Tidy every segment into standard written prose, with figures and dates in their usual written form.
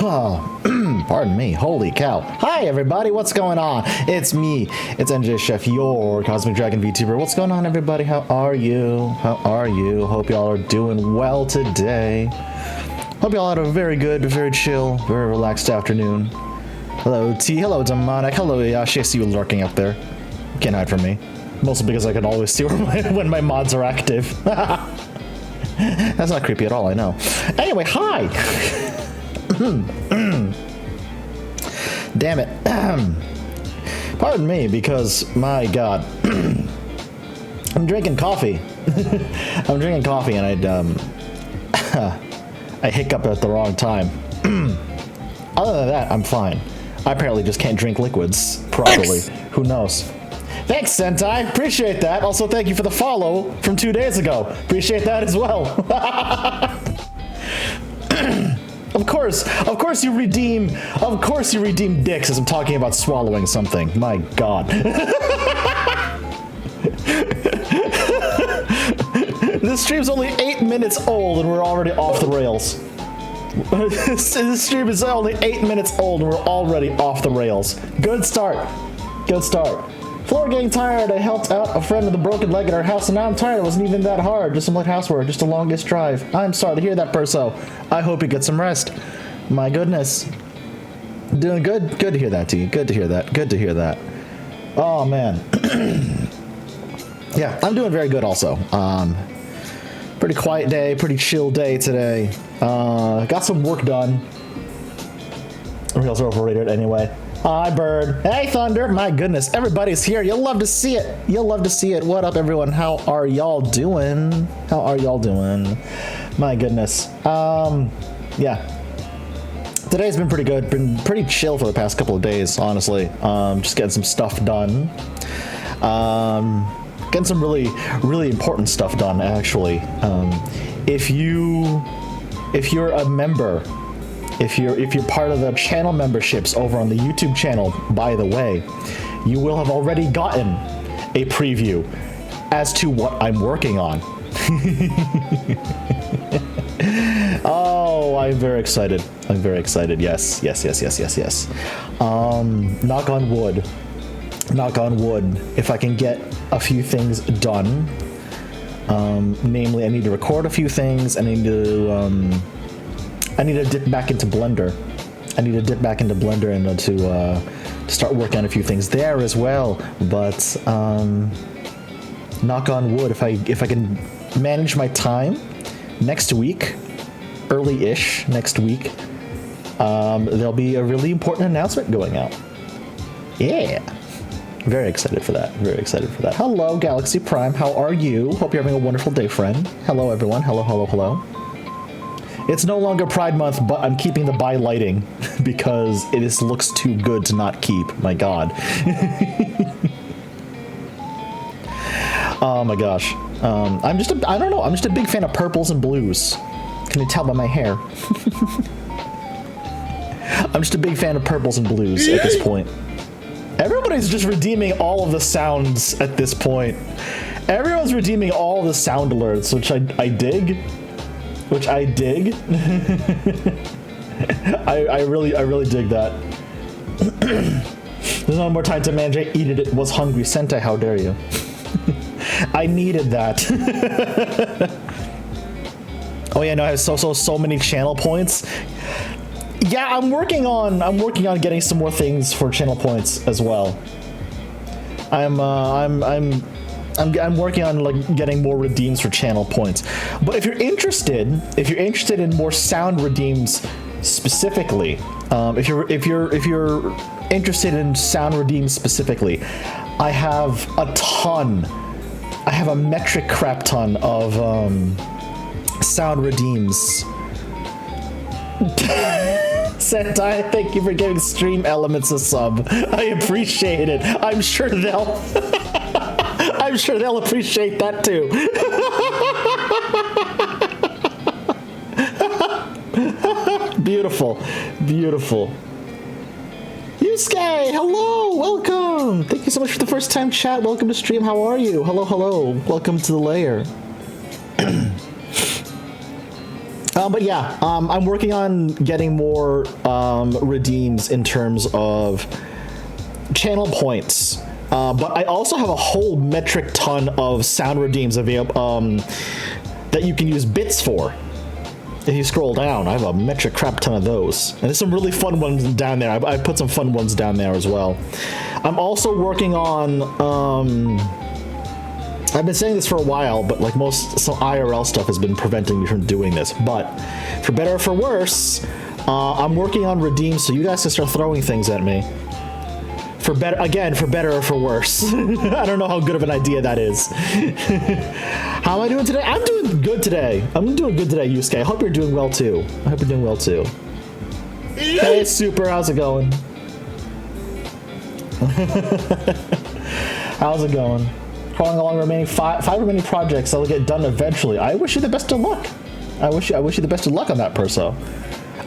Pardon me. Holy cow. Hi, everybody. What's going on? It's me. It's NJChef, your Cosmic Dragon VTuber. What's going on, everybody? How are you? How are you? Hope y'all are doing well today. Hope y'all had a very good, very chill, very relaxed afternoon. Hello, T. Hello, Demonic. Hello, Yashi. I see you lurking up there. You can't hide from me. Mostly because I can always see when my mods are active. That's not creepy at all, I know. Anyway, hi! Damn it. Pardon me, because, my god. I'm drinking coffee. I'm drinking coffee and I hiccup at the wrong time. Other than that, I'm fine. I apparently just can't drink liquids properly. Thanks. Who knows? Thanks, Sentai. Appreciate that. Also, thank you for the follow from 2 days ago. Appreciate that as well. Of course you redeem dicks as I'm talking about swallowing something. My god. This stream's only 8 minutes old and we're already off the rails. This stream is only 8 minutes old and we're already off the rails. Good start. Good start. Floor getting tired. I helped out a friend with a broken leg at our house and now I'm tired. It wasn't even that hard. Just some light housework. Just the longest drive. I'm sorry to hear that, Perso. I hope you get some rest. My goodness. Doing good? Good to hear that, T. Good to hear that. Good to hear that. Oh, man. Yeah, I'm doing very good also. Pretty quiet day, pretty chill day today. Got some work done. Reels are overrated anyway. Hi, Bird. Hey, Thunder. My goodness, everybody's here. You'll love to see it. You'll love to see it. What up, everyone? How are y'all doing? How are y'all doing? My goodness. Yeah. Today's been pretty good. Been pretty chill for the past couple of days, honestly. Just getting some stuff done. Getting some really important stuff done, actually. If you're a member, if you're part of the channel memberships over on the YouTube channel, by the way, you will have already gotten a preview as to what I'm working on. Oh, I'm very excited. I'm very excited. Yes. Knock on wood. Knock on wood. If I can get a few things done, namely, I need to record a few things. I need to dip back into Blender. I need to dip back into Blender and to start working on a few things there as well. But knock on wood, if I can manage my time next week, early-ish next week, there'll be a really important announcement going out. Yeah. Very excited for that. Very excited for that. Hello, Galaxy Prime. How are you? Hope you're having a wonderful day, friend. Hello, everyone. Hello, hello, hello. It's no longer Pride Month, but I'm keeping the by lighting because it looks too good to not keep. My god. Oh my gosh. I'm just a big fan of purples and blues. Can you tell by my hair? I'm just a big fan of purples and blues at this point. Everybody's just redeeming all of the sounds at this point. Everyone's redeeming all the sound alerts, which I dig. Which I dig. I really dig that. There's no more time to manage. I eat it. Was hungry. Sentai, how dare you? I needed that. Oh yeah, no, I have so many channel points. Yeah, I'm working on getting some more things for channel points as well. I'm working on like getting more redeems for channel points. But if you're interested in more sound redeems specifically, if you're interested in sound redeems specifically, I have a metric crap ton of sound redeems. Sentai, thank you for giving Stream Elements a sub. I appreciate it. I'm sure they'll appreciate that too. Beautiful. Beautiful. Yusuke, hello, welcome. Thank you so much for the first time chat. Welcome to stream. How are you? Hello, hello. Welcome to the Lair. But yeah, I'm working on getting more redeems in terms of channel points. But I also have a whole metric ton of sound redeems available that you can use bits for. If you scroll down, I have a metric crap ton of those. And there's some really fun ones down there. I put some fun ones down there as well. I'm also working on, I've been saying this for a while, but like some IRL stuff has been preventing me from doing this. But for better or for worse, I'm working on redeems so you guys can start throwing things at me. For better or for worse. I don't know how good of an idea that is. How am I doing today? I'm doing good today. I'm doing good today, Yusuke. I hope you're doing well too. I hope you're doing well too. Hey, Super, how's it going? How's it going? Crawling along remaining five remaining projects that will get done eventually. I wish you the best of luck. I wish you the best of luck on that, Perso.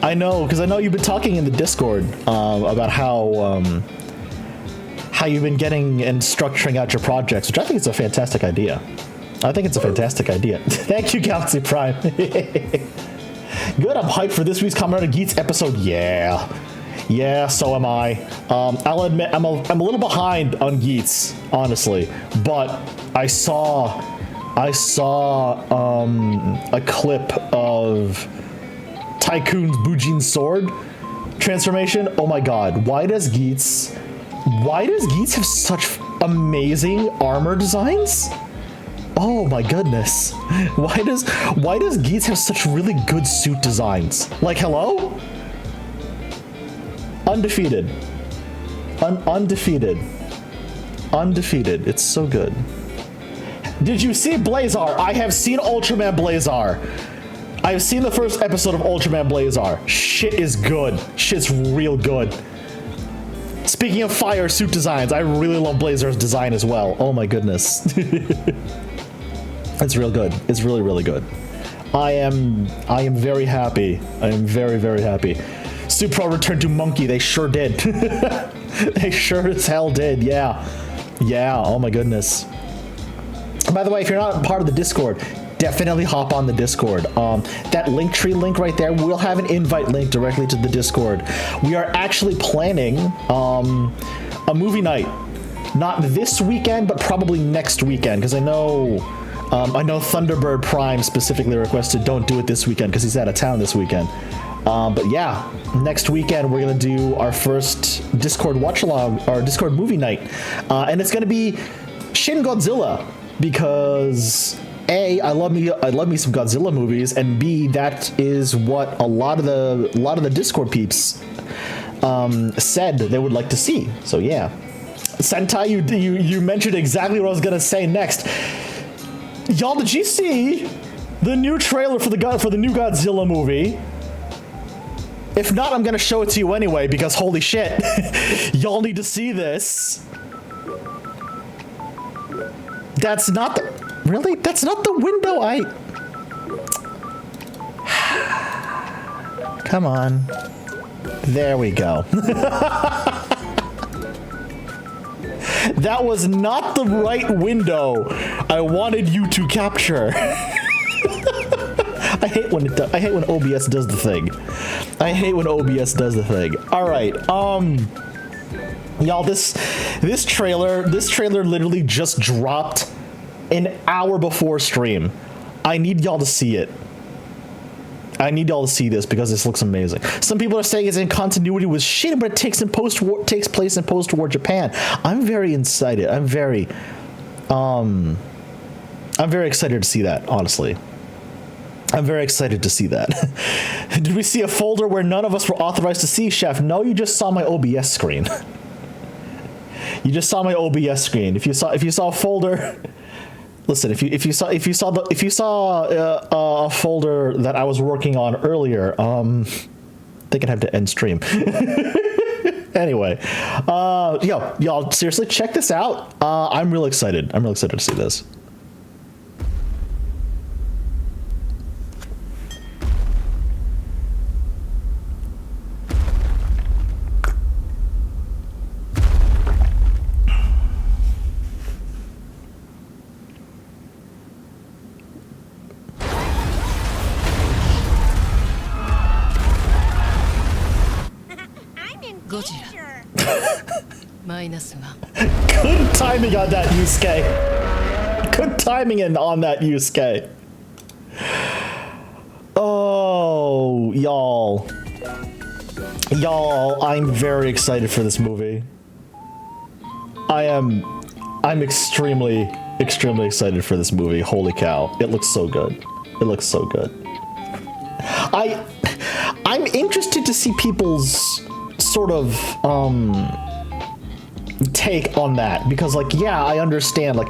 I know, because I know you've been talking in the Discord about how you've been getting and structuring out your projects, which I think is a fantastic idea. I think it's a fantastic idea. Thank you, Galaxy Prime. Good, I'm hyped for this week's Kamen Geats episode. Yeah, so am I. I'll admit, I'm a little behind on Geats, honestly, but I saw a clip of Tycoon's Bujin sword transformation. Oh my god, why does Geats have such amazing armor designs? Oh my goodness. Why does Geats have such really good suit designs? Like, hello? Undefeated. Undefeated. It's so good. Did you see Blazar? I have seen Ultraman Blazar. I have seen the first episode of Ultraman Blazar. Shit is good. Shit's real good. Speaking of fire suit designs, I really love Blazar's design as well. Oh my goodness. It's real good. It's really, really good. I am very happy. I am very, very happy. Supro returned to Monkey. They sure did. They sure as hell did. Yeah. Oh my goodness. By the way, if you're not part of the Discord, definitely hop on the Discord. That Linktree link right there, we'll have an invite link directly to the Discord. We are actually planning a movie night. Not this weekend, but probably next weekend, because I know Thunderbird Prime specifically requested don't do it this weekend because he's out of town this weekend. But yeah, next weekend we're gonna do our first Discord watch along, or Discord movie night, and it's gonna be Shin Godzilla because A, I love me some Godzilla movies, and B, that is what a lot of the Discord peeps said they would like to see. So yeah, Sentai, you mentioned exactly what I was gonna say next. Y'all, did you see the new trailer for the new Godzilla movie? If not, I'm gonna show it to you anyway because holy shit, y'all need to see this. That's not the window Come on. There we go. That was not the right window I wanted you to capture. I hate when OBS does the thing. All right, y'all, this trailer literally just dropped an hour before stream. I need y'all to see it. I need y'all to see this because this looks amazing. Some people are saying it's in continuity with Shin, but it takes place in post-war Japan. I'm very excited. I'm very excited to see that, honestly. I'm very excited to see that. Did we see a folder where none of us were authorized to see, Chef? No, you just saw my OBS screen. You just saw my OBS screen. If you saw a folder, listen. If you saw a folder that I was working on earlier, they can have to end stream. Anyway, y'all seriously check this out. I'm real excited. I'm real excited to see this. Good timing on that, Yusuke. Good timing on that, Yusuke. Oh, y'all. Y'all, I'm very excited for this movie. I'm extremely excited for this movie. Holy cow. It looks so good. It looks so good. I'm interested to see people's sort of take on that, because like, yeah, I understand, like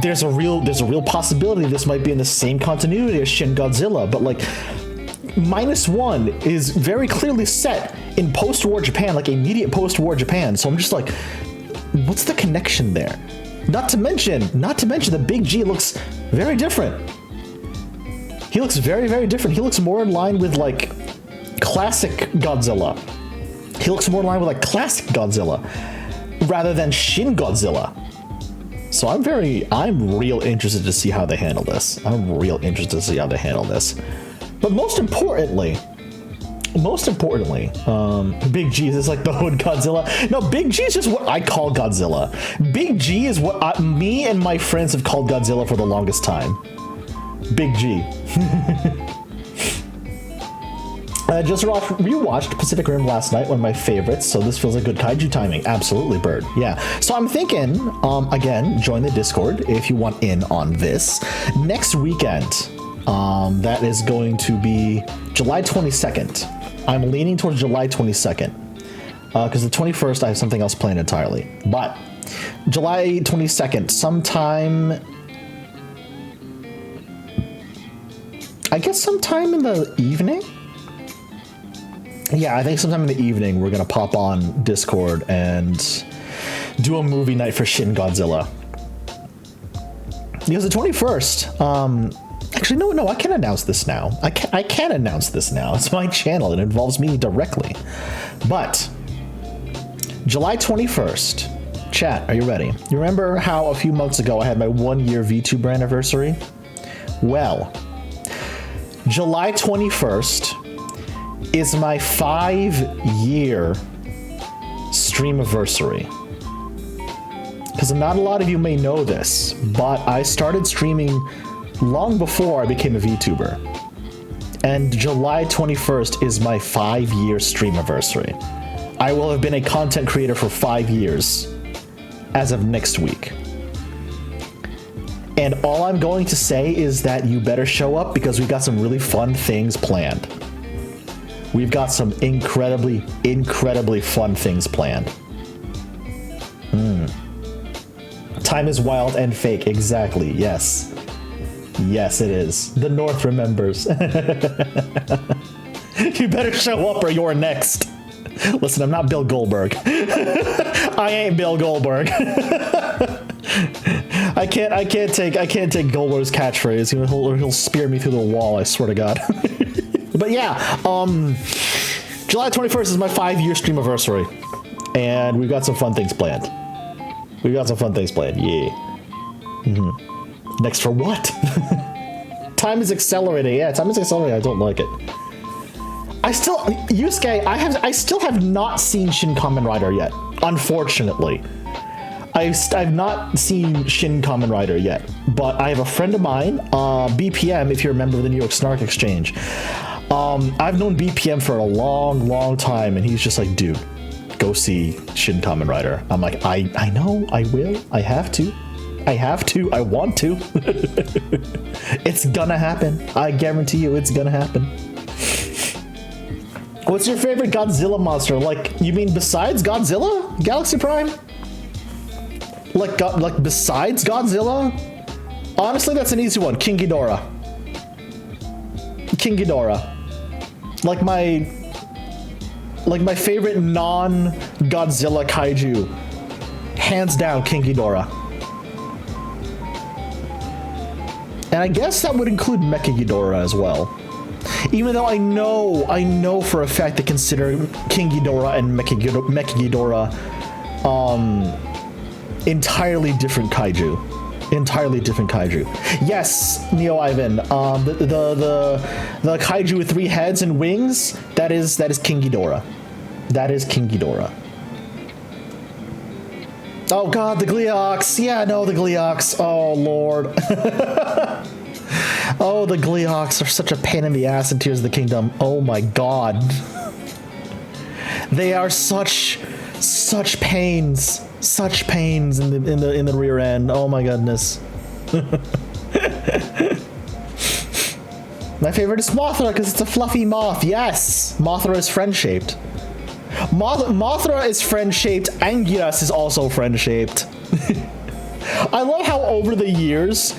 there's a real possibility this might be in the same continuity as Shin Godzilla, but like -1 is very clearly set in post-war Japan, like immediate post-war Japan. So I'm just like, what's the connection there? Not to mention the Big G looks very different. He looks very different. He looks more in line with like classic Godzilla. He looks more in line with like classic Godzilla rather than Shin Godzilla. So I'm real interested to see how they handle this. But most importantly, Big G is like the hood Godzilla. No, Big G is just what I call Godzilla. Big G is what me and my friends have called Godzilla for the longest time. Big G. I just rewatched Pacific Rim last night, one of my favorites, so this feels like good kaiju timing. Absolutely, Bird. Yeah. So I'm thinking, again, join the Discord if you want in on this. Next weekend, that is going to be July 22nd. I'm leaning towards July 22nd, because the 21st I have something else planned entirely. But July 22nd, sometime, I guess sometime in the evening? Yeah, I think sometime in the evening we're going to pop on Discord and do a movie night for Shin Godzilla. Because the 21st, actually, no, I can announce this now. I can announce this now. It's my channel. It involves me directly. But July 21st, chat, are you ready? You remember how a few months ago I had my 1-year VTuber anniversary? Well, July 21st is my 5-year streamiversary. Because not a lot of you may know this, but I started streaming long before I became a VTuber. And July 21st is my 5-year streamiversary. I will have been a content creator for 5 years as of next week. And all I'm going to say is that you better show up, because we've got some really fun things planned. We've got some incredibly fun things planned. Time is wild and fake. Exactly. Yes. Yes, it is. The North remembers. You better show up or you're next. Listen, I'm not Bill Goldberg. I ain't Bill Goldberg. I can't take Goldberg's catchphrase. He'll spear me through the wall, I swear to God. But yeah, July 21st is my 5-year streamiversary, and we've got some fun things planned. Yeah. Next for what? Time is accelerating. Yeah, time is accelerating. I don't like it. Yusuke, I still have not seen Shin Kamen Rider yet. Unfortunately, I've not seen Shin Kamen Rider yet. But I have a friend of mine, BPM, if you remember the New York Snark Exchange. I've known BPM for a long time, and he's just like, dude, go see Shin Kamen Rider. I'm like, I know, I will, I have to, I want to. It's gonna happen. I guarantee you it's gonna happen. What's your favorite Godzilla monster? Like, you mean besides Godzilla? Galaxy Prime? Like besides Godzilla? Honestly, that's an easy one. King Ghidorah. Like my favorite non-Godzilla kaiju. Hands down, King Ghidorah. And I guess that would include Mecha Ghidorah as well. Even though I know for a fact that consider King Ghidorah and Mecha Ghidorah entirely different kaiju. Yes, Neo Ivan. The kaiju with 3 heads and wings. That is King Ghidorah. Oh god, the Gleeox. Yeah, no, the Gleeox. Oh lord. Oh, the Gleeox are such a pain in the ass in Tears of the Kingdom. Oh my god. They are such pains. Such pains in the rear end. Oh my goodness. My favorite is Mothra because it's a fluffy moth. Yes, Mothra is friend-shaped. Mothra is friend-shaped. Anguirus is also friend-shaped. I love how over the years,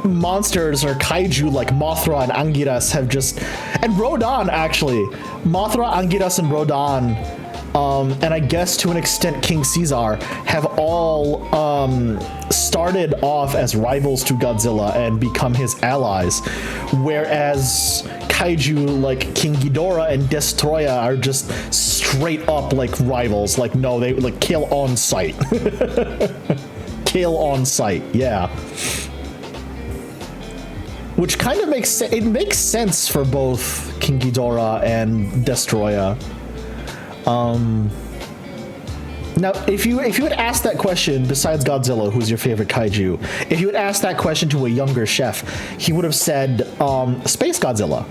monsters or kaiju like Mothra and Anguirus have just, and Rodan actually, Mothra, Anguirus, and Rodan, and I guess to an extent King Caesar, have all started off as rivals to Godzilla and become his allies, whereas kaiju like King Ghidorah and Destroya are just straight up like rivals. Like, no, they like kill on sight. Kill on sight, yeah. Which kind of makes sense. It makes sense for both King Ghidorah and Destroya. Now, if you had asked that question, besides Godzilla, who's your favorite kaiju? If you had asked that question to a younger chef, he would have said Space Godzilla.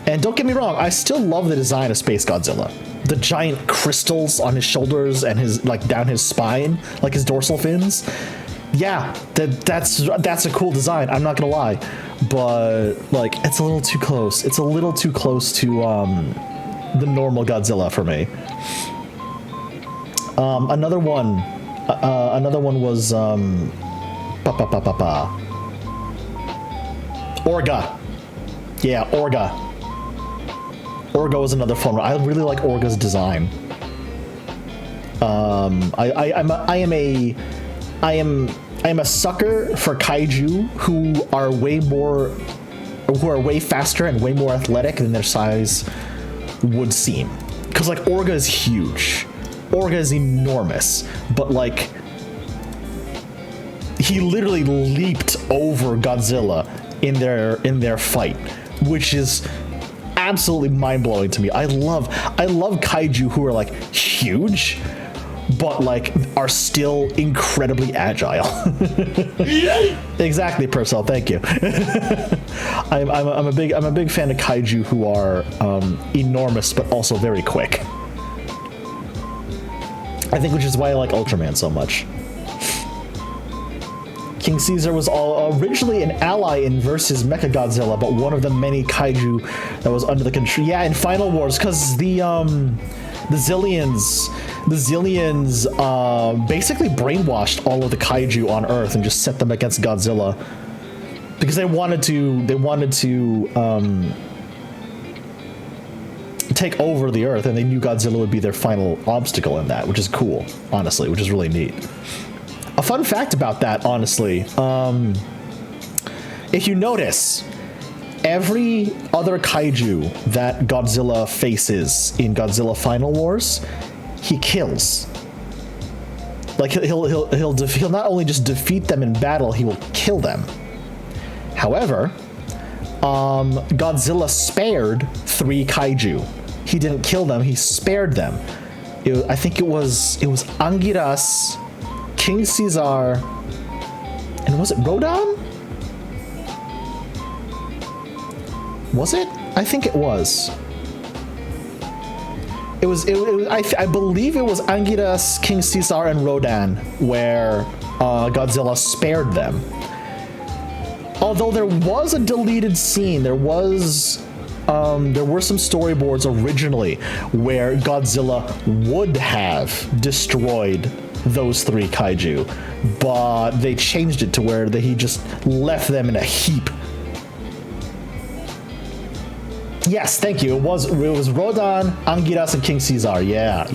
And don't get me wrong, I still love the design of Space Godzilla. The giant crystals on his shoulders and his like down his spine, like his dorsal fins. Yeah, that's a cool design. I'm not gonna lie, but like it's a little too close. It's a little too close to the normal Godzilla for me. Another one was Orga. Yeah, Orga. Orga was another fun one. I really like Orga's design. I am a sucker for kaiju who are way faster and way more athletic than their size would seem. Because like Orga is huge. Orga is enormous, but like he literally leaped over Godzilla in their fight, which is absolutely mind-blowing to me. I love kaiju who are like huge, but like are still incredibly agile. Exactly, Purcell. Thank you. I'm a big fan of kaiju who are enormous but also very quick. I think, which is why I like Ultraman so much. King Caesar was originally an ally in versus Mechagodzilla, but one of the many kaiju that was under the control. Yeah, in Final Wars, because the Zillions basically brainwashed all of the kaiju on Earth and just set them against Godzilla because they wanted to take over the Earth, and they knew Godzilla would be their final obstacle in that, which is cool, honestly, which is really neat. A fun fact about that, honestly, if you notice, every other kaiju that Godzilla faces in Godzilla Final Wars, he kills. Like he'll not only just defeat them in battle, he will kill them. However, Godzilla spared 3 kaiju. He didn't kill them, he spared them. I think it was Anguirus, King Caesar, and was it Rodan? Was it? I think it was. I believe it was Anguirus, King Caesar, and Rodan where Godzilla spared them. Although there was a deleted scene, there were some storyboards originally where Godzilla would have destroyed those 3 kaiju, but they changed it to where he just left them in a heap. Yes, thank you. It was Rodan, Anguirus, and King Caesar. Yeah.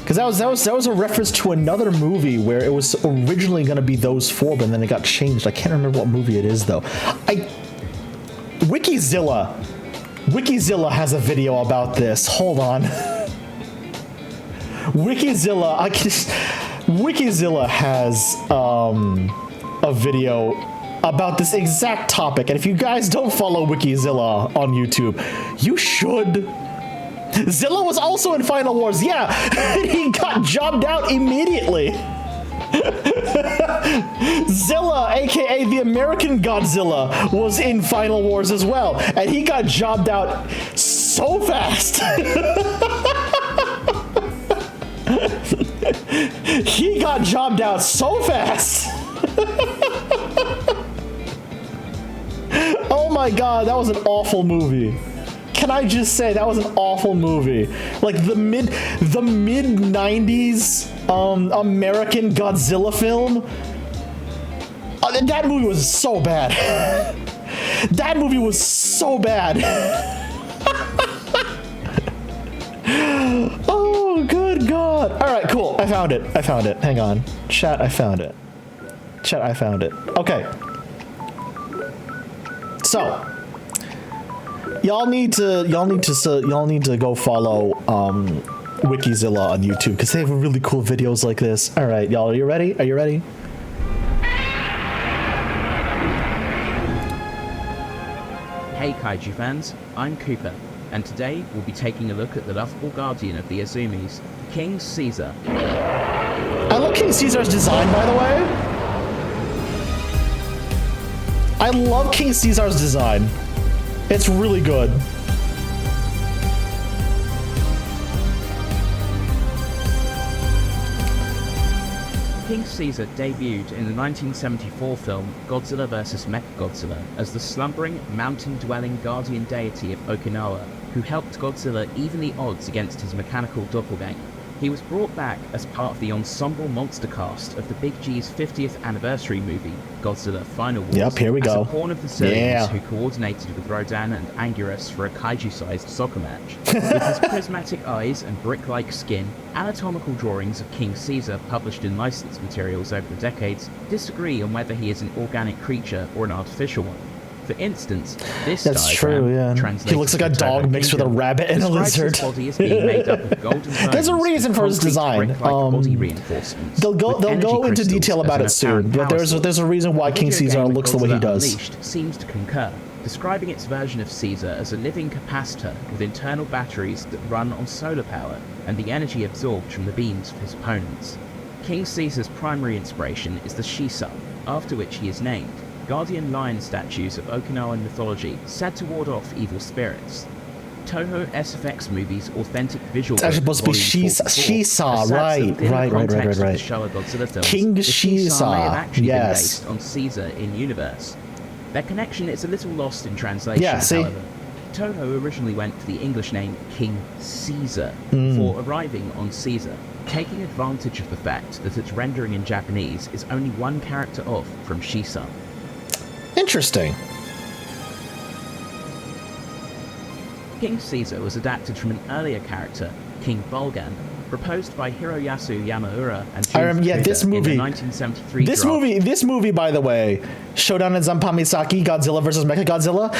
Because that was a reference to another movie where it was originally going to be those 4, but then it got changed. I can't remember what movie it is though. Wikizilla has a video about this. Hold on. Wikizilla has a video about this exact topic, and if you guys don't follow Wikizilla on YouTube, you should. Zilla was also in Final Wars, yeah! He got jobbed out immediately! Zilla, aka the American Godzilla, was in Final Wars as well, and he got jobbed out so fast! He got jobbed out so fast! Oh my god, that was an awful movie. Can I just say that was an awful movie? Like the mid 90s American Godzilla film. That movie was so bad. That movie was so bad. Oh, good god. All right, cool. I found it. I found it. Hang on. Chat, I found it. Chat, I found it. Okay. So, y'all need to go follow Wikizilla on YouTube because they have really cool videos like this. All right, y'all, are you ready? Are you ready? Hey Kaiju fans, I'm Cooper, and today we'll be taking a look at the lovable guardian of the Azumis, King Caesar. I love King Caesar's design, by the way. I love King Caesar's design. It's really good. King Caesar debuted in the 1974 film Godzilla vs. Mechagodzilla as the slumbering, mountain-dwelling guardian deity of Okinawa, who helped Godzilla even the odds against his mechanical doppelganger. He was brought back as part of the ensemble monster cast of the Big G's 50th anniversary movie, Godzilla Final Wars. Yep, here we go. As a pawn of the Surgeons who coordinated with Rodan and Anguirus for a kaiju-sized soccer match. With his prismatic eyes and brick-like skin, anatomical drawings of King Caesar published in licensed materials over the decades disagree on whether he is an organic creature or an artificial one. For instance, this That's true, yeah. He looks like a dog mixed with a rabbit and a lizard. His body as being made up of golden There's a reason for his design. Body reinforcements, they'll go into detail about it soon, but there's a reason why King Caesar looks the way he does. Unleashed seems to concur, describing its version of Caesar as a living capacitor with internal batteries that run on solar power and the energy absorbed from the beams of his opponents. King Caesar's primary inspiration is the Shisa, after which he is named, guardian lion statues of Okinawan mythology said to ward off evil spirits. Toho SFX movies' authentic visual. It's actually supposed to be Shisa, right. King Shisa, yes. Based on Caesar in universe. Their connection is a little lost in translation, however. Toho originally went for the English name King Caesar before arriving on Caesar, taking advantage of the fact that its rendering in Japanese is only one character off from Shisa. Interesting. King Caesar was adapted from an earlier character, King Bulgan, proposed by Hiroyasu Yamaura and this movie. In the 1973 This movie, by the way, Shodan and Zanpamisaki, Godzilla vs. Mechagodzilla.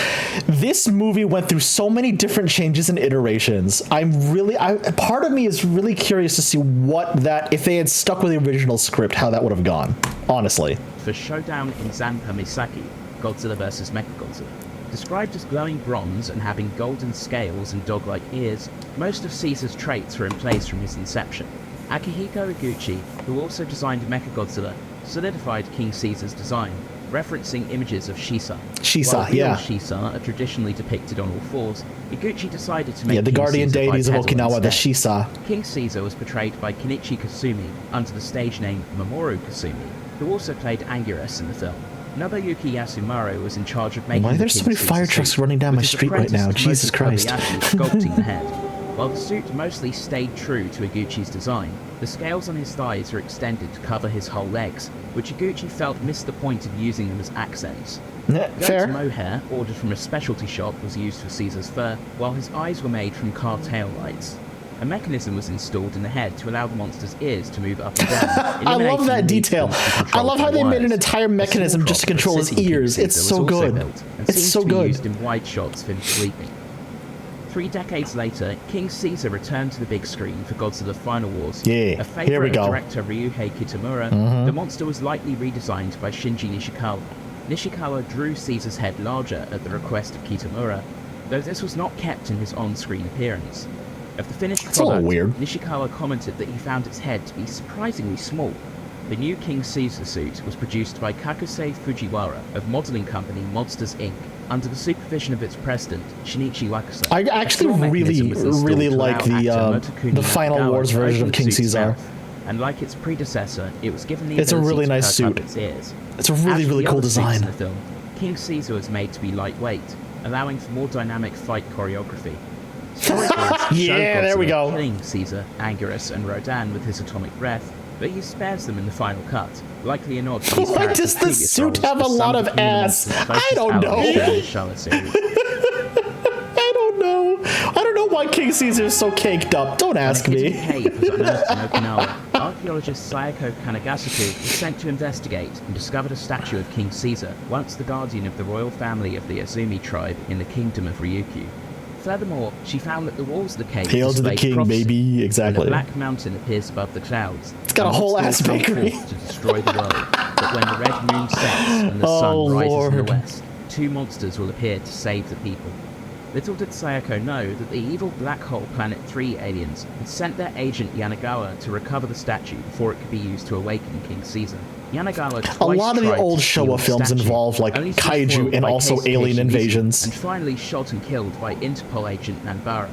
This movie went through so many different changes and iterations. Part of me is really curious to see if they had stuck with the original script, how that would have gone. Honestly. For Shodan in Zanpamisaki, Godzilla vs. Mechagodzilla. Described as glowing bronze and having golden scales and dog-like ears, most of Caesar's traits were in place from his inception. Akihiko Iguchi, who also designed Mechagodzilla, solidified King Caesar's design, referencing images of Shisa. While real Shisa are traditionally depicted on all fours, Iguchi decided to make the guardian deities of Okinawa, the Shisa. King Caesar was portrayed by Kenichi Kasumi under the stage name Mamoru Kasumi, who also played Anguirus in the film. Nobuyuki Yasumaru was in charge of making Why are there so many fire trucks running down my street right now? Jesus Christ. Sculpting the head. While the suit mostly stayed true to Iguchi's design, the scales on his thighs were extended to cover his whole legs, which Iguchi felt missed the point of using them as accents. Fair. Goat mohair, ordered from a specialty shop, was used for Caesar's fur, while his eyes were made from car tail lights. A mechanism was installed in the head to allow the monster's ears to move up and down. I love that detail. I love how they made an entire mechanism just to control his ears. It's so good. It's so good. Used in wide shots of him sleeping. 3 decades later, King Caesar returned to the big screen for Godzilla Final Wars. Yeah, a favorite of director Ryuhei Kitamura, the monster was lightly redesigned by Shinji Nishikawa. Nishikawa drew Caesar's head larger at the request of Kitamura, though this was not kept in his on-screen appearance. Of the finished That's a little product, weird. Nishikawa commented that he found its head to be surprisingly small. The new King Caesar suit was produced by Kakusei Fujiwara of modeling company Monsters Inc. under the supervision of its president, Shinichi Wakasa. I actually really like the Final Wars version of King Caesar. And like its predecessor, it was given the It's a really nice suit. its ears. It's a really cool design. In the film, King Caesar was made to be lightweight, allowing for more dynamic fight choreography. Yeah, there we go. Killing Caesar, Anguirus, and Rodan with his atomic breath, but he spares them in the final cut. Likely or not, why does the suit have a lot of ass? I don't know. I don't know why King Caesar is so caked up. Don't ask me. Cave was unearthed in Okinawa. Archaeologist Sayako Kanagasuku was sent to investigate and discovered a statue of King Caesar, once the guardian of the royal family of the Azumi tribe in the kingdom of Ryukyu. Furthermore, she found that the walls of the cave Hail to the king, baby. Exactly. A black mountain appears above the clouds. It's got a whole ass bakery. To destroy the world. But when the red moon sets and the sun rises in the west, two monsters will appear to save the people. Little did Sayako know that the evil Black Hole Planet 3 aliens had sent their agent Yanagawa to recover the statue before it could be used to awaken King Caesar. Yanagawa twice a lot of the old Showa films involve like kaiju and also alien invasions. And finally shot and killed by Interpol agent Nanbara.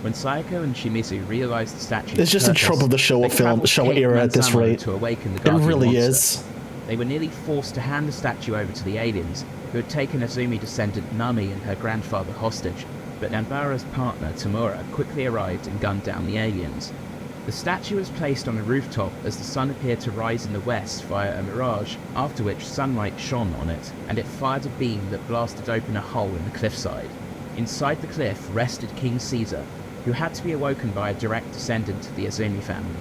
When Sayako and Shimizu realized the statue, it's just a trope of the Showa era at this rate. To awaken the it really monster. is. They were nearly forced to hand the statue over to the aliens, who had taken Azumi descendant Nami and her grandfather hostage, but Nanbara's partner Tamura quickly arrived and gunned down the aliens. The statue was placed on a rooftop as the sun appeared to rise in the west via a mirage, after which sunlight shone on it, and it fired a beam that blasted open a hole in the cliffside. Inside the cliff rested King Caesar, who had to be awoken by a direct descendant of the Azumi family.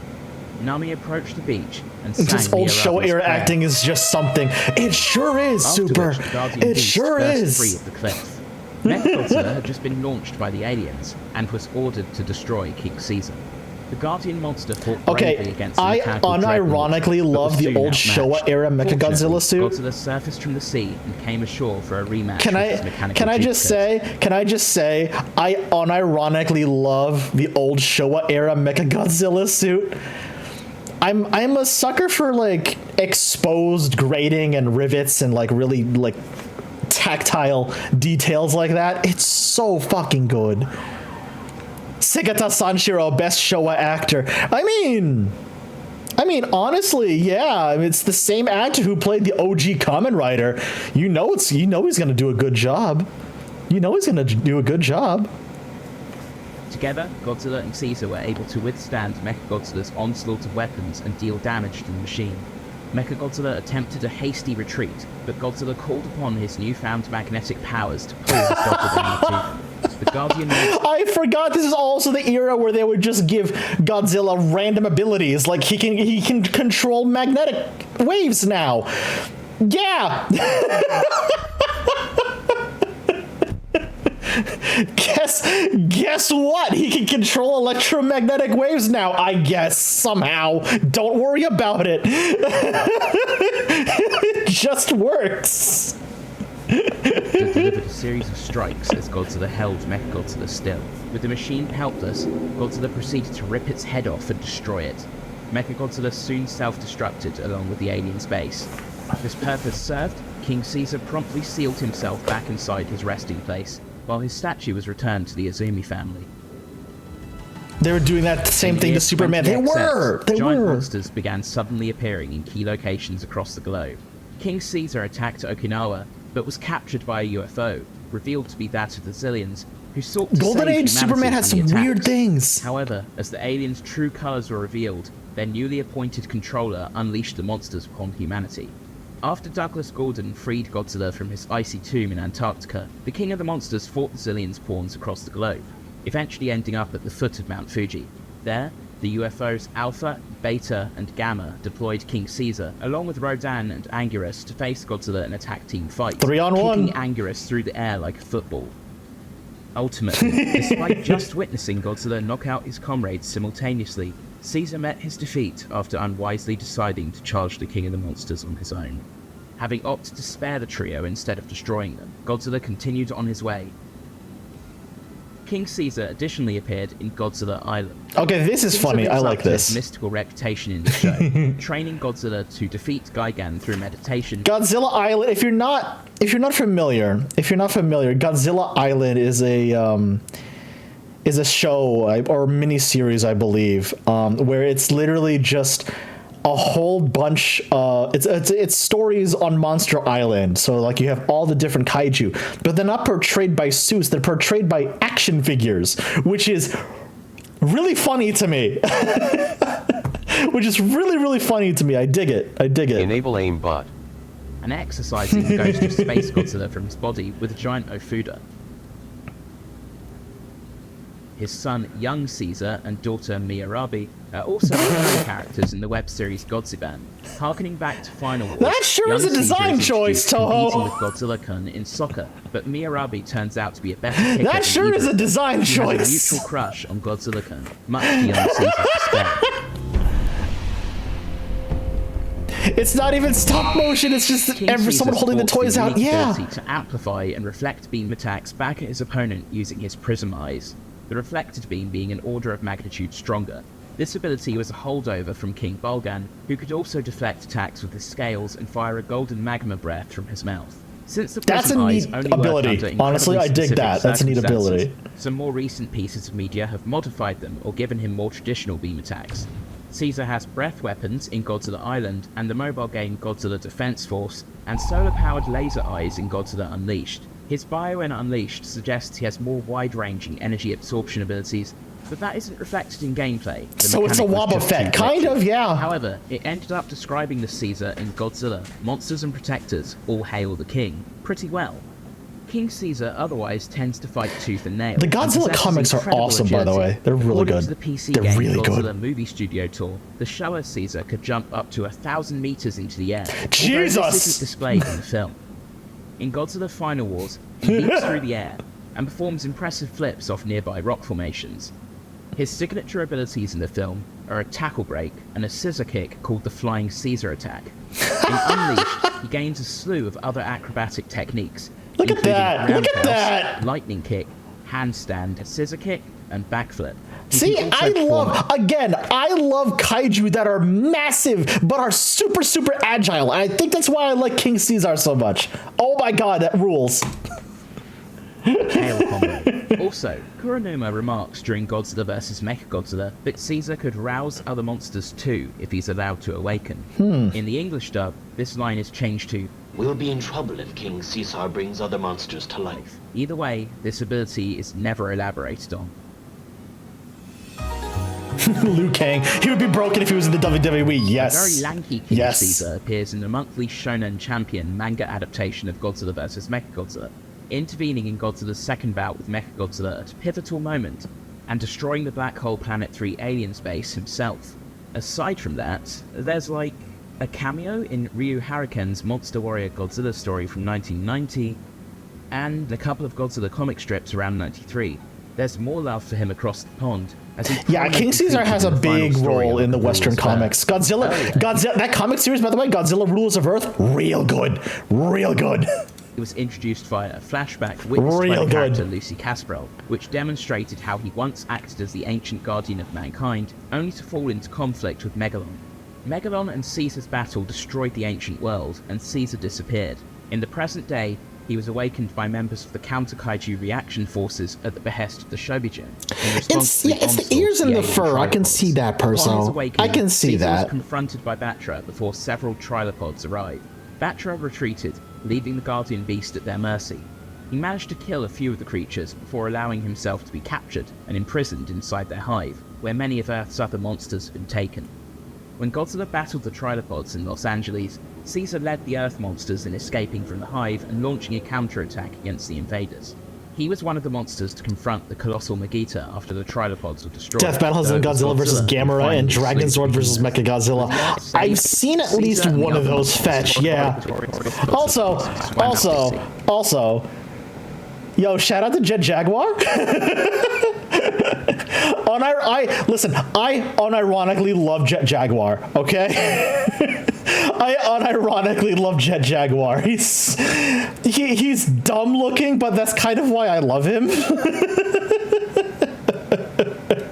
Nami approached the beach and sang this old Showa era acting is just something. It sure is, Super. It sure is. Free of the cliff. Mechagodzilla had just been launched by the aliens and was ordered to destroy King Caesar. The Guardian monster fought bravely against the mechanical unironically love the old Showa era Mechagodzilla suit. Godzilla surfaced from the sea and came ashore for a rematch. Can I just say I unironically love the old Showa era Mechagodzilla suit. I'm a sucker for like exposed grating and rivets and like really like tactile details like that. It's so fucking good. Segata Sanshiro, best Showa actor. I mean, honestly, yeah, it's the same actor who played the OG Kamen Rider. You know he's gonna do a good job. Together, Godzilla and Caesar were able to withstand Mechagodzilla's onslaught of weapons and deal damage to the machine. Mechagodzilla attempted a hasty retreat, but Godzilla called upon his newfound magnetic powers to pull his Godzilla into the Guardian. I forgot this is also the era where they would just give Godzilla random abilities, like he can control magnetic waves now. Yeah. Guess what? He can control electromagnetic waves now, I guess, somehow. Don't worry about it. It just works. Godzilla delivered a series of strikes as Godzilla held Mechagodzilla still. With the machine helpless, Godzilla proceeded to rip its head off and destroy it. Mechagodzilla soon self-destructed along with the alien's base. This purpose served, King Caesar promptly sealed himself back inside his resting place, while his statue was returned to the Azumi family. They were doing that same thing to Superman. They were! Giant monsters began suddenly appearing in key locations across the globe. King Caesar attacked Okinawa, but was captured by a UFO, revealed to be that of the Zillions, who sought to Golden Age Superman had some weird things. However, as the aliens' true colors were revealed, their newly appointed controller unleashed the monsters upon humanity. After Douglas Gordon freed Godzilla from his icy tomb in Antarctica, the King of the Monsters fought the Zillions pawns across the globe, eventually ending up at the foot of Mount Fuji. There, the UFOs Alpha, Beta, and Gamma deployed King Caesar, along with Rodan and Anguirus, to face Godzilla in a tag team fight, 3-on-1, kicking Anguirus through the air like a football. Ultimately, despite just witnessing Godzilla knock out his comrades simultaneously, Caesar met his defeat after unwisely deciding to charge the King of the Monsters on his own. Having opted to spare the trio instead of destroying them, Godzilla continued on his way. King Caesar additionally appeared in Godzilla Island. Okay, this is Caesar funny. I lives like up to this. his mystical reputation in the show, training Godzilla to defeat Gigan through meditation. Godzilla Island. If you're not familiar, Godzilla Island is a show or mini series, I believe, where it's literally just a whole bunch. It's stories on Monster Island. So like you have all the different kaiju, but they're not portrayed by suits. They're portrayed by action figures, which is really funny to me. Which is really, really funny to me. I dig it. Enable aimbot. And exercising the ghost of Space Godzilla from his body with a giant Ofuda. His son, young Caesar, and daughter, Miyarabi, are also recurring characters in the web series Godziban. Harkening back to Final Wars, that sure is a design choice, Toho! Competing with Godzilla-kun in soccer, but Miyarabi turns out to be a better kicker. That sure is a design She choice! has a mutual crush on Godzilla-kun, much beyond Caesar's despair. It's not even stop motion, it's just someone holding the toys out. Yeah! Ability to amplify and reflect beam attacks back at his opponent using his prism eyes, the reflected beam being an order of magnitude stronger. This ability was a holdover from King Bulgan, who could also deflect attacks with his scales and fire a golden magma breath from his mouth. Since the That's a prism eyes neat only work ability. under Honestly, I dig incredibly that. specific That's a neat ability. circumstances, some more recent pieces of media have modified them or given him more traditional beam attacks. Caesar has breath weapons in Godzilla Island and the mobile game Godzilla Defense Force, and solar-powered laser eyes in Godzilla Unleashed. His bio in Unleashed suggests he has more wide-ranging energy absorption abilities, but that isn't reflected in gameplay. The So it's a mechanic was Wobbuffet, just too kind glitchy. of, yeah. However, it ended up describing the Caesar in Godzilla, Monsters and Protectors, All Hail the King, pretty well. King Caesar otherwise tends to fight tooth and nail. The and Godzilla possesses comics are incredible awesome, by the agility. way. They're really According good. to the PC They're game really Godzilla good. Movie Studio Tour, the Showa Caesar could jump up to 1,000 meters into the air. Jesus! Although this isn't displayed in the film. In Godzilla Final Wars, he leaps through the air and performs impressive flips off nearby rock formations. His signature abilities in the film are a tackle break and a scissor kick called the Flying Caesar attack. In Unleashed, he gains a slew of other acrobatic techniques. Look at including that! Look at roundhouse, that! lightning kick, handstand, scissor kick, and backflip. He See, can also I perform love kaiju that are massive, but are super, super agile. And I think that's why I like King Caesar so much. Oh my god, that rules. tail combo. Also, Kuronuma remarks during Godzilla vs. Mechagodzilla that Caesar could rouse other monsters too if he's allowed to awaken. In the English dub, this line is changed to We'll be in trouble if King Caesar brings other monsters to life. either way, this ability is never elaborated on. Liu Kang. He would be broken if he was in the WWE. A Yes. very lanky King Yes. Caesar appears in the monthly Shonen Champion manga adaptation of Godzilla vs. Mechagodzilla, intervening in Godzilla's second bout with Mechagodzilla at a pivotal moment, and destroying the Black Hole Planet 3 alien space himself. Aside from that, there's like a cameo in Ryu Hariken's Monster Warrior Godzilla story from 1990, and a couple of Godzilla comic strips around 93. There's more love for him across the pond, as he Yeah, King Caesar has a big role in the Western comics. Godzilla, that comic series, by the way, Godzilla Rulers of Earth, real good. Real good. It was introduced via a flashback witnessed by Real the character good. Lucy Kasparov, which demonstrated how he once acted as the ancient guardian of mankind, only to fall into conflict with Megalon. Megalon and Caesar's battle destroyed the ancient world, and Caesar disappeared. In the present day, he was awakened by members of the counter-kaiju reaction forces at the behest of the Shobijin. in response to It's the onslaught ears of and the alien fur. I can trilopods. see that, Upon his Perso. awakening, I can see Caesar that. was confronted by Batra before several trilopods arrived. Batra retreated, leaving the Guardian Beast at their mercy. He managed to kill a few of the creatures before allowing himself to be captured and imprisoned inside their hive, where many of Earth's other monsters had been taken. When Godzilla battled the trilopods in Los Angeles, Caesar led the Earth monsters in escaping from the hive and launching a counterattack against the invaders. He was one of the monsters to confront the colossal Megita after the trilopods were destroyed. Death battles though in it was Godzilla vs. who Gamera and finally Dragon slew Zord the vs. behemoth. Mechagodzilla. I've seen at least Caesar and one the of other those monsters fetch, were yeah. Also, yo, shout out to Jet Jaguar. I unironically love Jet Jaguar, okay? I unironically love Jet Jaguar. He's dumb looking, but that's kind of why I love him.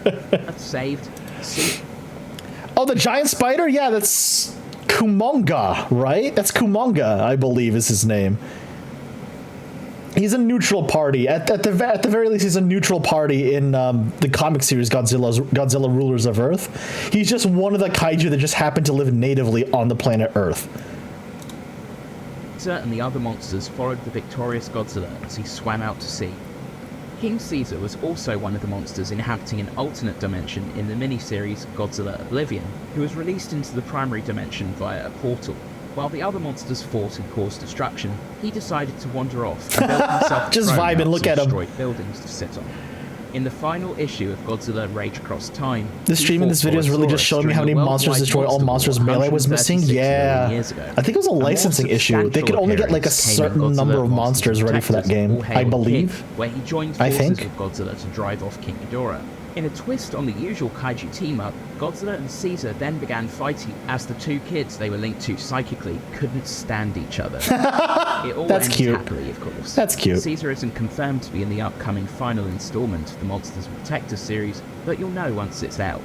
That's saved. See? Oh, the giant spider? Yeah, that's Kumonga, right? That's Kumonga, I believe is his name. He's a neutral party. At the very least, he's a neutral party in the comic series Godzilla Rulers of Earth. He's just one of the kaiju that just happen to live natively on the planet Earth. Certainly other monsters followed the victorious Godzilla as he swam out to sea. King Caesar was also one of the monsters inhabiting an alternate dimension in the miniseries Godzilla Oblivion, who was released into the primary dimension via a portal. While the other monsters fought and caused destruction, he decided to wander off and build himself a Just throne vibe and out look some at him. destroyed buildings to sit on. In the final issue of Godzilla Rage Across Time, The stream in this video is really just showing me how many monsters destroy all monsters Melee was missing. Yeah, I think it was a licensing issue. They could only get like a certain number of monsters ready for that game, I believe. Where he joined forces with Godzilla to drive off King Ghidorah. In a twist on the usual kaiju team-up, Godzilla and Caesar then began fighting as the two kids they were linked to psychically couldn't stand each other. It all That's ends cute. happily, of course. That's cute. Caesar isn't confirmed to be in the upcoming final installment of the Monsters and Protectors series, but you'll know once it's out.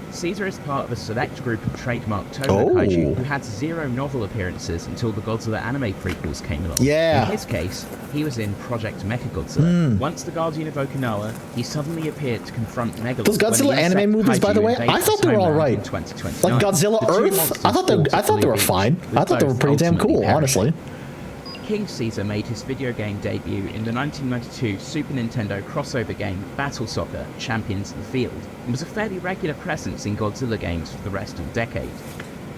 Caesar is part of a select group of trademark Toho kaiju who had 0 novel appearances until the Godzilla anime prequels came along. Yeah. In his case, he was in Project Mechagodzilla. Once the Guardian of Okinawa, he suddenly appeared to confront Megalon. Those Godzilla anime movies, by the way, I thought they were all right. Like Godzilla Earth, I thought they were fine. I thought they were pretty damn cool, honestly. King Caesar made his video game debut in the 1992 Super Nintendo crossover game Battle Soccer Champions of the Field, and was a fairly regular presence in Godzilla games for the rest of the decade.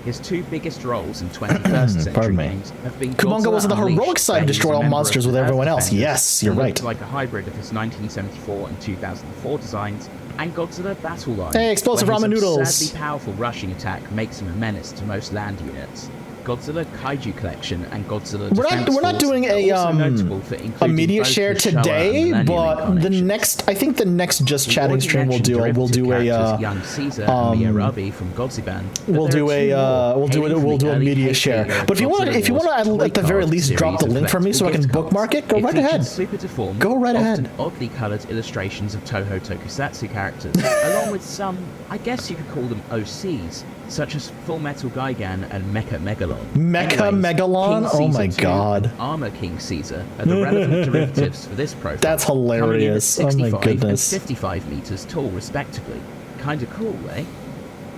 His two biggest roles in 21st century games have been Kumonga was on the Unleashed, heroic side where to he was destroy a all member monsters of with the everyone Earth else. Defenders, Yes, you're and right. looked like a hybrid of his 1974 and 2004 designs, and Godzilla Battle Line. Hey, explosive where his ramen noodles. absurdly powerful rushing attack makes him a menace to most land units. Godzilla Kaiju Collection and Godzilla We're not doing a media share today, but the next, I think the next Just Chatting stream we'll do a young Caesar and Mia Rabi from Godziban. we'll do a media share. But if you want to at the very least drop the link for me so I can bookmark it, go right ahead. Super deformed, Go right ahead. oddly coloured illustrations of Toho Tokusatsu characters, along with some, I guess you could call them OCs, such as Full Metal Gigan and Mecha Megalon. Megalon? Oh my god. Armor King Caesar are the relevant derivatives for this profile. That's hilarious. Oh my goodness. And 55 meters tall, respectively. Kinda cool, eh?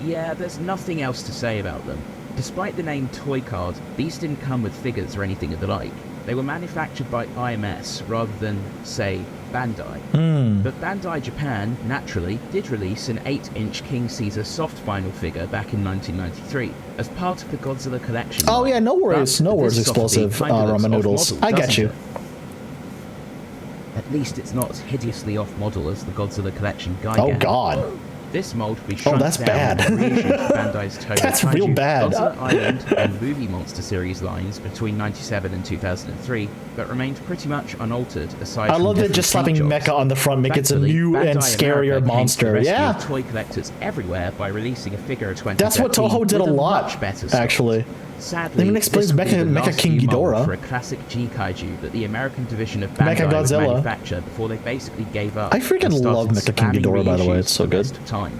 Yeah, there's nothing else to say about them. Despite the name Toy Card, these didn't come with figures or anything of the like. They were manufactured by IMS rather than, say, Bandai. But Bandai Japan, naturally, did release an 8-inch King Caesar soft vinyl figure back in 1993 as part of the Godzilla collection. Oh yeah, no worries, explosive ramen noodles. I get you. At least it's not as hideously off-model as the Godzilla collection Gigan. Oh god. This mold will be shrunk that's down bad. and reissued to Bandai's Toho That's Kaiju, real bad. Godzilla Island and Movie Monster series lines between 97 and 2003, but remained pretty much unaltered aside I from love that different just slapping paint Mecha jobs. on the front makes it a Thankfully, new and Bandai scarier America monster. came to the rescue Yeah. of toy collectors everywhere by releasing a figure of 2013 That's what Toho did a with lot, much better story. actually. Sadly, They even explains this would be the Mecha last King new mold Ghidorah. for a classic G kaiju that the American division of Bandai would Mechagodzilla. manufacture before they basically gave up. I freaking and started love Mecha King spamming Ghidorah, by the way. reissues It's so for the good. rest of time.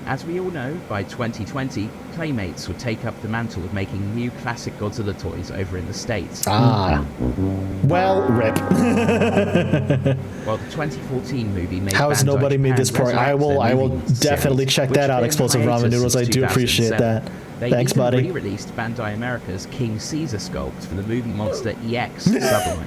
As we all know, by 2020, Playmates would take up the mantle of making new classic Godzilla toys over in the States. Ah. Well, rip. While the 2014 movie made How has Bandai nobody made this Japan part? I will resurrect their movie definitely series, check which that out, had been Explosive hiatus Ramen Noodles. I since do appreciate 2007. that. They Thanks, even buddy. re-released Bandai America's King Caesar sculpt for the movie Monster EX subline.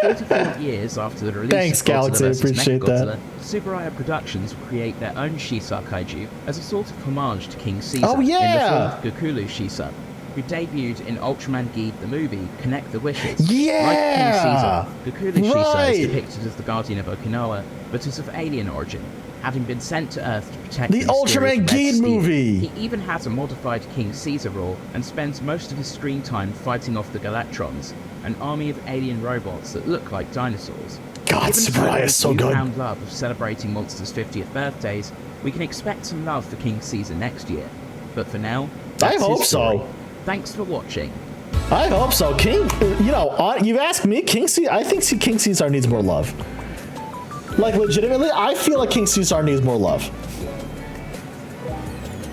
44 years after the release Thanks, of Godzilla Galaxy. vs. Appreciate Mechagodzilla, Tsuburaya Productions will create their own Shisa kaiju as a sort of homage to King Caesar Oh, yeah! in the form of Gokulu Shisa, who debuted in Ultraman Geed the movie Connect the Wishes. Yeah! Like King Caesar, Gokulu Shisa Right! is depicted as the guardian of Okinawa, but is of alien origin, having been sent to Earth to protect The Ultraman Geed movie! He even has a modified King Caesar role and spends most of his screen time fighting off the Galactrons, an army of alien robots that look like dinosaurs. God, Given Tsuburaya is so good. newfound love of celebrating Monster's 50th birthdays, we can expect some love for King Caesar next year. But for now, that's hope his story. so. Thanks for watching. I hope so. King, you've asked me, King Caesar, I think King Caesar needs more love. Like, legitimately, I feel like King Caesar needs more love.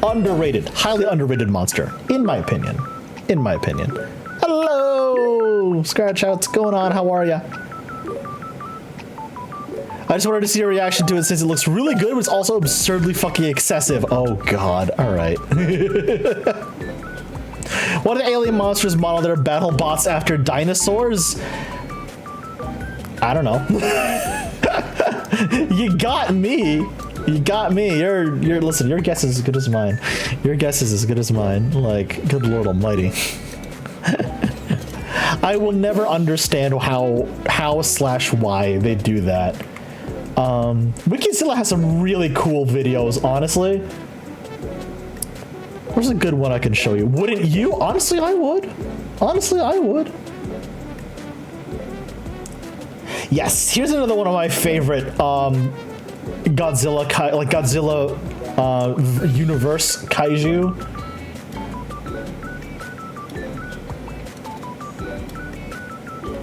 Underrated. Highly underrated monster. In my opinion. In my opinion. Hello! Scratch Out, what's going on? How are ya? I just wanted to see your reaction to it since it looks really good, but it's also absurdly fucking excessive. Oh god, alright. What did alien monsters model their battle bots after dinosaurs? I don't know. You got me. You got me. Listen, your guess is as good as mine. Your guess is as good as mine. Like, good lord almighty. I will never understand how/why they do that. Wikizilla has some really cool videos, honestly. Where's a good one I can show you? Wouldn't you? Honestly, I would. Honestly, I would. Yes, here's another one of my favorite Godzilla universe kaiju.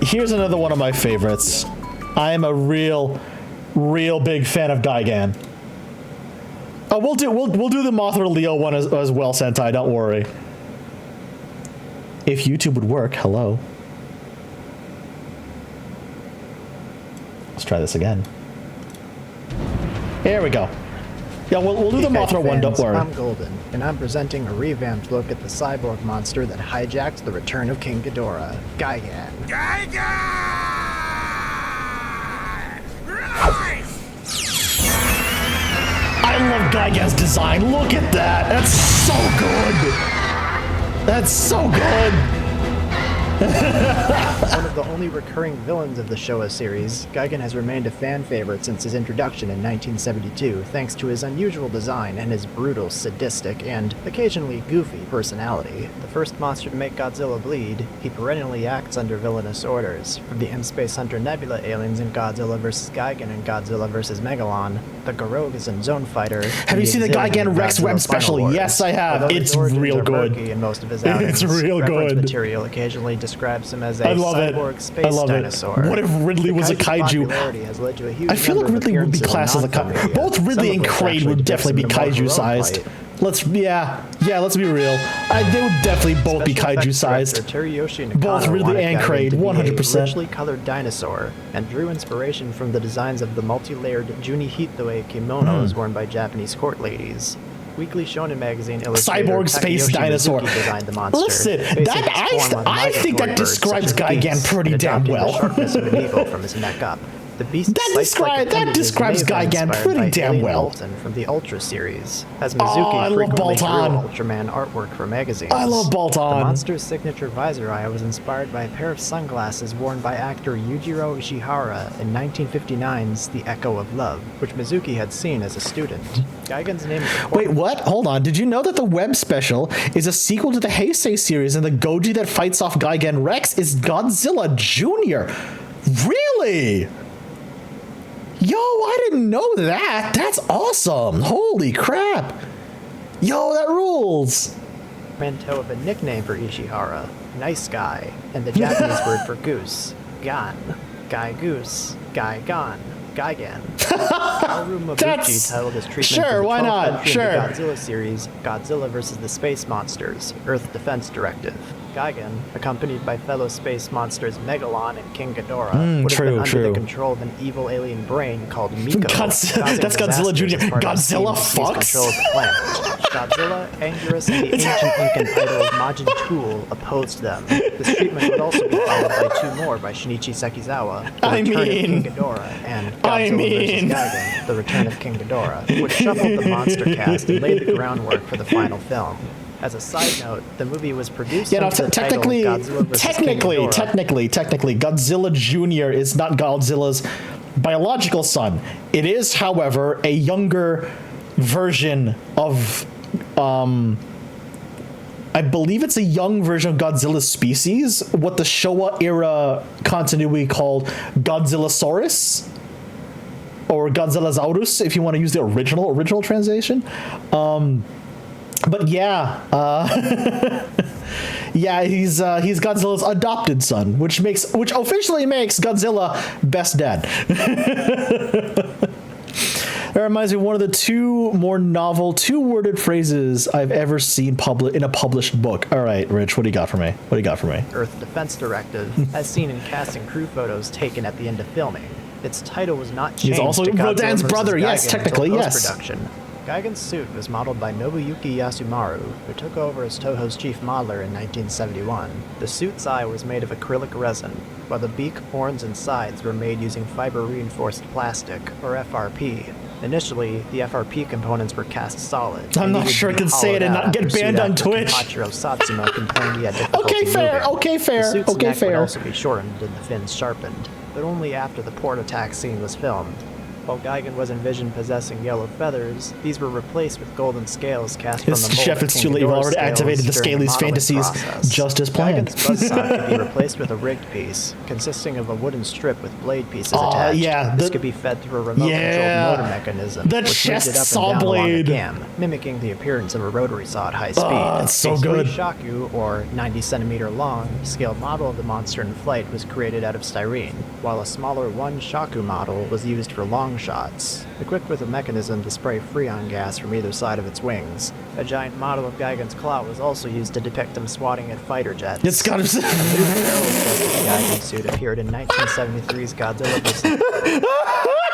Here's another one of my favorites. I am a real big fan of Gigan. Oh, we'll do the Mothra Leo one as well, Sentai. Don't worry. If YouTube would work, hello. Let's try this again. Here we go. Yeah, we'll do the Mothra one. Don't worry. I'm Golden, and I'm presenting a revamped look at the cyborg monster that hijacked the return of King Ghidorah, Gigan. I love Gigan's design. Look at that. That's so good. That's so good. One of the only recurring villains of the Showa series, Gigan has remained a fan favorite since his introduction in 1972, thanks to his unusual design and his brutal, sadistic, and occasionally goofy personality. The first monster to make Godzilla bleed, he perennially acts under villainous orders. From the M-Space Hunter Nebula aliens in Godzilla vs. Gigan and Godzilla vs. Megalon, the Gorogas in Zone Fighter. Have you seen the Gigan Rex Web special? Yes, I have. Although It's his origins real are good. murky in most of his outings, It's real reference good. material occasionally describes him as a I love cyborg it. space I love dinosaur. it. What if Ridley was a kaiju? Has led to a huge I feel like number of Ridley would be appearances classed as in a kaiju. non-film Both media, Ridley some and of which Kraid actually would depicts definitely be him in a more kaiju heroic sized. light. Let's be real. They would definitely both be Special kaiju effects sized. director Teruyoshi Nakano Both Ridley wanted and Gigan Kraid, to be a 100%. richly colored dinosaur, and drew inspiration from the designs of the multi-layered Junihitoe kimonos worn by Japanese court ladies. Weekly Shonen Magazine illustrator Cyborg space Takayoshi dinosaur. Mizuki designed the monster. Listen, basing that its form on I think that migratory birds describes such as Gigan geese, pretty and damn adopting well. the sharpness of an eagle from his neck up. The beast That describes Gigan pretty damn well. Bolton from the Ultra series, as Oh, Mizuki I love frequently drew Bolton. Ultraman artwork for magazines. I love Bolton. The monster's signature visor eye was inspired by a pair of sunglasses worn by actor Yujiro Ishihara in 1959's The Echo of Love, which Mizuki had seen as a student. Gigan's name is Wait, what? Hold on. Did you know that the web special is a sequel to the Heisei series and the Goji that fights off Gigan Rex is Godzilla Jr.? Really? Yo, I didn't know that. That's awesome. Holy crap. Yo, that rules. portmanteau of a nickname for Ishihara, Nice Guy, and the Japanese word for goose, Gan, Guy Goose, Guy Gon, Gigan. Kaoru Mabuchi titled his treatment Sure, of the why 12th not? entry Sure. in the Godzilla series, Godzilla vs. the Space Monsters, Earth Defense Directive. Gigan, accompanied by fellow space monsters Megalon and King Ghidorah, would have been under the control of an evil alien brain called Miko. That's Godzilla Jr. Godzilla fucks? Control of the planet. Godzilla, Anguirus, and the ancient Incan idol Majin Tool opposed them. This treatment would also be followed by two more by Shinichi Sekizawa, The Return of King Ghidorah, and Godzilla vs. Gigan, The Return of King Ghidorah, which shuffled the monster cast and laid the groundwork for the final film. As a side note, the movie was produced under the technically, title Godzilla vs. King Ghidorah. technically, Godzilla Jr. is not Godzilla's biological son. It is, however, a younger version of, I believe it's a young version of Godzilla's species, what the Showa era continuity called Godzillasaurus, or Godzillasaurus, if you want to use the original translation. But yeah, yeah, he's Godzilla's adopted son, which officially makes Godzilla best dad. That reminds me of one of the two more novel, two-worded phrases I've ever seen in a published book. All right, Rich, what do you got for me? What do you got for me? Earth Defense Directive, as seen in cast and crew photos taken at the end of filming. Its title was not changed. He's also to Godzilla Rodan's vs. brother. Yes, Gigan technically, until yes. post-production. Gigan's suit was modeled by Nobuyuki Yasumaru, who took over as Toho's chief modeler in 1971. The suit's eye was made of acrylic resin, while the beak, horns, and sides were made using fiber-reinforced plastic, or FRP. Initially, the FRP components were cast solid. I'm not sure I can say it and not get banned on Twitch. Kenpachiro Satsuma complained he had difficulty Okay, fair. moving. Okay, fair. The suit's Okay, neck would fair. also be shortened and the fins sharpened, but only after the port attack scene was filmed. While Gigan was envisioned possessing yellow feathers, these were replaced with golden scales cast from the mold Chef, of it's King too late. You've Ghidorah's already scales activated the during Scaly's modeling fantasies process. just as planned. Gigan's buzzsaw could be replaced with a rigged piece, consisting of a wooden strip with blade pieces attached. Yeah, this could be fed through a remote-controlled motor mechanism, The which chest moved it up saw and down along blade. a gam, mimicking the appearance of a rotary saw at high speed. It's so a good. 3-shaku, or 90-centimeter long, scaled model of the monster in flight was created out of styrene, while a smaller 1-shaku model was used for long shots. Equipped with a mechanism to spray freon gas from either side of its wings. A giant model of Gigan's claw was also used to depict him swatting at fighter jets. It's got A new barrel-adjusted Gigan suit appeared in 1973's Godzilla vs.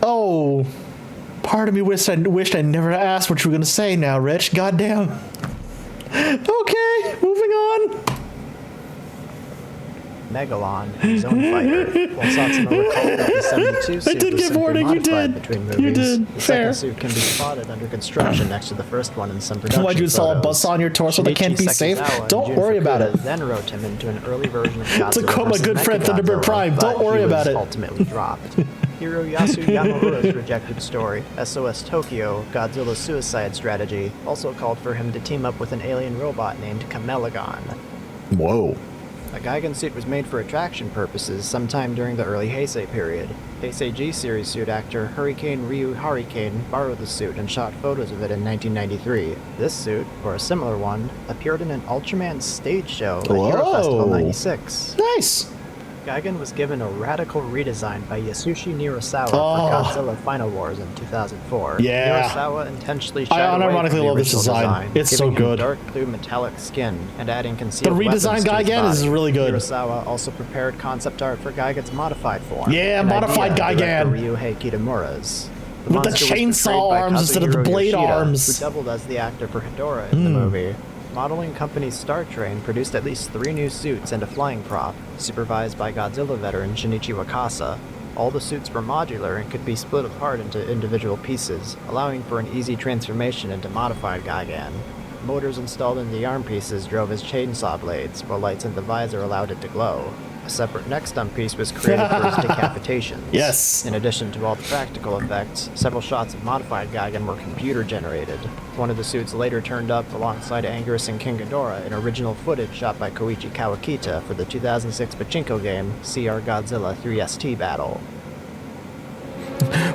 Oh. Part of me wished I never asked what you were gonna say now, Rich. Goddamn. Okay, moving on. Megalon, his own fighter. While Satsuma recalled that the 72 suit did was get simply warning, you modified did. between movies, You did. the Fair. second suit can be spotted under construction next to the first one in some production Why'd you install a photos. buzzsaw on your torso that can't be Shinichi safe? Sekizawa and Don't Jun worry about Fukuda it. Then wrote him into an early version of Godzilla To quote my vs. good friend Thunderbird Mechagodzilla, Prime, don't but worry he was about it. ultimately dropped. Hiroyasu Yamaura's rejected story, SOS Tokyo, Godzilla's suicide strategy, also called for him to team up with an alien robot named Kamelegon. Whoa. A Gigan suit was made for attraction purposes sometime during the early Heisei period. Heisei G-series suit actor Hurricane Ryu Hurricane borrowed the suit and shot photos of it in 1993. This suit, or a similar one, appeared in an Ultraman stage show at Hero Festival 96. Nice. Gigan was given a radical redesign by Yasushi Nirasawa for Godzilla Final Wars in 2004. Yeah. Nirasawa intentionally I shied away unironically from the love this original design. It's so giving him good. dark blue metallic skin and adding The concealed redesigned weapons to his Gigan is body. really good. Nirasawa also prepared concept art for Gigan's modified form. Yeah, an modified idea of director Gigan. Ryuhei Kitamura's. With the monster was chainsaw portrayed by arms instead of the Kazuhiro blade Yoshida, arms. who doubled as the actor for Hedorah in the movie. Modeling company Star Train produced at least 3 new suits and a flying prop, supervised by Godzilla veteran Shinichi Wakasa. All the suits were modular and could be split apart into individual pieces, allowing for an easy transformation into modified Gigan. Motors installed in the arm pieces drove his chainsaw blades, while lights in the visor allowed it to glow. A separate neck stump piece was created for his decapitations. Yes. In addition to all the practical effects, several shots of modified Gigan were computer generated. One of the suits later turned up alongside Anguirus and King Ghidorah in original footage shot by Koichi Kawakita for the 2006 pachinko game CR Godzilla 3ST Battle.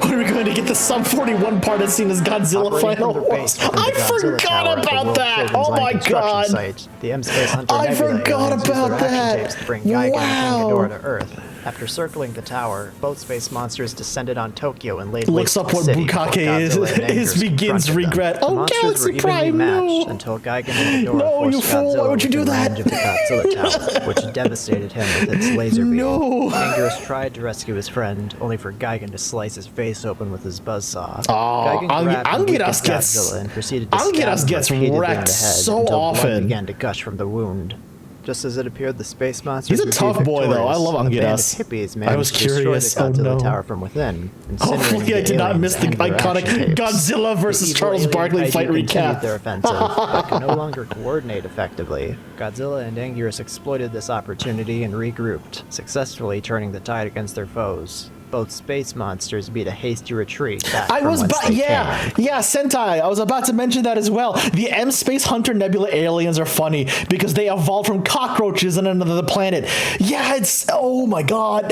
When are we going to get the sub 41 part as seen as Godzilla Operating Final from their Wars? base within I the Godzilla forgot Tower at the about World that. Children's Oh Land my construction god. site, the M-Space Hunter I Nebula forgot aliens used about their action that. tapes to bring Gigan and Wow. King Ghidorah to Earth. After circling the tower, both space monsters descended on Tokyo and laid Looks waste up the what city Bukake before is. Godzilla and His Anguirus begins confronted them. regret. The Oh, monsters Galaxy were evenly Prime, matched no. until Gigan and Ghidorah No, you forced fool, why Godzilla would you do within that? range of the Godzilla Tower, which devastated him with its laser beam. No. Anguirus tried to rescue his friend, only for Gigan to slice his face open with his buzzsaw. Oh, Gigan grabbed and Anguirus weakened gets- Godzilla and proceeded to Anguirus stab him gets repeatedly in the wrecked head so until blood often. began to gush from the wound. Just as it appeared the space monsters He's a would be tough boy, though. I victorious, love a band of Anguirus. hippies I was managed to destroy curious. the Oh, Godzilla no. Tower from within, incinerating Hopefully I the did not aliens miss the and their iconic action tapes. Godzilla versus The evil Charles alien Barkley kaiju fight continued recap. their offensive, but could no longer coordinate effectively. Godzilla and Anguirus exploited this opportunity and regrouped, successfully turning the tide against their foes. Both space monsters beat a hasty retreat back I from was, whence they yeah, came. Sentai. I was about to mention that as well. The M Space Hunter Nebula aliens are funny because they evolved from cockroaches on another planet. Yeah, it's, oh my god.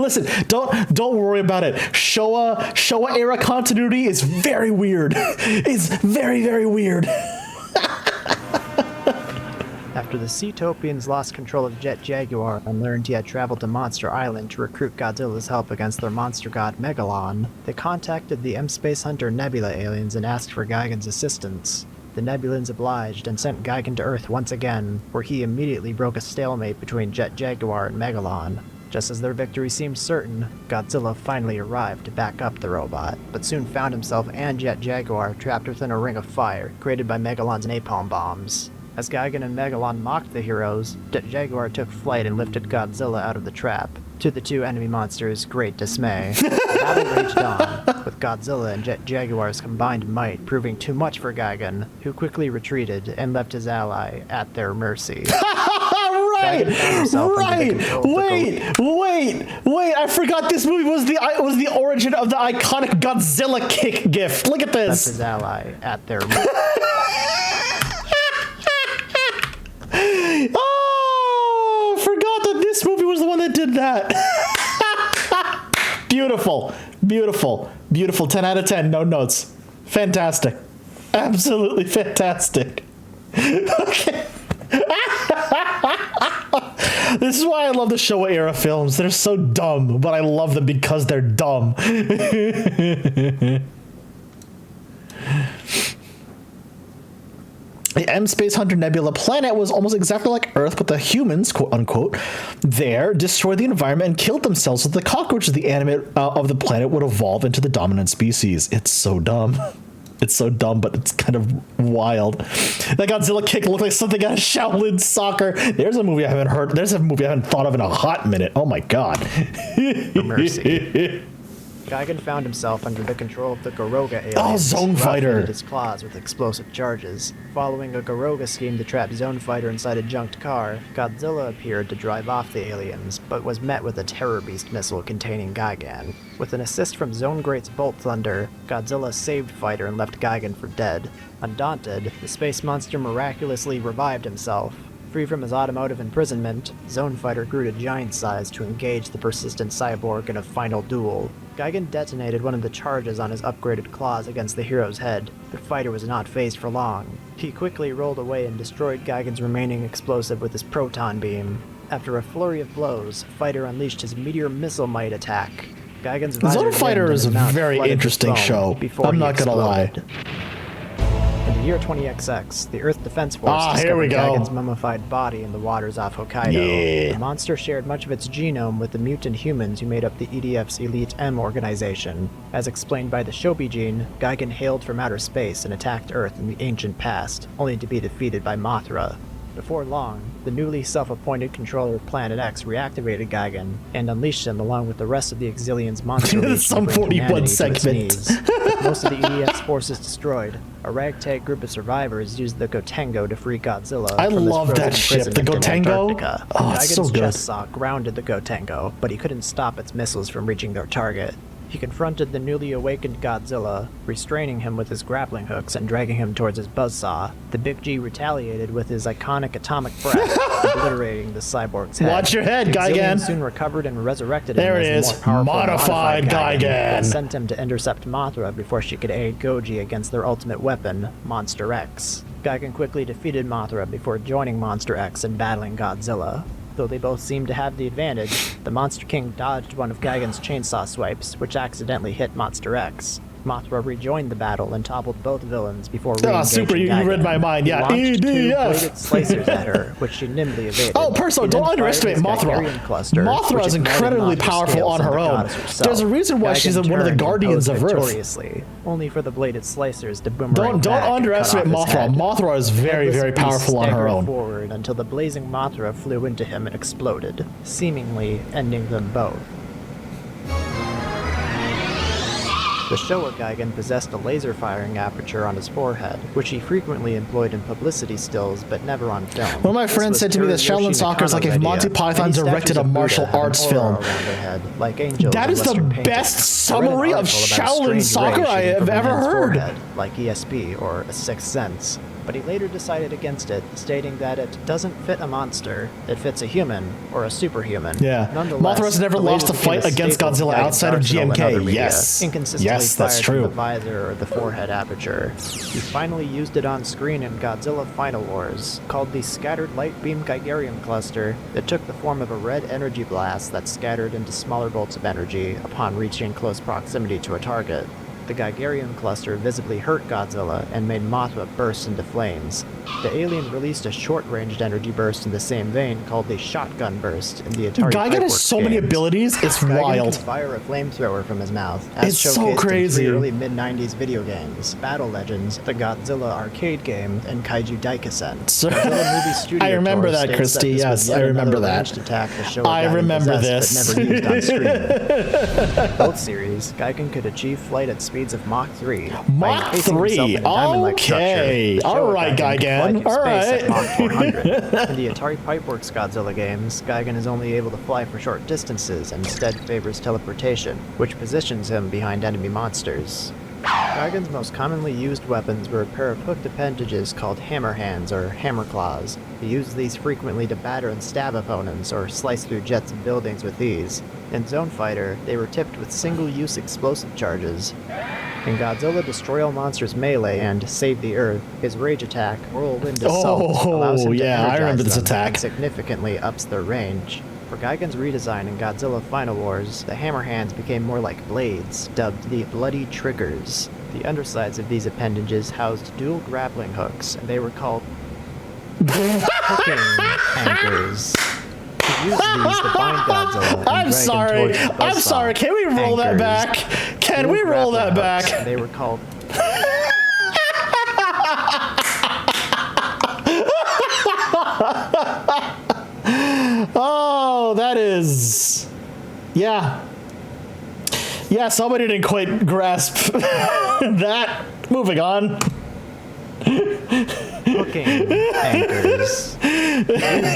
Listen, don't worry about it. Showa era continuity is very weird. It's very, very weird. After the Seatopians lost control of Jet Jaguar and learned he had traveled to Monster Island to recruit Godzilla's help against their monster god Megalon, they contacted the M-Space Hunter Nebula aliens and asked for Gigan's assistance. The Nebulans obliged and sent Gigan to Earth once again, where he immediately broke a stalemate between Jet Jaguar and Megalon. Just as their victory seemed certain, Godzilla finally arrived to back up the robot, but soon found himself and Jet Jaguar trapped within a ring of fire created by Megalon's napalm bombs. As Gigan and Megalon mocked the heroes, Jet Jaguar took flight and lifted Godzilla out of the trap, to the two enemy monsters' great dismay. The battle raged on, with Godzilla and Jet Jaguar's combined might proving too much for Gigan, who quickly retreated and left his ally at their mercy. Right! Wait! I forgot this movie was the origin of the iconic Godzilla kick gift. Look at this. Left his ally at their mercy. Oh, forgot that this movie was the one that did that. Beautiful. 10 out of 10, no notes. Fantastic. Absolutely fantastic. Okay. This is why I love the Showa era films. They're so dumb, but I love them because they're dumb. The M-Space Hunter Nebula planet was almost exactly like Earth, but the humans, quote unquote, there destroyed the environment and killed themselves so the cockroaches of the animate of the planet would evolve into the dominant species. It's so dumb. It's so dumb, but it's kind of wild. That Godzilla kick looked like something out of Shaolin Soccer. There's a movie I haven't heard. There's a movie I haven't thought of in a hot minute. Oh my god. Mercy. Gigan found himself under the control of the Garoga aliens. Oh, Zone Fighter! His claws with explosive charges. Following a Garoga scheme to trap Zone Fighter inside a junked car, Godzilla appeared to drive off the aliens, but was met with a Terror Beast missile containing Gigan. With an assist from Zone Great's Bolt Thunder, Godzilla saved Fighter and left Gigan for dead. Undaunted, the space monster miraculously revived himself. Free from his automotive imprisonment, Zone Fighter grew to giant size to engage the persistent cyborg in a final duel. Gigan detonated one of the charges on his upgraded claws against the hero's head, but Fighter was not phased for long. He quickly rolled away and destroyed Gigan's remaining explosive with his proton beam. After a flurry of blows, Fighter unleashed his meteor missile might attack. Gigan's Zone Fighter is a very interesting show. I'm not gonna lie. In the year 20XX, the Earth Defense Force discovered Gigan's mummified body in the waters off Hokkaido. Yeah. The monster shared much of its genome with the mutant humans who made up the EDF's Elite M organization. As explained by the Shobi gene, Gigan hailed from outer space and attacked Earth in the ancient past, only to be defeated by Mothra. Before long, the newly self-appointed controller of Planet X reactivated Gigan and unleashed him along with the rest of the Exilian's monster legion Some 41 segments. With most of the EDF's forces destroyed, a ragtag group of survivors used the Gotengo to free Godzilla. I love that ship, the Gotengo. Oh, it's so good. Gigan's chest saw grounded the Gotengo, but he couldn't stop its missiles from reaching their target. He confronted the newly awakened Godzilla, restraining him with his grappling hooks and dragging him towards his buzzsaw. The Big G retaliated with his iconic atomic breath, obliterating the cyborg's head. Watch your head, Gigan! Soon recovered and resurrected there him it as is, more powerful modified Gigan! And sent him to intercept Mothra before she could aid Goji against their ultimate weapon, Monster X. Gigan quickly defeated Mothra before joining Monster X and battling Godzilla. Though they both seemed to have the advantage, the Monster King dodged one of Gigan's chainsaw swipes, which accidentally hit Monster X. Mothra rejoined the battle and toppled both villains before re-engaging super, you read my mind, yeah. Launched two bladed slicers at her, which she nimbly evaded. Oh, Perso, don't underestimate Mothra. Mothra is incredibly powerful on her own. There's a reason why she's one of the guardians of Earth. Only for the bladed slicers to boomerang Don't underestimate Mothra. Mothra is very, very powerful on her own. Forward until the blazing Mothra flew into him and exploded, seemingly ending them both. The Showa Gigan possessed a laser-firing aperture on his forehead, which he frequently employed in publicity stills, but never on film. One of my friends said to me that Shaolin Soccer is like if Monty Python directed a martial arts film. Like that is the best summary of Shaolin Soccer I have ever heard. Like ESP or A Sixth Sense. but he later decided against it, stating that it doesn't fit a monster, it fits a human, or a superhuman. Yeah. Nonetheless, Mothra has never the lost a laser became fight against staple Godzilla Geigen's outside of arsenal in other GMK. media, Yes. inconsistently Yes, that's fired from true. the visor or the forehead aperture. He finally used it on screen in Godzilla Final Wars, called the Scattered Light Beam Geigerium Cluster. It took the form of a red energy blast that scattered into smaller bolts of energy upon reaching close proximity to a target. The Geigerium cluster visibly hurt Godzilla and made Mothra burst into flames. The alien released a short-ranged energy burst in the same vein called the Shotgun Burst in the Atari Gigan has Pipeworks so many games. abilities, it's Gigan wild. can fire a flamethrower from his mouth, as It's so showcased crazy. in 3 early mid-90s video games, Battle Legends, the Godzilla arcade game, and Kaiju Daikasen. So- Godzilla Movie Studio I remember Tour that, states Christy, this yes, was yet I remember another that. ranged attack the show I Gigan remember possessed, this. but never used on screen. Both series, Gigan could achieve flight at speeds of Mach 3 by Mach encasing himself 3, in a diamond-like okay. structure. The show Alright, Gigan could fly Gigan, through space alright. at Mach 400. In the Atari Pipeworks Godzilla games, Gigan is only able to fly for short distances and instead favors teleportation, which positions him behind enemy monsters. Gigan's most commonly used weapons were a pair of hooked appendages called hammer hands or hammer claws. He used these frequently to batter and stab opponents or slice through jets and buildings with ease. In Zone Fighter, they were tipped with single-use explosive charges. In Godzilla Destroy All Monsters Melee and Save the Earth, his rage attack, Whirlwind Assault, allows him to yeah, I energize remember this them attack. and significantly ups their range. For Gigan's redesign in Godzilla Final Wars, the hammer hands became more like blades, dubbed the Bloody Triggers. The undersides of these appendages housed dual grappling hooks, and they were called hooking anchors. He used these to bind Godzilla and I'm drag sorry. him towards the I'm buzzsaw. sorry. Can we roll that Anchors. back? Can Dual we roll that grappling hooks, back? and they were called Oh, that is... Yeah. Yeah, somebody didn't quite grasp that. Moving on. hooking anchors. He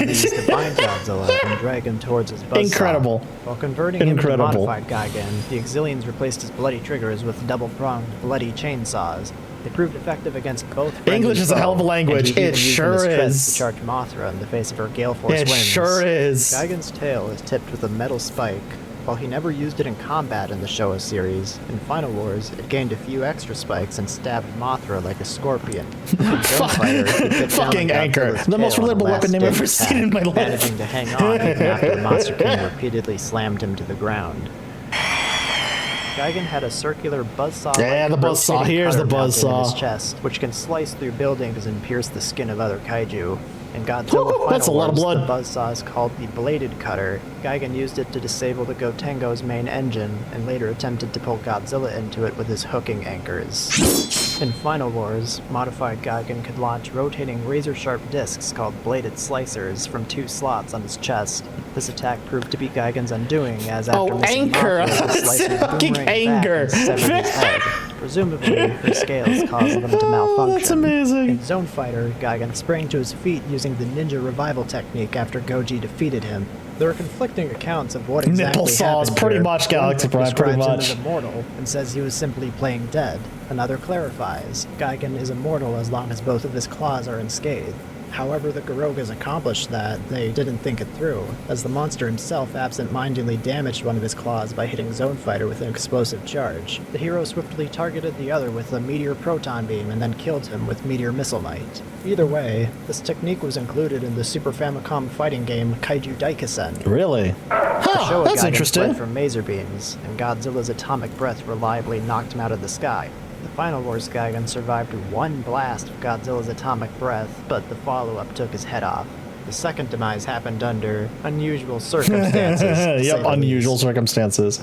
used these to bind Godzilla and drag him towards his buzzsaw. Incredible. While converting him to Incredible. modified Gigan, the Exilians replaced his bloody triggers with double-pronged bloody chainsaws. They proved effective against both friend English and is a hell of a foe, language. and he It even used sure them as treads is. to charge Mothra in the face of her gale force It winds. sure is. Gigan's tail is tipped with a metal spike. While he never used it in combat in the Showa series, in Final Wars, it gained a few extra spikes and stabbed Mothra like a scorpion. In Zone Fighter, he bit down Fucking on anchor. Godzilla's The most tail on relatable last weapon name I've ever ditch seen in my attack, life. managing to hang on even after the Monster King repeatedly slammed him to the ground. Gigan had a circular buzzsaw. Yeah, the buzzsaw. Here's the In buzzsaw. his chest, which can slice through buildings and pierce the skin of other kaiju. In Godzilla Woo, Final that's a lot of Wars, blood. the buzzsaw is called the Bladed Cutter. Gigan used it to disable the Gotengo's main engine, and later attempted to pull Godzilla into it with his hooking anchors. In Final Wars, modified Gigan could launch rotating razor-sharp discs called Bladed Slicers from 2 slots on his chest. This attack proved to be Gigan's undoing, as after missing anchor. Mothra, the slicers Fucking boomeranged back anger. and severed his head. Presumably, her scales caused them to malfunction. That's amazing. In Zone Fighter, Gigan sprang to his feet using the ninja revival technique after Goji defeated him. There are conflicting accounts of what exactly Nipple saws, happened pretty here. much, Galaxy One Prime, pretty describes him much. as immortal and says he was simply playing dead. Another clarifies, Gigan is immortal as long as both of his claws are unscathed. However, the Garogas accomplished that, they didn't think it through, as the monster himself absent-mindedly damaged one of his claws by hitting Zone Fighter with an explosive charge. The hero swiftly targeted the other with a Meteor Proton Beam and then killed him with Meteor Missile Might. Either way, this technique was included in the Super Famicom fighting game Kaiju Daikasen. Really? The Huh, Showa that's Gigan interesting. fled from Maser Beams, and Godzilla's atomic breath reliably knocked him out of the sky. The Final Wars Gigan survived one blast of Godzilla's atomic breath, but the follow-up took his head off. The second demise happened under unusual circumstances. to say Yep, the unusual least. circumstances.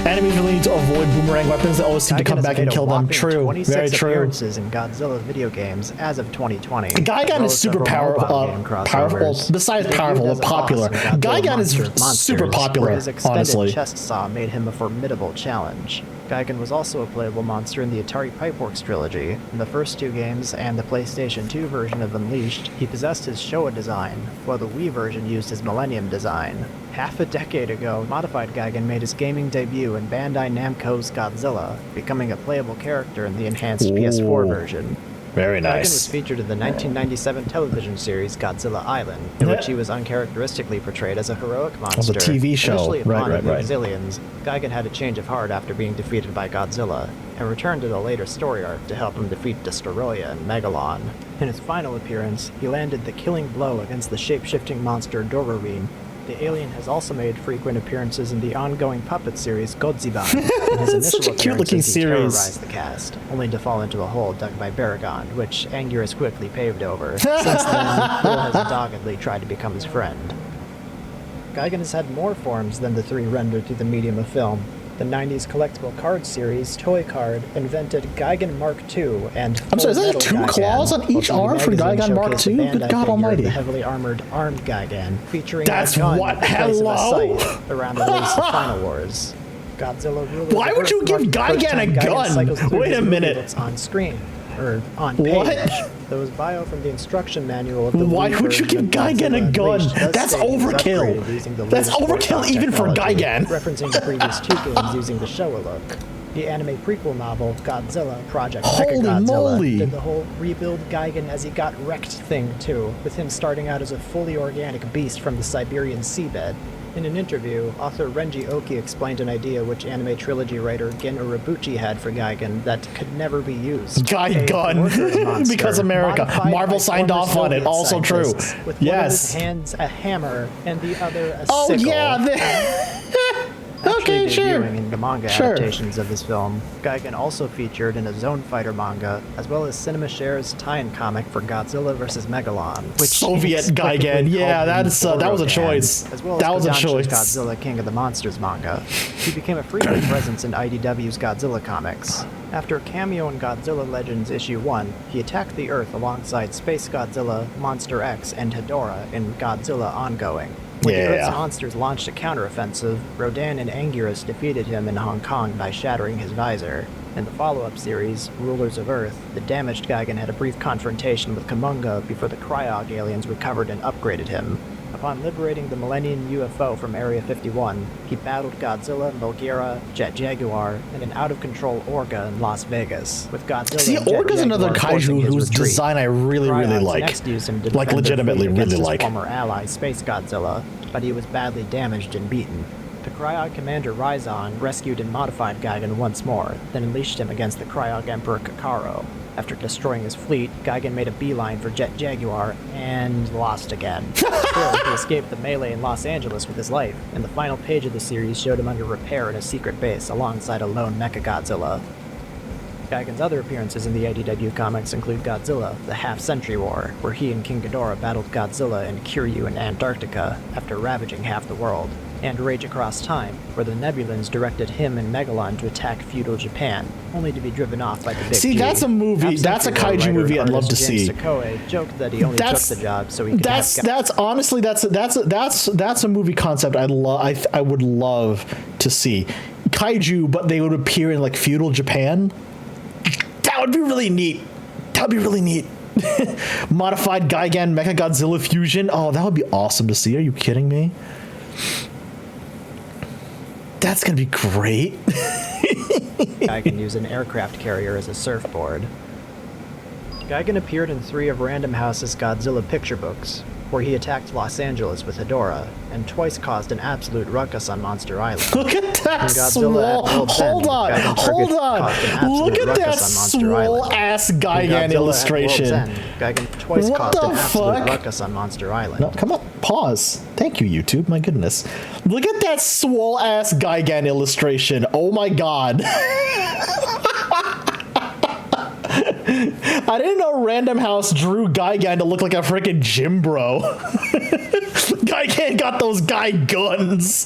Enemies really need to avoid boomerang weapons that always seem to Gigan come has back and made a kill them. whopping True, 26 very true. appearances in Godzilla video games as of 2020. Gigan as well is as super several mobile game powerful. crossovers. Besides He debuted powerful, as a boss popular. in Godzilla Gigan is Monster of Monsters, super popular, where his extended honestly. chest saw made him a formidable challenge. Gigan was also a playable monster in the Atari Pipeworks trilogy. In the first 2 games and the PlayStation 2 version of Unleashed, he possessed his Showa design, while the Wii version used his Millennium design. Half a decade ago, modified Gigan made his gaming debut in Bandai Namco's Godzilla, becoming a playable character in the enhanced PS4 version. Very Gigan nice. was featured in the 1997 television series Godzilla Island, in which he was uncharacteristically portrayed as a heroic monster. It was a TV show. Initially Right. Zillions, Gigan had a change of heart after being defeated by Godzilla, and returned in a later story arc to help him defeat Destoroyah and Megalon. In his final appearance, he landed the killing blow against the shape-shifting monster Dororine. The alien has also made frequent appearances in the ongoing puppet series Godziban. In his It's such initial a cute-looking appearances, he series. terrorized the cast, only to fall into a hole dug by Baragon, which Anguirus quickly paved over. Since then, Will has doggedly tried to become his friend. Gigan has had more forms than the three rendered through the medium of film. The 90s collectible card series, Toy Card, invented Gigan Mark II and I'm sorry, is Full that Metal 2 Gigan, claws on each while arm TV for Magazine Gigan Mark showcased a II? Bandai Good God figure of almighty. The heavily armored armed Gigan, featuring That's a gun what- in place of a hello? scythe around the release of Final Wars. Godzilla Ruler of Why the would you Earth give marked the first Gigan time a Gigan gun? cycles through Wait his a movie minute. that's on screen. Or on page. What? There was bio from the instruction manual of the Why Wii would you version give of Gigan a Godzilla gun? Unleashed does That's state it was overkill. upgraded using the That's latest overkill Warthog even for technology, Gigan. referencing the previous 2 games using the Showa look. The anime prequel novel, Godzilla Project Holy Mechagodzilla, moly. did the whole rebuild Gigan as he got wrecked thing too, with him starting out as a fully organic beast from the Siberian seabed. In an interview, author Renji Oki explained an idea which anime trilogy writer Gen Urobuchi had for Gigan that could never be used. Gigan. A workers monster, Because America. modified Marvel by signed former off on it. Soviet Also true. scientists, with one of his Yes. hands a hammer and the other a Oh, sickle. yeah. Actually Okay, sure. debuting in the manga Sure. adaptations of this film, Gigan also featured in a Zone Fighter manga, as well as Cinema Share's tie-in comic for Godzilla vs. Megalon, which Soviet inexplicably Gigan. Yeah, called him that was a Borogan, choice. As well as That was a Kodansha's choice. Godzilla King of the Monsters manga. He became a frequent presence in IDW's Godzilla comics. After a cameo in Godzilla Legends Issue 1, he attacked the Earth alongside Space Godzilla, Monster X, and Hedorah in Godzilla Ongoing. When the Earth's Yeah. monsters launched a counteroffensive, Rodan and Anguirus defeated him in Hong Kong by shattering his visor. In the follow-up series, Rulers of Earth, the damaged Gigan had a brief confrontation with Kumonga before the Cryog aliens recovered and upgraded him. Upon liberating the Millennium UFO from Area 51, he battled Godzilla, Bulgaria, Jet Jaguar, and an out-of-control Orga in Las Vegas, with Godzilla See, and Jet Orga's another Jaguar forcing kaiju his whose retreat. design I really Cryogs like. next used him to Like, defend their legitimately fleet against really his like. former ally, Space Godzilla, but he was badly damaged and beaten. The Cryog commander Ryzon rescued and modified Gigan once more, then unleashed him against the Cryog Emperor Kakaro. After destroying his fleet, Gigan made a beeline for Jet Jaguar and lost again. Still, he escaped the melee in Los Angeles with his life, and the final page of the series showed him under repair in a secret base alongside a lone Mechagodzilla. Gigan's other appearances in the IDW comics include Godzilla, the Half-Century War, where he and King Ghidorah battled Godzilla and Kiryu in Antarctica after ravaging half the world, and Rage Across Time, where the Nebulans directed him and Megalon to attack feudal Japan, only to be driven off by the Big See, G. that's a movie- that's a Half-Century War kaiju writer movie and I'd love to artist James see. Sakoe joked that he only took the job so he could that's honestly that's a movie concept I would love to see. Kaiju, but they would appear in like feudal Japan. That would be really neat. That would be really neat. Modified Gigan Mechagodzilla fusion. Oh, that would be awesome to see. Are you kidding me? That's gonna be great. Gigan used an aircraft carrier as a surfboard. Gigan appeared in 3 of Random House's Godzilla picture books, where he attacked Los Angeles with Hedorah, and twice caused an absolute ruckus on Monster Island. Look at that In Godzilla swole. at World's Hold End, on. Gigan Hold caused an on. absolute Look at that ruckus on Monster swole Island. ass In Gigan Godzilla at illustration. World's End, Gigan twice What caused the an absolute fuck? ruckus on Monster Island. No, come on, pause. Thank you, YouTube. My goodness. Look at that swole ass Gigan illustration. Oh my god. I didn't know Random House drew Gigan to look like a freaking gym bro. Gigan got those guy guns.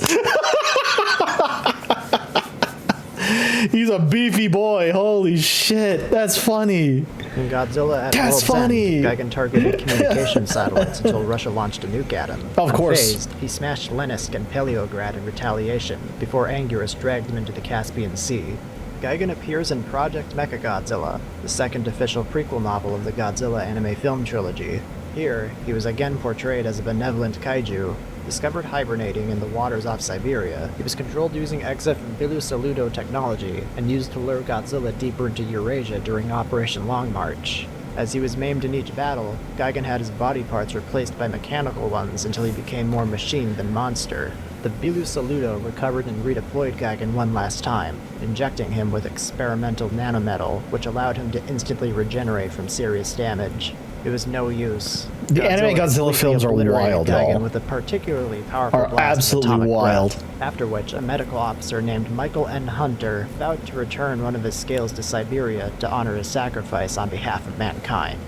He's a beefy boy. Holy shit. That's funny. In Godzilla at That's World's funny. End, Gigan targeted communication satellites until Russia launched a nuke at him. Of course. Unfazed, he smashed Leninsk and Peleograd in retaliation, before Anguirus dragged him into the Caspian Sea. Gigan appears in Project Mechagodzilla, the second official prequel novel of the Godzilla anime film trilogy. Here, he was again portrayed as a benevolent kaiju. Discovered hibernating in the waters off Siberia, he was controlled using EXIF and Bilu-Saludo technology, and used to lure Godzilla deeper into Eurasia during Operation Long March. As he was maimed in each battle, Gigan had his body parts replaced by mechanical ones until he became more machine than monster. The Bilu Saludo recovered and redeployed Gigan one last time, injecting him with experimental nanometal, which allowed him to instantly regenerate from serious damage. It was no use. The anime Godzilla films are wild, Gigan y'all. with a particularly powerful Are blast of absolutely atomic wild. breath, after which a medical officer named Michael N. Hunter vowed to return one of his scales to Siberia to honor his sacrifice on behalf of mankind.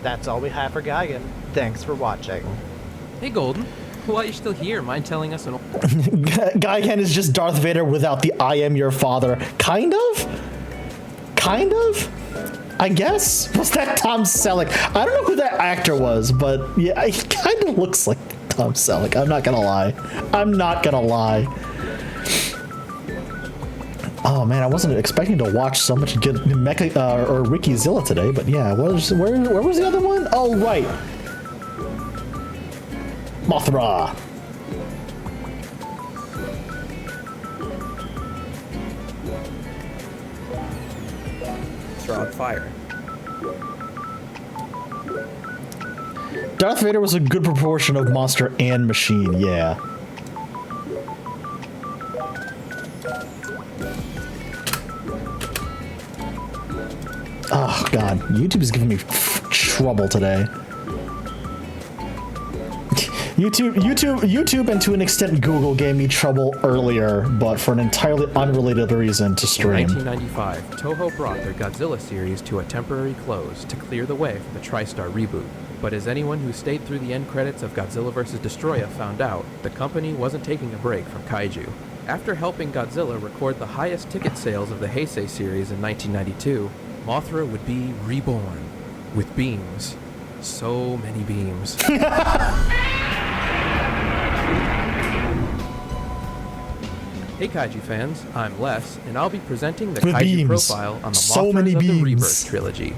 That's all we have for Gigan. Thanks for watching. Hey, Golden. While you're still here, mind telling us an... Gigan is just Darth Vader without the "I am your father." Kind of? Kind of? I guess? Was that Tom Selleck? I don't know who that actor was, but yeah, he kind of looks like Tom Selleck. I'm not gonna lie. I'm not gonna lie. Oh man, I wasn't expecting to watch so much good Mecha or Ricky Zilla today, but yeah, where was the other one? Oh right, Mothra. They're on fire. Darth Vader was a good proportion of monster and machine, yeah. Oh god, YouTube is giving me trouble today. YouTube, and to an extent Google gave me trouble earlier, but for an entirely unrelated reason to stream. In 1995, Toho brought their Godzilla series to a temporary close to clear the way for the TriStar reboot. But as anyone who stayed through the end credits of Godzilla vs. Destroya found out, the company wasn't taking a break from kaiju. After helping Godzilla record the highest ticket sales of the Heisei series in 1992, Mothra would be reborn with beams. So many beams. Hey Kaiju fans, I'm Les, and I'll be presenting the With Kaiju beams. profile on the So Mothras many of the beams. Rebirth trilogy.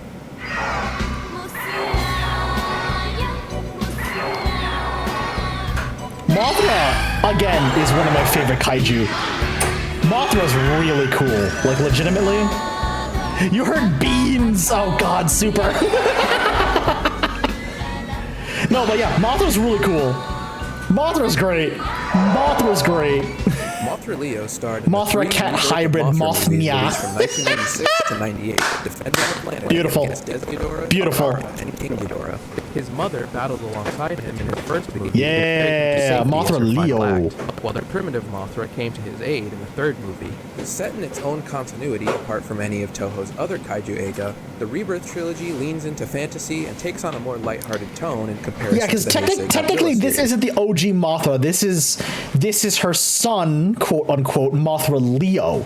Mothra, again, is one of my favorite kaiju. Mothra's really cool. Like, legitimately. You heard beans! Oh god, super. No, but yeah, Mothra's really cool. Mothra's great. Mothra's great. Mothra Leo starred in Mothra the cat three hybrid Mothra movies Mothnia. released from 1996 to 98, defending the planet Beautiful. against Des Ghidorah, Beautiful. Ghidorah, and King Ghidorah. His mother battled alongside him in his first movie. Yeah, to safety Mothra as her final Leo. act, while the primitive Mothra came to his aid in the third movie. Set in its own continuity, apart from any of Toho's other kaiju eiga, the Rebirth trilogy leans into fantasy and takes on a more lighthearted tone in comparison Yeah, because to the Heisei technically Godzilla this series. isn't the OG Mothra. This is her son, quote unquote, Mothra Leo.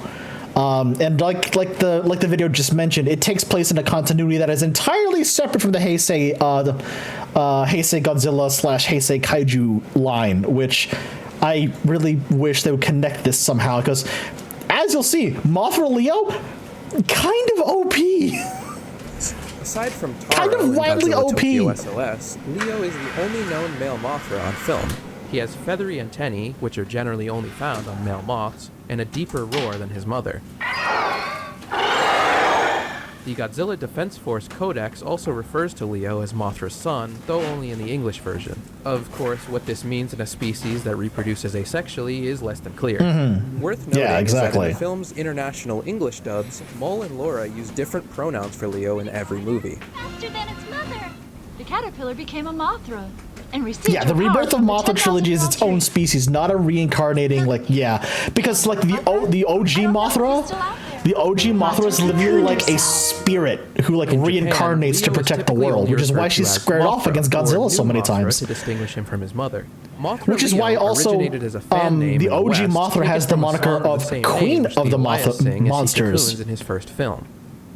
And like the video just mentioned, it takes place in a continuity that is entirely separate from the Heisei Heisei Godzilla / Heisei Kaiju line, which I really wish they would connect this somehow, because as you'll see, Mothra Leo, kind of OP. Aside from Kind Taro of in wildly Godzilla OP. Tokyo SOS, Leo is the only known male Mothra on film. He has feathery antennae, which are generally only found on male moths, and a deeper roar than his mother. The Godzilla Defense Force Codex also refers to Leo as Mothra's son, though only in the English version. Of course, what this means in a species that reproduces asexually is less than clear. Worth noting Yeah, is that in exactly. the film's international English dubs, Mole and Laura use different pronouns for Leo in every movie. Faster than its mother. The caterpillar became a Mothra and received Yeah, the her powers Rebirth of from the Mothra 10,000 trilogy is its own tree. species, not a reincarnating, like, yeah. Because, like, the OG Mothra, the OG Mothra is literally like a spirit who, like, In reincarnates Japan, to Leo is protect the typically world, only which is why referred to she's as squared off Mothra, against or Godzilla so New many Mothra times. to distinguish him from his mother. Mothra Which is Leo why also originated as a fan name the in OG West, Mothra taken has the from a moniker song of the same Queen name, of the Steve Elias Mothra sang as he monsters. cocoons in his first film.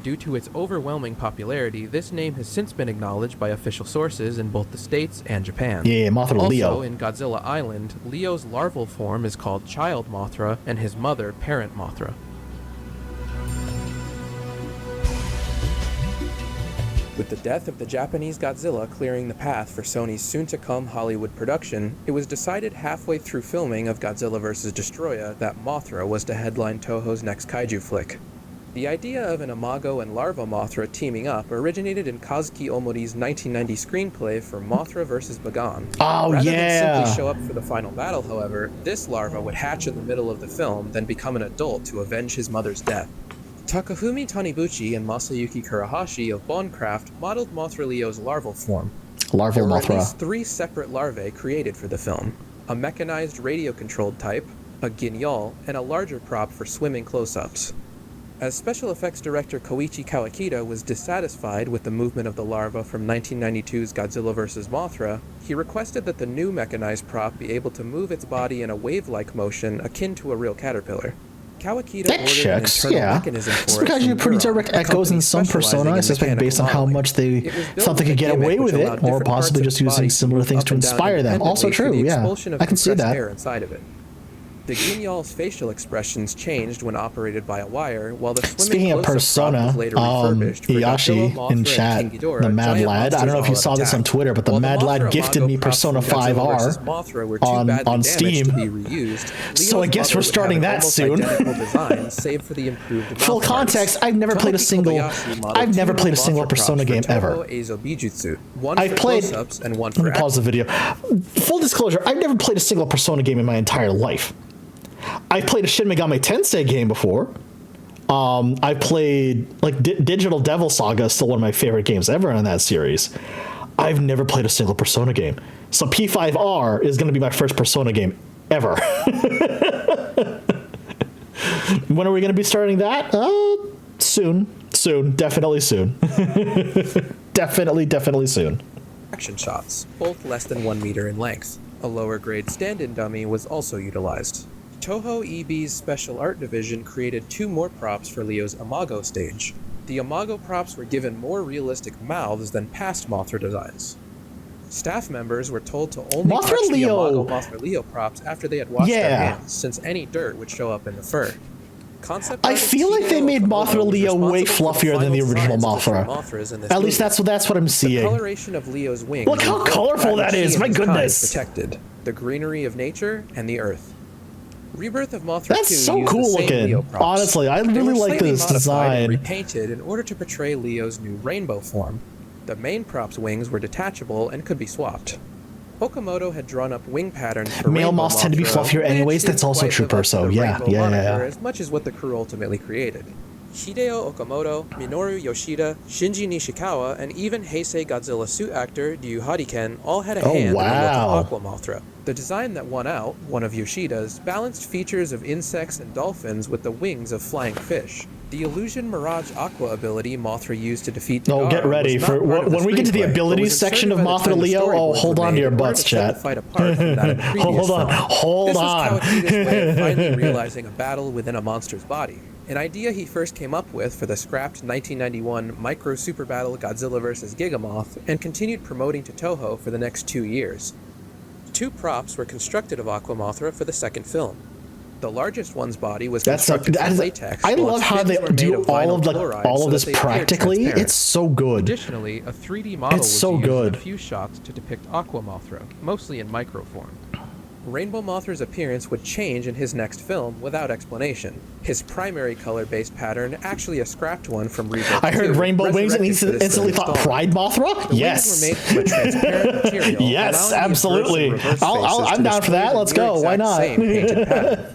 Due to its overwhelming popularity, this name has since been acknowledged by official sources in both the States and Japan. Yeah, Mothra Also, Leo. in Godzilla Island, Leo's larval form is called Child Mothra, and his mother, Parent Mothra. With the death of the Japanese Godzilla clearing the path for Sony's soon-to-come Hollywood production, it was decided halfway through filming of Godzilla vs. Destroya that Mothra was to headline Toho's next kaiju flick. The idea of an imago and larva Mothra teaming up originated in Kazuki Omori's 1990 screenplay for Mothra vs. Bagan. Oh, Rather yeah. than simply show up for the final battle, however, this larva would hatch in the middle of the film, then become an adult to avenge his mother's death. Takafumi Taniguchi and Masayuki Kurahashi of Bondcraft modeled Mothra Leo's larval form. Larval There were at Mothra. least 3 separate larvae created for the film: a mechanized radio-controlled type, a guignol, and a larger prop for swimming close-ups. As special effects director Koichi Kawakita was dissatisfied with the movement of the larva from 1992's Godzilla vs. Mothra, he requested that the new mechanized prop be able to move its body in a wave-like motion akin to a real caterpillar. Kawakita That ordered checks, an internal yeah. mechanism It's for it because you from pretty Neuron, direct a echoes company in some specializing Persona, I in suspect, mechanical based on how modeling. much they It was built thought they with could a get gimmick away which with it, allowed or different possibly parts just of its using body to similar move things up to and down inspire them. Also independently through true, the yeah. expulsion of I can see compressed that. air inside of it. The guignol's facial expressions changed when operated by a wire, while the swimming Speaking of close-up prop Persona, was later refurbished for Godzilla, Iyashi Mothra, in and chat, King Ghidorah, the Mad giant Lad, I don't know if you monsters saw all this on attack. Twitter, but the While Mad Mothra Lad gifted Imago me props from Persona Godzilla 5R vs. Mothra were too on badly damaged Steam. to be reused. So I Leo's guess mother we're would starting have an that almost soon. identical design, save for the improved Full mouth context, parts. I've never played a Tomoki single Kobayashi modeled I've never two played a Mothra single props Persona for game Toho ever. Eizobijutsu, one I've for played close-ups and one Let for me pause the video. Full disclosure, I've never played a single Persona game in my entire life. I've played a Shin Megami Tensei game before. I've played like Digital Devil Saga is still one of my favorite games ever in that series. I've never played a single Persona game. So P5R is going to be my first Persona game ever. When are we going to be starting that? Soon. Soon. Definitely soon. Definitely soon. action shots, both less than 1 meter in length. A lower grade stand-in dummy was also utilized. Toho EB's Special Art Division created 2 more props for Leo's Imago stage. The Imago props were given more realistic mouths than past Mothra designs. Staff members were told to only Mothra touch the Leo. Imago Mothra Leo props after they had washed their Yeah. hands, since any dirt would show up in the fur. Concept I artist feel like they Hideo made Okamoto Mothra was Leo way responsible for fluffier than the final original designs of the Mothra. Mothras in this At least movie. that's what I'm The seeing. coloration of Leo's wings. Look how is both colorful that he is, and my his kind goodness. Protected the greenery of nature and the earth. Rebirth of Mothra That's 2 so used cool the same looking. Leo props. Honestly, I They really were like slightly this modified design. and repainted in order to portray Leo's new rainbow form. The main prop's wings were detachable and could be swapped. Okamoto had drawn up wing patterns for Male Rainbow moths tend to be Mothra, fluffier anyways, which that's didn't also quite true, live up to Perso. the Yeah, Rainbow yeah. moniker as much as what the crew ultimately created. Hideo Okamoto, Minoru Yoshida, Shinji Nishikawa, and even Heisei Godzilla suit actor Ryu Hariken all had a Oh, hand in the look wow. of Aqua Mothra. The design that won out, one of Yoshida's, balanced features of insects and dolphins with the wings of flying fish. The Illusion Mirage Aqua ability Mothra used to defeat Oh, get Dara ready was for not part of the when we get to the screenplay, but abilities was section of inserted by the Mothra time the Leo. Oh, storyboards hold were on to made your in order butts, to set chat. the fight apart from that of the previous Hold on, film. hold This was on. Kawakita's way of finally realizing a battle within a monster's body. An idea he first came up with for the scrapped 1991 Micro Super Battle Godzilla vs. Gigamoth and continued promoting to Toho for the next 2 years. 2 props were constructed of Aqua Mothra for the second film. The largest one's body was constructed from latex. I while love its how fins they were made do of vinyl chloride all so of that this they appeared practically. transparent. It's so good. Additionally, a 3D model It's was so used good. in a few shots to depict Aqua Mothra, mostly in microform. Rainbow Mothra's appearance would change in his next film without explanation. His primary color-based pattern, actually a scrapped one from Rebirth I heard 2, rainbow wings and he resurrected for this instantly third thought Pride installment. Mothra. The Yes. wings were made from a transparent material. Yes, allowing the absolutely. inverse and reverse I'm faces to down for display that. the Let's near go. Why exact not? same painted pattern.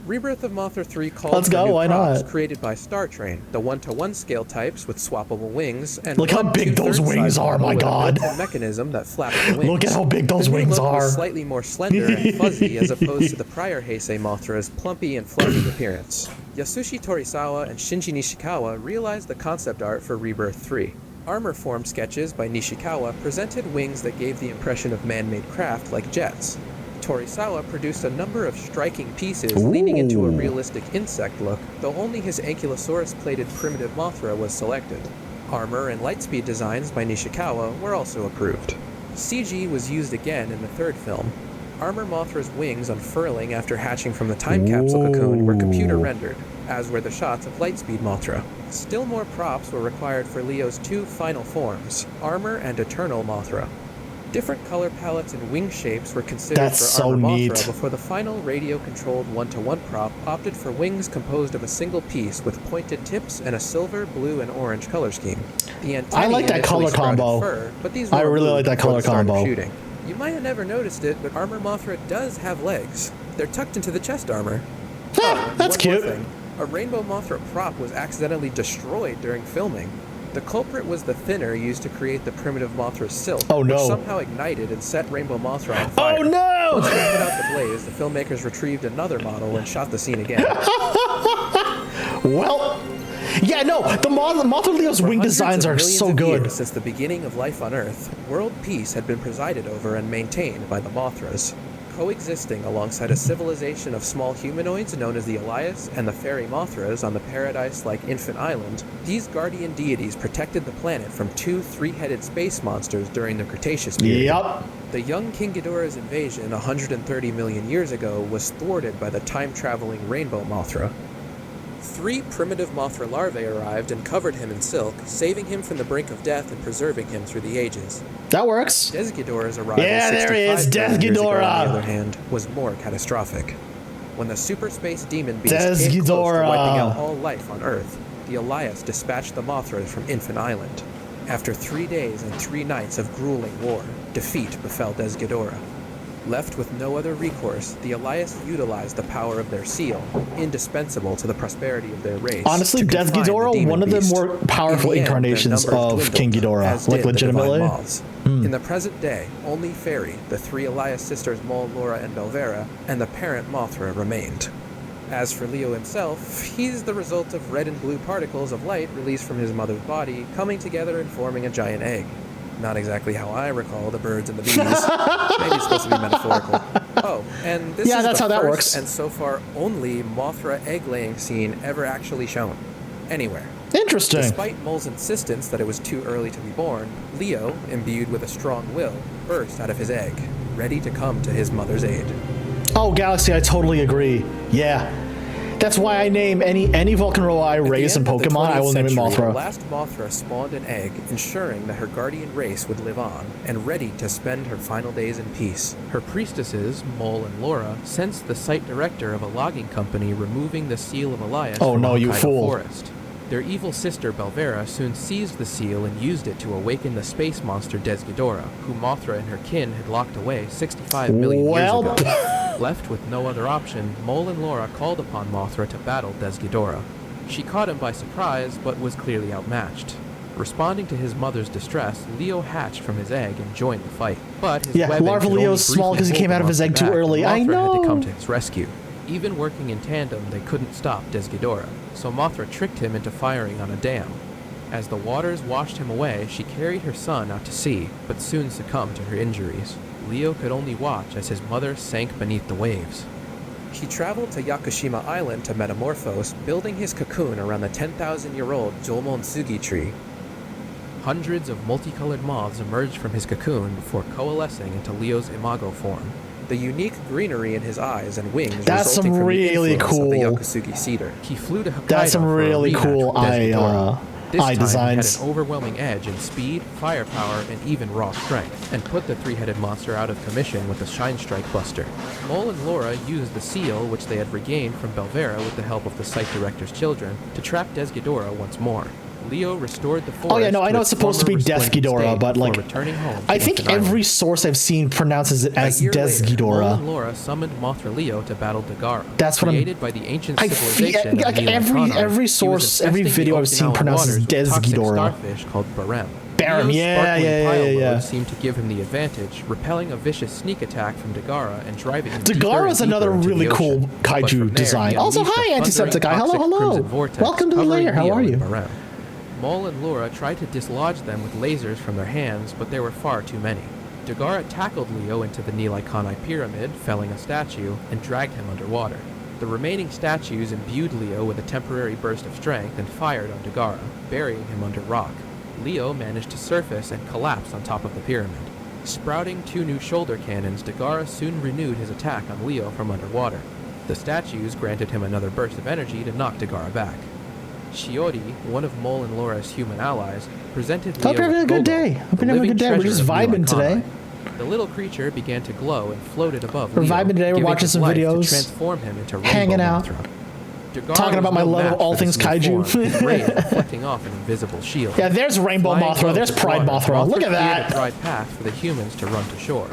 Rebirth of Mothra 3 called Let's for go, new why props not? created by Star Train, the 1-to-1 scale types with swappable wings, and Look how 1 big those 2/3 wings size are, my model with a God. built-in mechanism that flaps the wings. Look at how big those The new wings look was are. slightly more slender and fuzzy as opposed to the prior Heisei Mothra's plumpy and fluffy appearance. Yasushi Torisawa and Shinji Nishikawa realized the concept art for Rebirth 3. Armor form sketches by Nishikawa presented wings that gave the impression of man-made craft like jets. Torisawa produced a number of striking pieces leaning into a Ooh. realistic insect look, though only his Ankylosaurus-plated primitive Mothra was selected. Armor and lightspeed designs by Nishikawa were also approved. CG was used again in the third film. Armor Mothra's wings unfurling after hatching from the time capsule cocoon were computer rendered, as were the shots of Lightspeed Mothra. Still more props were required for Leo's 2 final forms, Armor and Eternal Mothra. Different color palettes and wing shapes were considered That's for so Armor Mothra neat. before the final radio-controlled 1-to-1 prop opted for wings composed of a single piece with pointed tips and a silver, blue, and orange color scheme. The antennae I like that initially color sprouted combo. Fur, but these I were really like removed that before color the start of combo. Shooting. You might have never noticed it, but Armor Mothra does have legs. They're tucked into the chest armor. Huh, that's one more cute. thing. A Rainbow Mothra prop was accidentally destroyed during filming. The culprit was the thinner used to create the primitive Mothra's silk, Oh, no. which somehow ignited and set Rainbow Mothra on fire. Oh no! Once they put out the blaze, the filmmakers retrieved another model and shot the scene again. Well, yeah, no, the Mothra Leo's For wing hundreds designs of are millions so of good. years since the beginning of life on Earth, world peace had been presided over and maintained by the Mothras. Coexisting alongside a civilization of small humanoids known as the Elias and the fairy Mothras on the paradise-like Infant Island, these guardian deities protected the planet from two three-headed space monsters during the Cretaceous period. Yep. The young King Ghidorah's invasion 130 million years ago was thwarted by the time-traveling Rainbow Mothra. 3 primitive Mothra larvae arrived and covered him in silk, saving him from the brink of death and preserving him through the ages. That works. Des Ghidorah's arrival Yeah, there he is, 65 Des million years ago, Ghidorah. on the other hand, was more catastrophic. When the super space demon beast Des came close to Ghidorah. wiping out all life on Earth, the Elias dispatched the Mothras from Infant Island. After 3 days and 3 nights of grueling war, defeat befell Des Ghidorah. Left with no other recourse, the Elias utilized the power of their seal, indispensable to the prosperity of their race. Honestly, to Des confine the Ghidorah, demon one of the beast. more powerful In the end, their incarnations numbers of dwindled, King Ghidorah. as Like, did the divine legitimately. moths. In the present day, only Fairy, the 3 Elias sisters Mole, Laura, and Belvera, and the parent Mothra remained. As for Leo himself, he's the result of red and blue particles of light released from his mother's body, coming together and forming a giant egg. Not exactly how I recall the birds and the bees. Maybe it's supposed to be metaphorical. Oh, and this Yeah, is that's the how that first works. and so far only Mothra egg-laying scene ever actually shown. Anywhere. Interesting. Despite Mole's insistence that it was too early to be born, Leo, imbued with a strong will, burst out of his egg, ready to come to his mother's aid. Oh, Galaxy, I totally agree. Yeah. That's why I name any Vulcan I raise in At the end of the Pokemon, I will 20th name it century, Mothra. The last Mothra spawned an egg, ensuring that her guardian race would live on, and ready to spend her final days in peace. Her priestesses, Mole and Laura, sensed the site director of a logging company removing the seal of Elias Oh, from no, you Hokkaido fool. forest. Their evil sister Belvera soon seized the seal and used it to awaken the space monster Des Ghidorah, who Mothra and her kin had locked away 65 million years ago. Left with no other option, Mole and Laura called upon Mothra to battle Des Ghidorah. She caught him by surprise, but was clearly outmatched. Responding to his mother's distress, Leo hatched from his egg and joined the fight. But his Yeah, webbing larva could only Leo's small briefly 'cause he hold came out him of his off egg the too back, early. and I Mothra had to come know. to his rescue. Even working in tandem, they couldn't stop Des Ghidorah, so Mothra tricked him into firing on a dam. As the waters washed him away, she carried her son out to sea, but soon succumbed to her injuries. Leo could only watch as his mother sank beneath the waves. He traveled to Yakushima Island to metamorphose, building his cocoon around the 10,000-year-old Jomonsugi tree. Hundreds of multicolored moths emerged from his cocoon before coalescing into Leo's imago form. The unique greenery in his eyes and wings That's resulting some from really the influence of the cool- Yakusugi cedar. He flew to Hokkaido That's some for a really rematch cool with Des Ghidorah. This eye time designs. he had an overwhelming edge in speed, firepower, and even raw strength, and put the three-headed monster out of commission with a Shine Strike Buster. Mole and Laura used the seal, which they had regained from Belvera with the help of the site director's children, to trap Des Ghidorah once more. Leo restored the forest. Oh yeah, no, I know it's supposed to be Des Ghidorah, but like, returning home I to think Infant every Island. source I've seen pronounces it as A year Des later, Mole Ghidorah. and Laura summoned Mothra Leo to battle Dagara, That's what I'm- created by the ancient I civilization feel- of like Neil every Conard. source, He was every infesting video the I've seen Okinawan pronounces waters with Des toxic Ghidorah. starfish called Barem. Barem, Leo's yeah, sparkling yeah, pile yeah. load seemed to give him the advantage, repelling a vicious sneak attack from Dagara and driving him Dagara is deeper and another deeper into really the cool ocean. But kaiju from there, design. he Also, unleashed a hi, Antiseptic Guy. thundering Hello, toxic hello. crimson vortex Welcome to the covering Lair. How Leo are and you? Barem. Mole and Laura tried to dislodge them with lasers from their hands, but there were far too many. Dagara tackled Leo into the Nilaikanai pyramid, felling a statue, and dragged him underwater. The remaining statues imbued Leo with a temporary burst of strength and fired on Dagara, burying him under rock. Leo managed to surface and collapse on top of the pyramid. Sprouting 2 new shoulder cannons, Dagara soon renewed his attack on Leo from underwater. The statues granted him another burst of energy to knock Dagara back. Shiori, one of Mole and Laura's human allies, presented Hope Leo you're having a with good Gogo, day. Hope the you're having a living good day. We're treasure just of vibing Nilaikanai. today. The little creature began to glow and floated above We're Leo, vibing today, we're giving watching his some life to videos, transform him into Rainbow hanging out, Mothra. Dagara talking about was my no love of match all for this things new kaiju. form, his rays reflecting off an invisible shield. Yeah, there's Rainbow Flying Mothra, low there's to the Pride water, Mothra. Look at cleared that. a dry path for the humans to run to shore.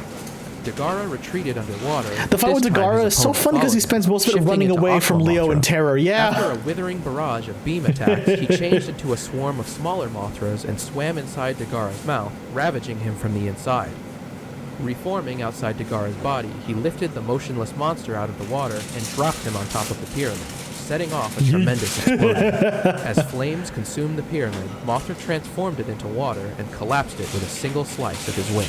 Dagara retreated underwater. The fight with This time Dagara his is so opponent fun because he followed spends him, most of it shifting running into away from Aqua Leo in Mothra. terror. Yeah. After a withering barrage of beam attacks, he changed into a swarm of smaller Mothras and swam inside Dagara's mouth, ravaging him from the inside. Reforming outside Dagara's body, he lifted the motionless monster out of the water and dropped him on top of the pyramid, setting off a tremendous explosion. As flames consumed the pyramid, Mothra transformed it into water and collapsed it with a single slice of his wing.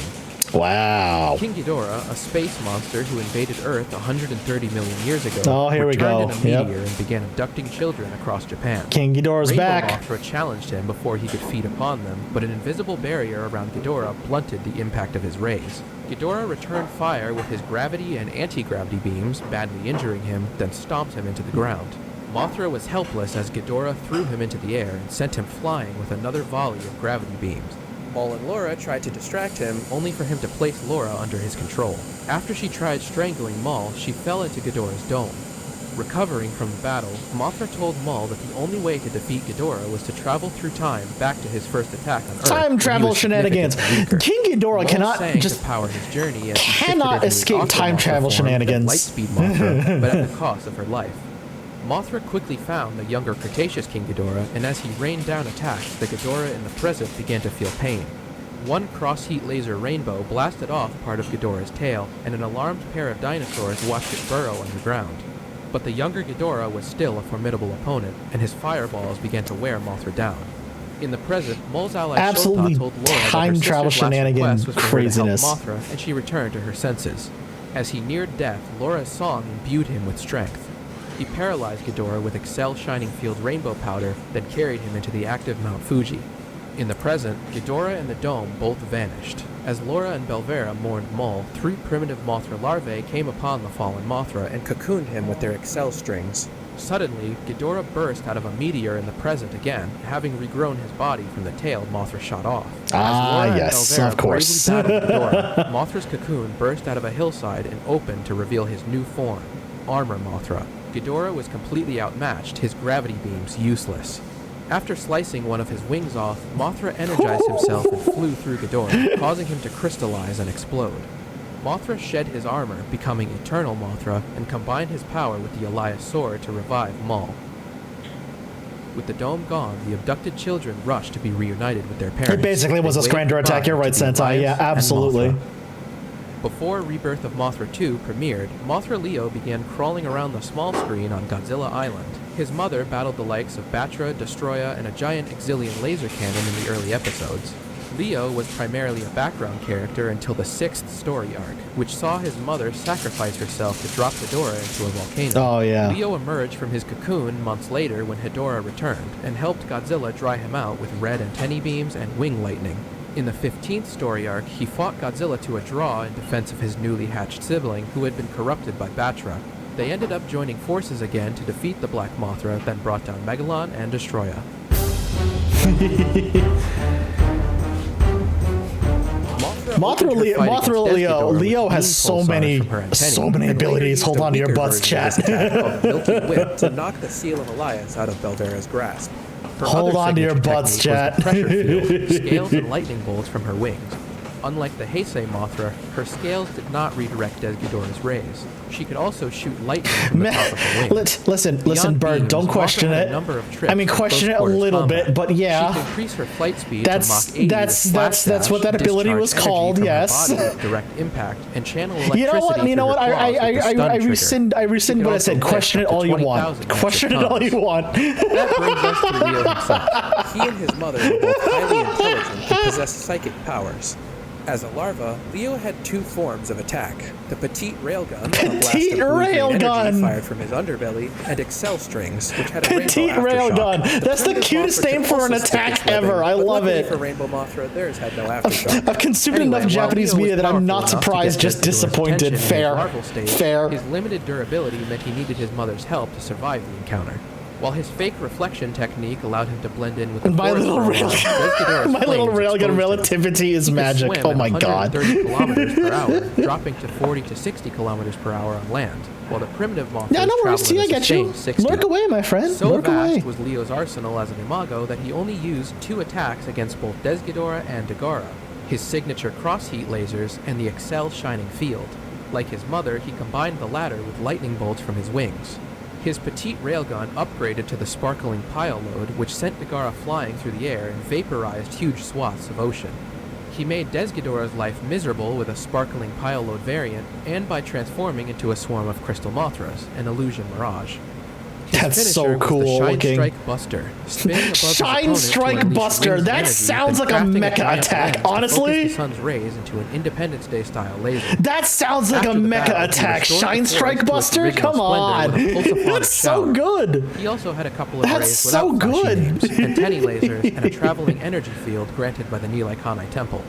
Wow. King Ghidorah, a space monster who invaded Earth 130 million years ago, Oh, here we go. returned in a Yep. meteor and began abducting children across Japan. King Ghidorah's Rainbow back. Mothra challenged him before he could feed upon them, but an invisible barrier around Ghidorah blunted the impact of his rays. Ghidorah returned fire with his gravity and anti-gravity beams, badly injuring him, then stomped him into the ground. Mothra was helpless as Ghidorah threw him into the air and sent him flying with another volley of gravity beams. Maul and Laura tried to distract him, only for him to place Laura under his control. After she tried strangling Maul, she fell into Ghidorah's dome. Recovering from the battle, Mothra told Maul that the only way to defeat Ghidorah was to travel through time back to his first attack on Earth. when Time he travel was shenanigans. significantly weaker. King Ghidorah Maul cannot sang just to power his journey as he cannot shifted into his escape Aqua time Mothra travel form, shenanigans. Lightspeed Mothra, but at the cost of her life. Mothra quickly found the younger Cretaceous King Ghidorah, and as he rained down attacks, the Ghidorah in the present began to feel pain. One cross-heat laser rainbow blasted off part of Ghidorah's tail, and an alarmed pair of dinosaurs watched it burrow underground. But the younger Ghidorah was still a formidable opponent, and his fireballs began to wear Mothra down. In the present, Maul's ally Absolutely Shota told Laura that time her travel sister's last shenanigan request was for her to craziness. help Mothra, and she returned to her senses. As he neared death, Laura's song imbued him with strength. He paralyzed Ghidorah with Excel Shining Field rainbow powder, then carried him into the active Mount Fuji. In the present, Ghidorah and the dome both vanished. As Laura and Belvera mourned Maul, 3 primitive Mothra larvae came upon the fallen Mothra and cocooned him with their Excel strings. Suddenly, Ghidorah burst out of a meteor in the present again, having regrown his body from the tail Mothra shot off. Ah, As Laura yes, and Belvera of course. bravely battled Ghidorah, Mothra's cocoon burst out of a hillside and opened to reveal his new form, Armor Mothra. Ghidorah was completely outmatched, his gravity beams useless. After slicing one of his wings off, Mothra energized himself and flew through Ghidorah, causing him to crystallize and explode. Mothra shed his armor, becoming Eternal Mothra, and combined his power with the Elias Sword to revive Maul. With the dome gone, the abducted children rushed to be reunited with their parents. It basically was They a waved Scrander attack. goodbye You're right, to the Sentai. Yeah, Elias and absolutely. Mothra. Before Rebirth of Mothra 2 premiered, Mothra Leo began crawling around the small screen on Godzilla Island. His mother battled the likes of Batra, Destroya, and a giant Exilian laser cannon in the early episodes. Leo was primarily a background character until the 6th story arc, which saw his mother sacrifice herself to drop Hedorah into a volcano. Oh, yeah. Leo emerged from his cocoon months later when Hedorah returned, and helped Godzilla dry him out with red antennae beams and wing lightning. In the 15th story arc, he fought Godzilla to a draw in defense of his newly hatched sibling, who had been corrupted by Batra. They ended up joining forces again to defeat the Black Mothra, then brought down Megalon and Destroya. Mothra Leo. Leo has so many abilities. Hold on to your butts, chat. Milky Whip to knock the seal of Elias out of Belvera's grasp. Her Hold other on to your signature butts, technique was chat. the pressure field, scales and lightning bolts from her wings. Unlike the Heisei Mothra, her scales did not redirect Des Ghidorah's rays. She could also shoot lightning from the top of her wings. Listen, Beyond Bird, beams, don't Mothra question had it. a number of tricks I mean, for question it a close-quarters little combat. bit, but yeah. She could increase her flight speed That's- to Mach 80 that's- with that's- flash that's what that dash, ability discharge was energy called, from her yes. body with direct impact, and channel electricity You know what? through her claws with the I stun trigger. rescind She what could I said. also Question it lift up all to you want. 20,000 Question it metric all tons. you want. That brings us to Leo himself. He and his mother were both highly intelligent and possessed psychic powers. As a larva, Leo had 2 forms of attack: the petite railgun, a blast of Petite blue-green energy railgun. fired from his underbelly, and Excel strings, which had a Petite rainbow railgun. aftershock. That's the primitive cutest Mothra name could for an also stick attack its webbing, ever. I but love luckily it. for Rainbow Mothra, theirs had no aftershock. I've consumed Anyway, enough while Japanese Leo media was that I'm powerful not enough to surprised, get just Des Ghidorah's disappointed. attention in Fair. his larval stage, Fair. His limited durability meant he needed his mother's help to survive the encounter. While his fake reflection technique allowed him to blend in with the My forest little for a rail, while, Desghidorah's my little flames railgun exposed him. relativity is He could magic. swim Oh at my god. 130 kilometers per hour, dropping to 40 to 60 kilometers per hour on land, while the primitive Mothras Yeah, no worries, traveled T, at I a get you. sustained 60. Lurk away, my friend. So Lurk vast away. was Leo's arsenal as an imago that he only used 2 attacks against both Desghidorah and Dagara, his signature cross-heat lasers and the Excel Shining Field. Like his mother, he combined the latter with lightning bolts from his wings. His petite railgun upgraded to the sparkling pile load, which sent Dagara flying through the air and vaporized huge swaths of ocean. He made Desghidorah's life miserable with a sparkling pile load variant, and by transforming into a swarm of crystal Mothras, an illusion mirage. His That's finisher so was cool the Shine looking. Strike Buster, spinning above his Shine opponent to Strike unleash Buster, wings of that energy, sounds then like a crafting mecha giant attack, lens to focus honestly. the sun's rays into an Independence Day style laser. That sounds like After a the mecha battle, he attack. restored the Shine forest Strike to its Buster? original Come on. splendor with a pulsiphonic That's so shower. good. He also had a couple of That's rays so without flashy good. names, antennae lasers, and a traveling energy field granted by the Nilaikanai Temple.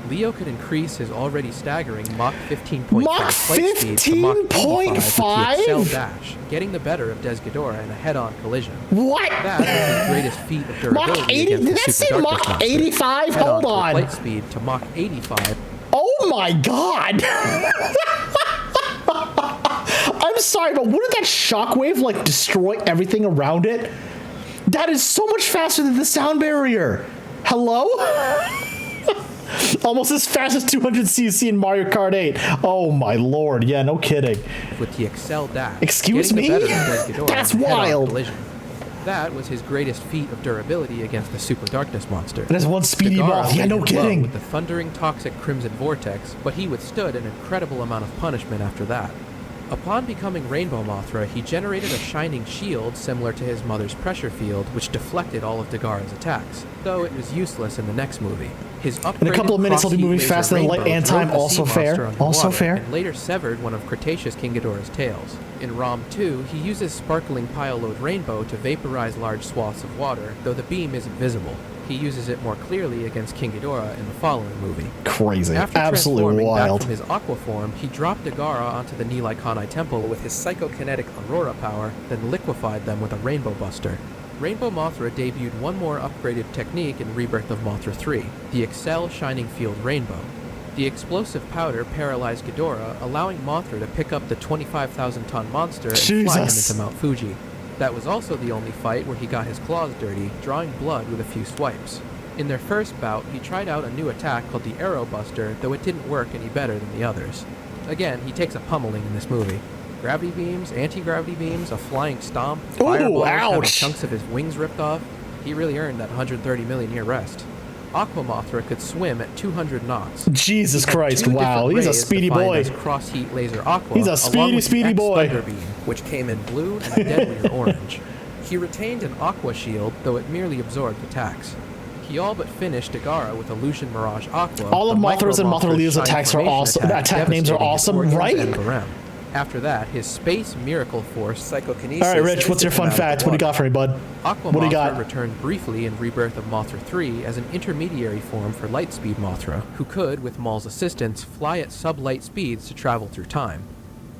Leo could increase his already staggering Mach 15.5 Mach flight speed to Mach 85 with the 15.5? Excel Dash, getting the better of Desghidorah in a head-on collision. What? That was his greatest feat of durability Mach 80? against Did the that say Super Darkness Mach monster. 85? Head-on Hold for on. flight speed to Mach 85. Oh my god. I'm sorry, but wouldn't that shockwave like destroy everything around it? That is so much faster than the sound barrier. Hello? Almost as fast as 200cc in Mario Kart 8. Oh my lord, yeah, no kidding. With the Excel Dash. Excuse getting the me? better of Desghidorah That's in a head-on wild. collision. That was his greatest feat of durability against the Super Darkness monster. There's one speedy Dagara moth. Yeah, laid no him low kidding. with the thundering toxic Crimson Vortex, but he withstood an incredible amount of punishment after that. Upon becoming Rainbow Mothra, he generated a shining shield similar to his mother's pressure field, which deflected all of Dagara's attacks, though it was useless in the next movie. His In a couple of minutes, I'll be moving faster than light and time. Also fair. Also fair. And later severed one of Cretaceous King Ghidorah's tails. In ROM 2, he uses sparkling pile load rainbow to vaporize large swaths of water, though the beam isn't visible. He uses it more clearly against King Ghidorah in the following movie. Crazy. After Absolutely transforming wild. back from his aqua form, he dropped Dagara onto the Nilaikanai Temple with his psychokinetic Aurora power, then liquefied them with a Rainbow Buster. Rainbow Mothra debuted one more upgraded technique in Rebirth of Mothra 3, the Excel Shining Field Rainbow. The explosive powder paralyzed Ghidorah, allowing Mothra to pick up the 25,000-ton monster and fly him Jesus. into Mount Fuji. That was also the only fight where he got his claws dirty, drawing blood with a few swipes. In their first bout, he tried out a new attack called the Arrow Buster, though it didn't work any better than the others. Again, he takes a pummeling in this movie. Gravity beams, anti-gravity beams, a flying stomp, fireballs, having ouch. chunks of his wings ripped off. He really earned that 130 million year rest. Aqua Mothra could swim at 200 knots. Jesus He had Christ, 2 wow, different he's a rays speedy defined boy. as cross-heat laser aqua, He's a along speedy, with the speedy X boy. Thunder beam, which came in blue and a deadlier orange. He retained an aqua shield, though it merely absorbed attacks. He all but finished Dagara with Illusion Mirage Aqua. All of the Mothra's and Micro Mothra Leo's Mothra's attacks are Shine awesome. Formation Attack names are devastating his awesome, organs right? and Barem. After that, his Space Miracle Force Psychokinesis. All right, Rich, what's your fun fact? What do you got for me, bud? Aqua What do Mothra you got? returned briefly in Rebirth of Mothra 3 as an intermediary form for Lightspeed Mothra, who could, with Maul's assistance, fly at sub-light speeds to travel through time.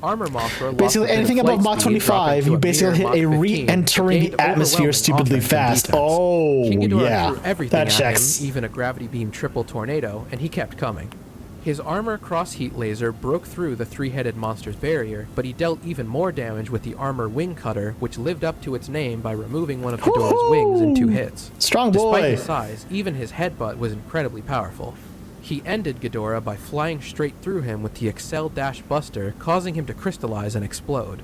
Armor Mothra lost Basically, a bit of anything flight above Mach speed, dropping 25, to you a basically mere hit a Mach 15, re-entering but the gained atmosphere overwhelming stupidly offense and fast. defense. Oh, King Ghidorah yeah. threw everything That at checks. him, even a gravity beam triple tornado, and he kept coming. His armor cross-heat laser broke through the three-headed monster's barrier, but he dealt even more damage with the armor wing cutter, which lived up to its name by removing one of Ghidorah's wings in 2 hits. Strong Despite boy. his size, even his headbutt was incredibly powerful. He ended Ghidorah by flying straight through him with the Excel Dash Buster, causing him to crystallize and explode.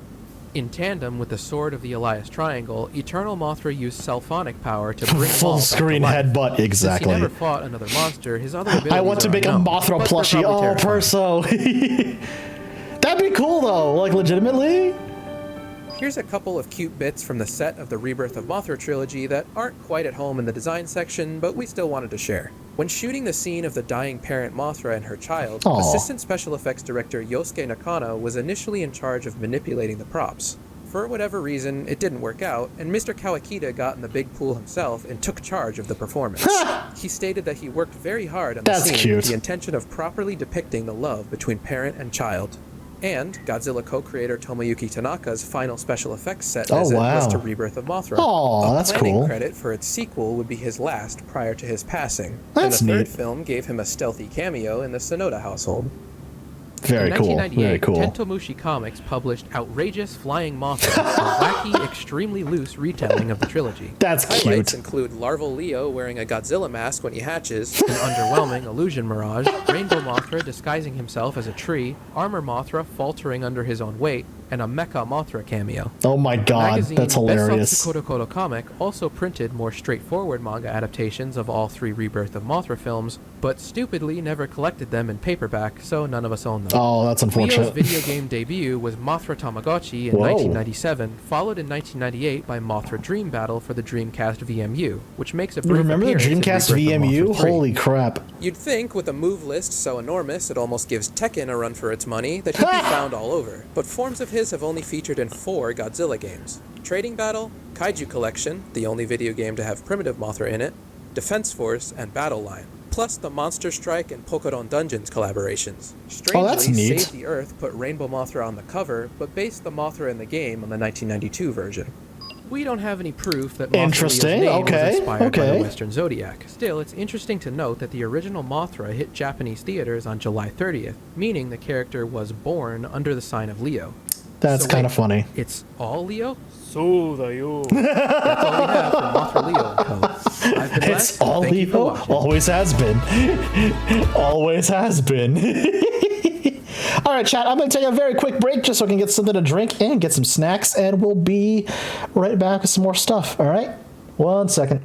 In tandem with the Sword of the Elias Triangle, Eternal Mothra used Selphonic power to bring Full Maul back to screen life. headbutt, exactly. Since he never fought another monster, his other abilities I want to are make a unknown, Mothra but they're plushie. probably Oh, terrifying. Perso. That'd be cool, though. Like, legitimately. Here's a couple of cute bits from the set of the Rebirth of Mothra trilogy that aren't quite at home in the design section, but we still wanted to share. When shooting the scene of the dying parent Mothra and her child, Aw. Assistant Special Effects Director Yosuke Nakano was initially in charge of manipulating the props. For whatever reason, it didn't work out, and Mr. Kawakita got in the big pool himself and took charge of the performance. He stated that he worked very hard on the That's scene cute. with the intention of properly depicting the love between parent and child. And Godzilla co-creator Tomoyuki Tanaka's final special effects set Oh, visit wow. was to Rebirth of Mothra. Aw, A that's planning cool. credit for its sequel would be his last prior to his passing. That's and the neat. third film gave him a stealthy cameo in the Sonoda household. Very In cool. 1998, Very cool. Tentomushi Comics published Outrageous Flying Mothra, a wacky, extremely loose retelling of the trilogy. That's Highlights cute. include larval Leo wearing a Godzilla mask when he hatches, An underwhelming illusion mirage, Rainbow Mothra disguising himself as a tree, Armor Mothra faltering under his own weight, and a Mecha Mothra cameo. Oh my god, Magazine that's hilarious. Best of Kodo Comic also printed more straightforward manga adaptations of all 3 Rebirth of Mothra films, but stupidly never collected them in paperback, so none of us own them. Oh, that's Leo's unfortunate. video game debut was Mothra Tamagotchi in Whoa. 1997, followed in 1998 by Mothra Dream Battle for the Dreamcast VMU, which makes a brief Remember the appearance in Dreamcast Rebirth of VMU? Mothra 3. Holy crap. You'd think, with a move list so enormous it almost gives Tekken a run for its money, that he'd be found all over. But forms of his have only featured in 4 Godzilla games. Trading Battle, Kaiju Collection, the only video game to have Primitive Mothra in it, Defense Force, and Battle Line. Plus the Monster Strike and Pokémon Dungeons collaborations. Strangely, that's neat. Save the Earth put Rainbow Mothra on the cover, but based the Mothra in the game on the 1992 version. We don't have any proof that Mothra Interesting, Leo's name okay, was inspired by okay. the Western Zodiac. Still, it's interesting to note that the original Mothra hit Japanese theaters on July 30th, meaning the character was born under the sign of Leo. That's So kind of wait, funny. It's all Leo? That's all we have for Mothra Leo and Co. I've been It's Les. all Thank you for Leo? watching. Always has been. Always has been. All right, chat, I'm going to take a very quick break just so I can get something to drink and get some snacks, and we'll be right back with some more stuff, all right? 1 second.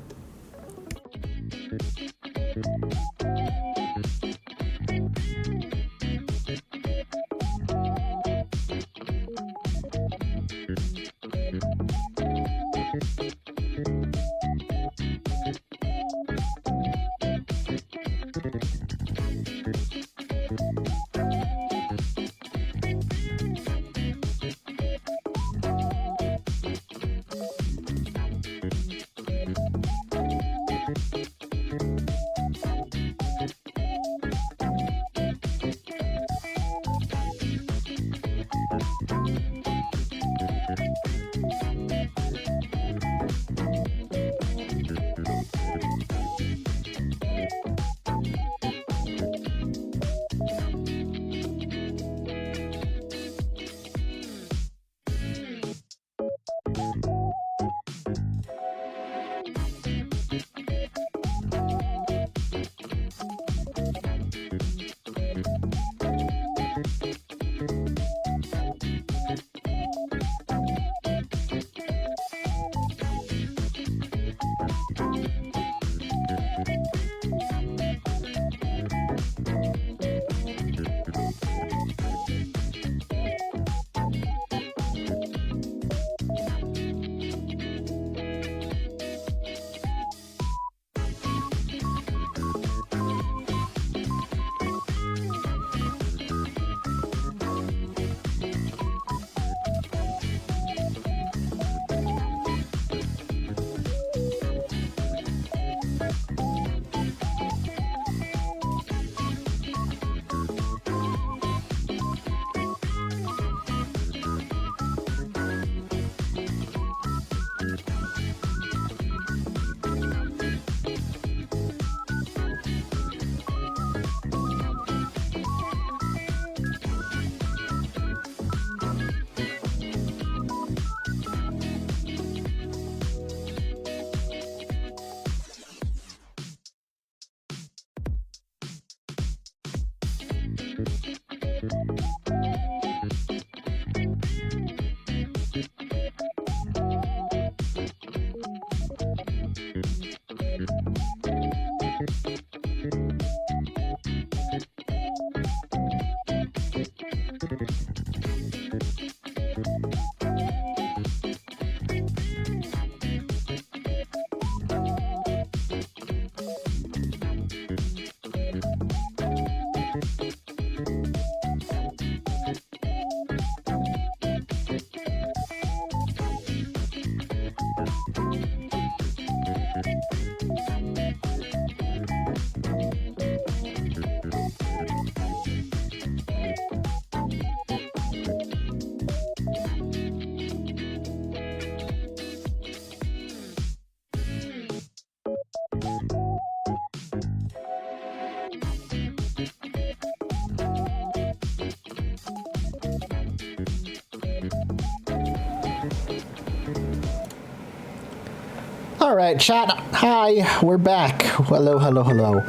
All right, chat. Hi, we're back. Hello, hello, hello.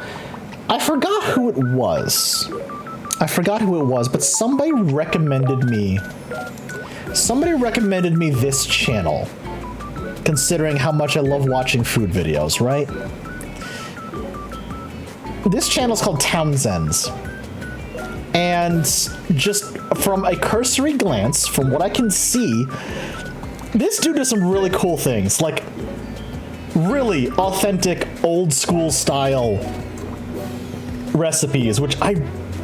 I forgot who it was. But somebody recommended me this channel, considering how much I love watching food videos, right? This channel is called Townsend's. And just from a cursory glance, from what I can see, this dude does some really cool things, like really authentic, old school style recipes, which I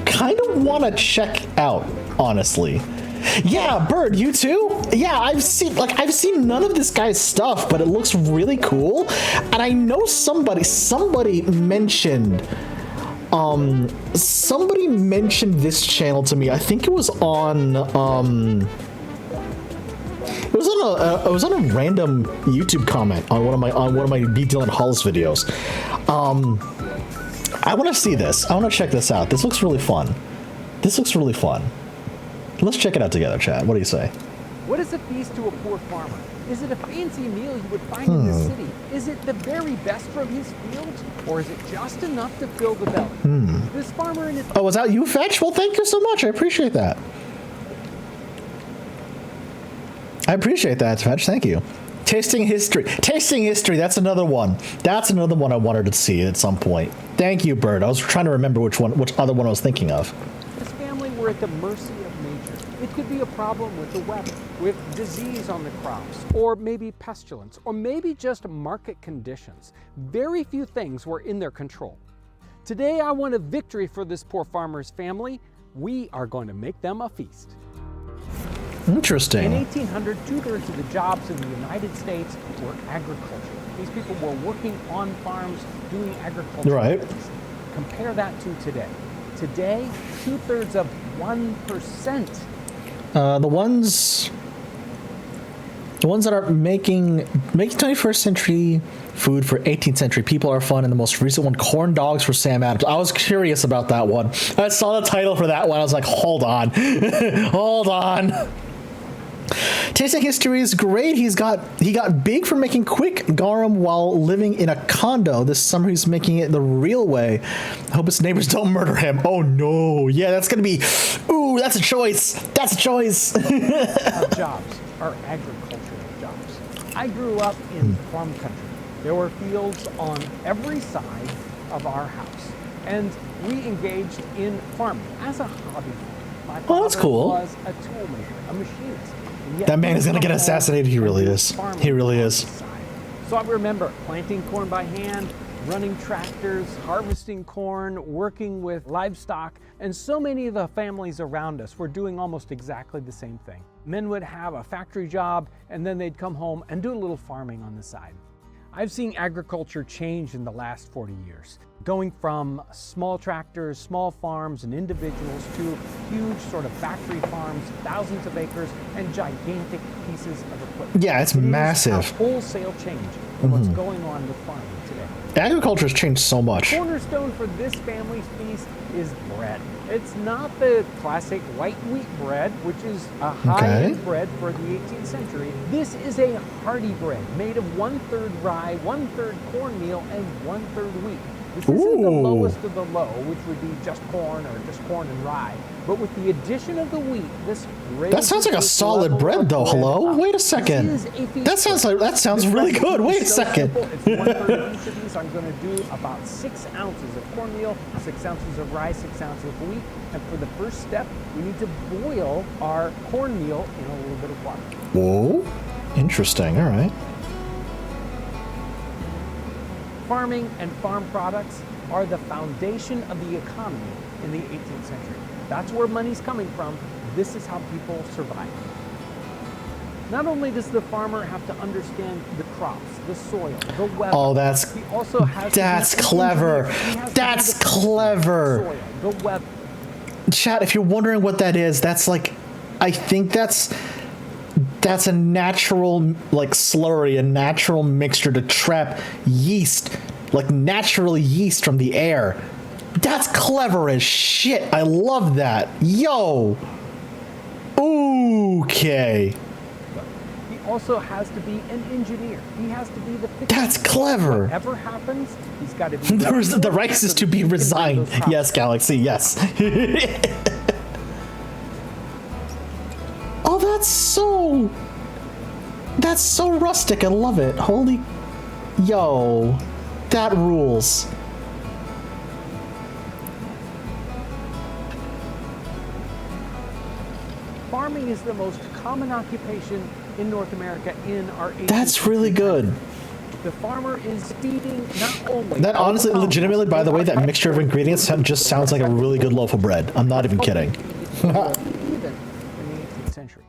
kind of want to check out, honestly. Yeah, Bird, you too? Yeah, I've seen none of this guy's stuff, but it looks really cool. And I know somebody mentioned this channel to me. I think it was on it was on a random YouTube comment on one of my B. Dylan Halls videos. I want to see this. I want to check this out. This looks really fun. Let's check it out together, chat. What do you say? What is a feast to a poor farmer? Is it a fancy meal you would find in the city? Is it the very best from his fields? Or is it just enough to fill the belly? This farmer and his... Oh, was that you, Fetch? Well, thank you so much. I appreciate that. Fetch. Thank you. Tasting history. That's another one. I wanted to see at some point. Thank you, Bird. I was trying to remember which other one I was thinking of. This family were at the mercy of nature. It could be a problem with the weather, with disease on the crops, or maybe pestilence, or maybe just market conditions. Very few things were in their control. Today, I want a victory for this poor farmer's family. We are going to make them a feast. Interesting. In 1800, 2/3 of the jobs in the United States were agriculture. These people were working on farms, doing agriculture. Right. Compare that to today. Today, 2/3 of 1%. The ones that are making 21st century food for 18th century people are fun, and the most recent one, corn dogs for Sam Adams. I was curious about that one. I saw the title for that one. I was like, hold on. Hold on. Tasting history is great. He got big for making quick garum while living in a condo. This summer he's making it the real way. I hope his neighbors don't murder him. Oh no. Yeah, that's gonna be, ooh, that's a choice. Our jobs are agricultural jobs. I grew up in farm country. There were fields on every side of our house, and we engaged in farming as a hobby. My father that's cool. was a toolmaker, a machinist. That man is gonna get assassinated. He really is. He really is. So I remember planting corn by hand, running tractors, harvesting corn, working with livestock, and so many of the families around us were doing almost exactly the same thing. Men would have a factory job, and then they'd come home and do a little farming on the side. I've seen agriculture change in the last 40 years, going from small tractors, small farms, and individuals to huge sort of factory farms, thousands of acres, and gigantic pieces of equipment. Yeah, it's massive. It's a wholesale change in what's going on with farming today. Agriculture has changed so much. The cornerstone for this family's feast is bread. It's not the classic white wheat bread, which is a high-end bread for the 18th century. This is a hearty bread made of 1/3 rye, 1/3 cornmeal, and 1/3 wheat. This isn't the lowest of the low, which would be just corn or just corn and rye. But with the addition of the wheat, this that sounds like a solid bread, though. Hello, wait a second. That sounds really good. Wait a second. It's 1/3 each of these. I'm going to do about 6 ounces of cornmeal, 6 ounces of rye, 6 ounces of wheat. And for the first step, we need to boil our cornmeal in a little bit of water. Whoa, interesting. All right. Farming and farm products are the foundation of the economy in the 18th century. That's where money's coming from. This is how people survive. Not only does the farmer have to understand the crops, the soil, the weather. Oh, that's clever. That's clever. Soil, the weather. Chat, if you're wondering what that is, that's like, I think that's a natural, like, slurry, a natural mixture to trap yeast, like natural yeast from the air. That's clever as shit. I love that. Yo. Okay. He also has to be an engineer. He has to be the fixer. That's clever. Whatever happens, he's got to be The rice is to be resigned. Yes, Galaxy, yes. Oh, that's so rustic. I love it. Holy, yo, that rules. Farming is the most common occupation in North America in our 18th That's really good. The farmer is feeding not only... That honestly, legitimately, by the way, that mixture of ingredients just sounds like a really good loaf of bread. I'm not even kidding. Even in the 18th century.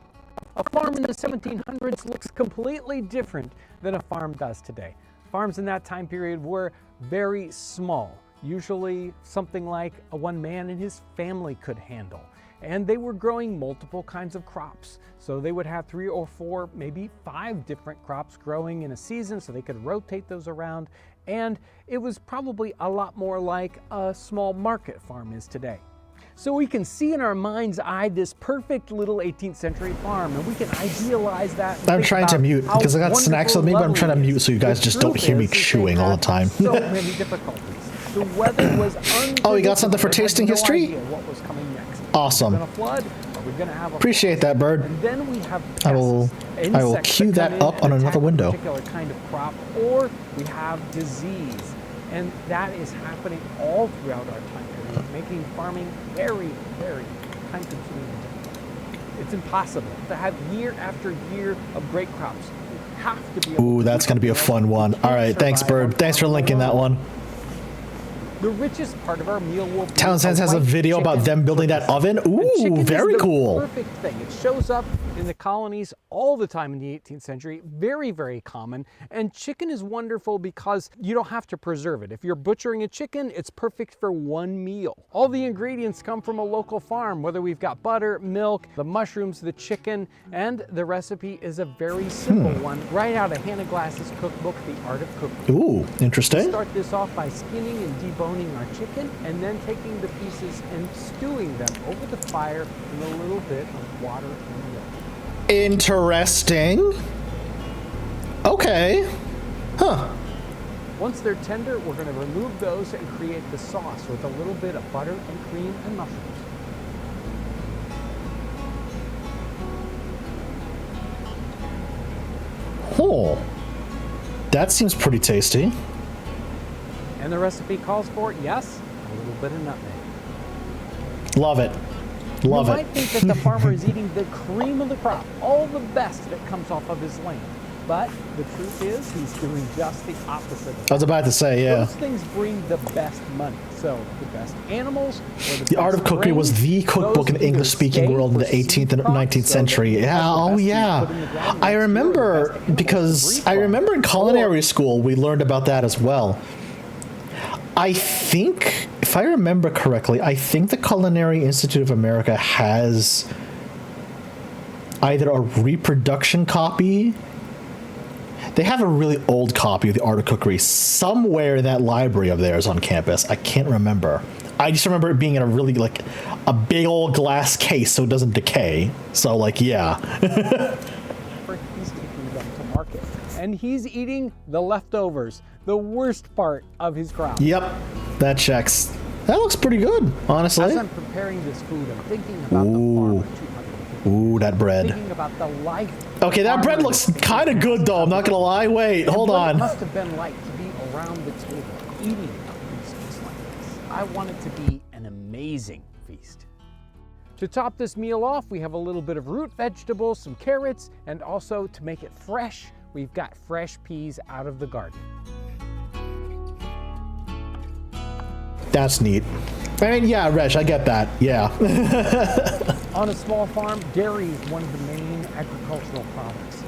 A farm in the 1700s looks completely different than a farm does today. Farms in that time period were very small, usually something like one man and his family could handle. And they were growing multiple kinds of crops. So they would have 3 or 4, maybe 5 different crops growing in a season, so they could rotate those around. And it was probably a lot more like a small market farm is today. So we can see in our mind's eye this perfect little 18th century farm, and we can idealize that. I'm trying to mute because I got snacks on me, but I'm trying to mute so you guys just don't hear me chewing all the time. So many difficulties. The weather was unpredictable. Oh, you got something for tasting history? What was coming next? Awesome. Are we gonna flood? Are we gonna have a Appreciate that, bird. And then we have I will cue that up on another window. A particular kind of crop, or we have disease, and that is happening all throughout our time period, making farming very, very time-consuming and difficult. It's impossible to have year after year of great crops. You have to be able Ooh, that's gonna be a fun one. All right, thanks, bird. Thanks for linking that one. The richest part of our meal will be Townsend has a video about them building that oven. Ooh, very cool. Perfect thing. It shows up in the colonies all the time in the 18th century. Very, very common. And chicken is wonderful because you don't have to preserve it. If you're butchering a chicken, it's perfect for one meal. All the ingredients come from a local farm, whether we've got butter, milk, the mushrooms, the chicken, and the recipe is a very simple one, right out of Hannah Glass's cookbook, The Art of Cooking. Ooh, interesting. We start this off by skinning and deboning our chicken, and then taking the pieces and stewing them over the fire in a little bit of water and milk. Interesting. Okay. Huh. Once they're tender, we're going to remove those and create the sauce with a little bit of butter and cream and mushrooms. Oh, that seems pretty tasty. And the recipe calls for, yes, a little bit of nutmeg. Love it. Love you it. might think that the farmer is eating the cream of the crop, all the best that comes off of his land. But the truth is, he's doing just the opposite of that. I was about to say, yeah. Those things bring the best money. So the best animals, or The Art of Cookery was the cookbook in the English-speaking world in the 18th and 19th century. Yeah, oh yeah. I remember, because I remember in culinary school, we learned about that as well. I think, if I remember correctly, I think the Culinary Institute of America has either a reproduction copy. They have a really old copy of The Art of Cookery somewhere in that library of theirs on campus. I can't remember. I just remember it being in a really, like, a big old glass case so it doesn't decay. So, like, yeah. He's taking them to market. And he's eating the leftovers, the worst part of his crop. Yep, that checks. That looks pretty good, honestly. As I'm preparing this food, I'm thinking about the farmer. Ooh, that bread. Thinking about the life. Okay, that bread looks kind of good, though. I'm not gonna lie. Wait, hold on. It must have been like to be around the table, eating a feast just like this. I want it to be an amazing feast. To top this meal off, we have a little bit of root vegetables, some carrots, and also to make it fresh, we've got fresh peas out of the garden. That's neat. I mean, yeah, Reg, I get that. Yeah. On a small farm, dairy is one of the main agricultural products.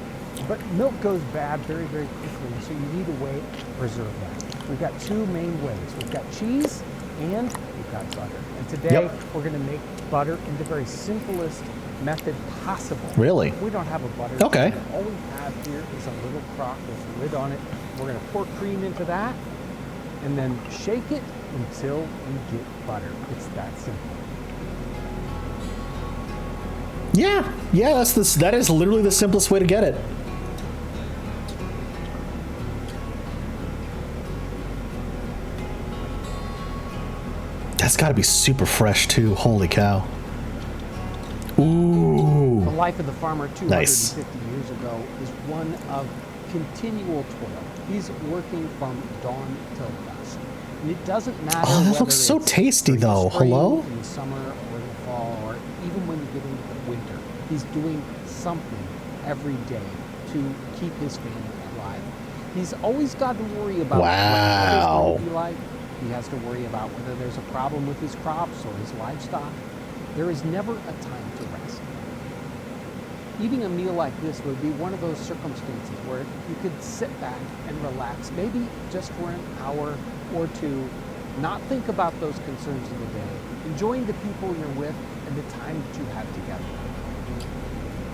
But milk goes bad very, very quickly, so you need a way to preserve that. We've got two main ways. We've got cheese and we've got butter. And today, we're going to make butter in the very simplest method possible. Really? We don't have a butter. Okay. Method. All we have here is a little crock with a lid on it. We're going to pour cream into that and then shake it until we get butter. It's that simple. Yeah, that is literally the simplest way to get it. that's got to be super fresh too. Holy cow. Ooh. The life of the farmer 250 Nice. years ago is one of continual toil. He's working from dawn till dusk. And it doesn't matter Oh, that whether looks so it's tasty during the though. spring, Hello? in the summer or the fall, or even when you get into the winter. He's doing something every day to keep his family alive. He's always got to worry about what the weather's going to be like. He has to worry about whether there's a problem with his crops or his livestock. There is never a time to rest. Eating a meal like this would be one of those circumstances where you could sit back and relax, maybe just for an hour or two, not think about those concerns of the day, enjoying the people you're with and the time that you have together.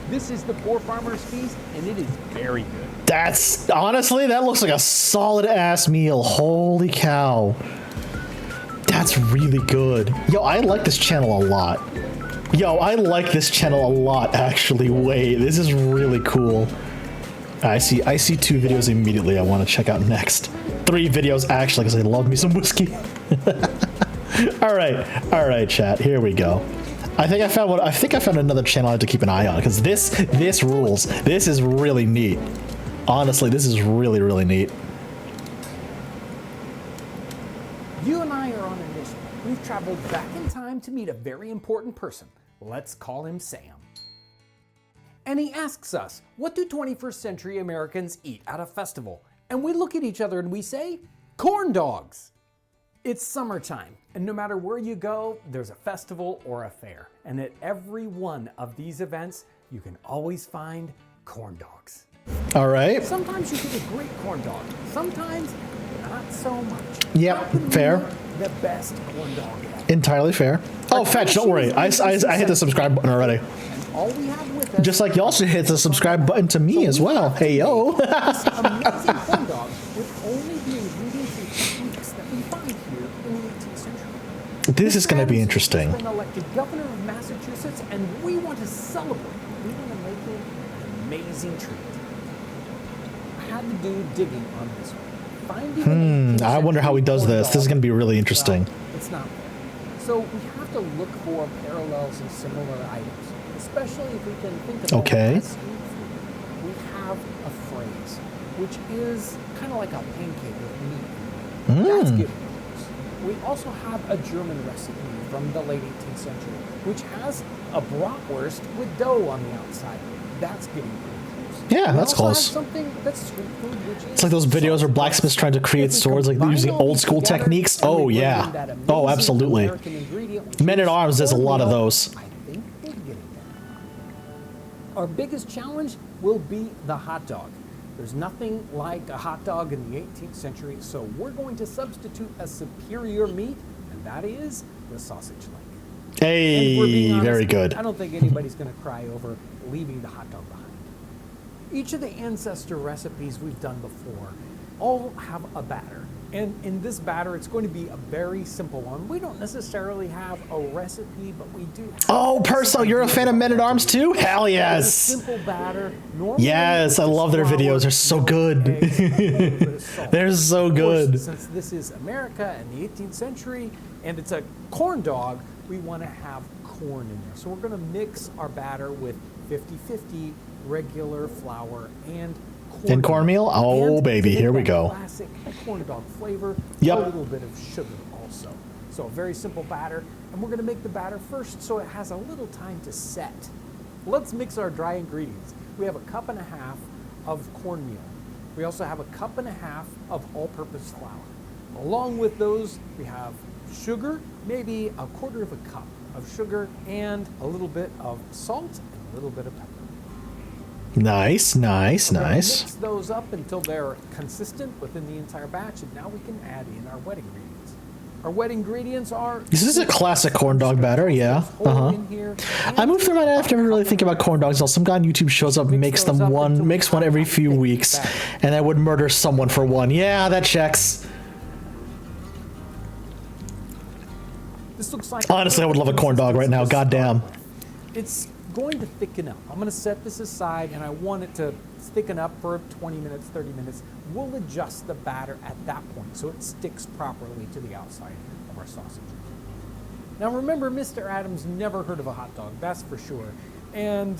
This is the Poor Farmer's Feast, and it is very good. That's honestly, that looks like a solid ass meal. Holy cow. That's really good. Yo, I like this channel a lot. Yo, I like this channel a lot, actually. Wait, this is really cool. I see 2 videos immediately I want to check out next. 3 videos, actually, because I love me some whiskey. All right, chat, here we go. I think I found another channel I have to keep an eye on, because this rules. This is really neat. Honestly, this is really, really neat. You and I are on a mission. We've traveled back in time to meet a very important person. Let's call him Sam. And he asks us, what do 21st century Americans eat at a festival? And we look at each other and we say, corn dogs. It's summertime, and no matter where you go, there's a festival or a fair. And at every one of these events, you can always find corn dogs. All right. Sometimes you get a great corn dog, sometimes not so much. Yep, How can we fair. make the best corn dog ever? Entirely fair. Oh, Fetch, don't worry. I hit the subscribe button already. And all we have with us Just like y'all should hit the subscribe button to me as well. Hey, yo. this amazing corn dog with only the ingredients and techniques that we find here in the 18th century. This is going to be Sam interesting. has been elected governor of Massachusetts, and we want to celebrate. We want to make it an amazing treat. I had to do digging on this one. Finding an 18th I wonder how he does century this. This is corn going to be really dog, interesting. well, it's not fair. So we have to look for parallels in similar items, especially if we can think about Okay. street food. We have a phrase, which is kind of like a pancake with meat. That's getting close. We also have a German recipe from the late 18th century, which has a bratwurst with dough on the outside. That's getting pretty close. Yeah, We that's also have close. something that's street food, which is It's like those videos where blacksmiths trying to create swords like using old school techniques. Oh, yeah. Oh, absolutely. Men at Arms does a lot of those. I think we're getting there. Our biggest challenge will be the hot dog. There's nothing like a hot dog in the 18th century, so we're going to substitute a superior meat, and that is the sausage link. And if we're being Hey, honest, very good. I don't think anybody's going to cry over leaving the hot dog behind. Each of the ancestor recipes we've done before all have a batter. And in this batter, it's going to be a very simple one. We don't necessarily have a recipe, but we do have Oh, Perso, you're a fan of Men at Arms too? Hell It's a yes. simple batter. Normally, Yes, I it's love their flour, videos. They're so milk, good. eggs, and a little bit of salt. They're so Of course, good. since this is America and the 18th century, and it's a corn dog, we want to have corn in there. So we're going to mix our batter with 50-50 regular flour and corn. And cornmeal? Oh, And baby, to make here we that go. Classic corn dog flavor. Yep. A little bit of sugar also. So a very simple batter, and we're going to make the batter first so it has a little time to set. Let's mix our dry ingredients. We have 1.5 cups of cornmeal. We also have 1.5 cups of all-purpose flour. Along with those, we have sugar, maybe 1/4 cup of sugar, and a little bit of salt and a little bit of pepper. Nice, nice, We're gonna nice. Mix those up until they're consistent within the entire batch, and now we can add in our wet ingredients. Our wet ingredients are... This is a classic corn dog batter, yeah. Uh-huh. I moved through my life, never really think about corn dogs until some guy on YouTube shows up and makes one every few weeks, and I would murder someone for one. Yeah, that checks. This looks like Honestly, I would love a corn dog right now, goddamn. It's going to thicken up. I'm going to set this aside, and I want it to thicken up for 20 minutes, 30 minutes. We'll adjust the batter at that point so it sticks properly to the outside of our sausage. Now remember, Mr. Adams never heard of a hot dog, that's for sure. And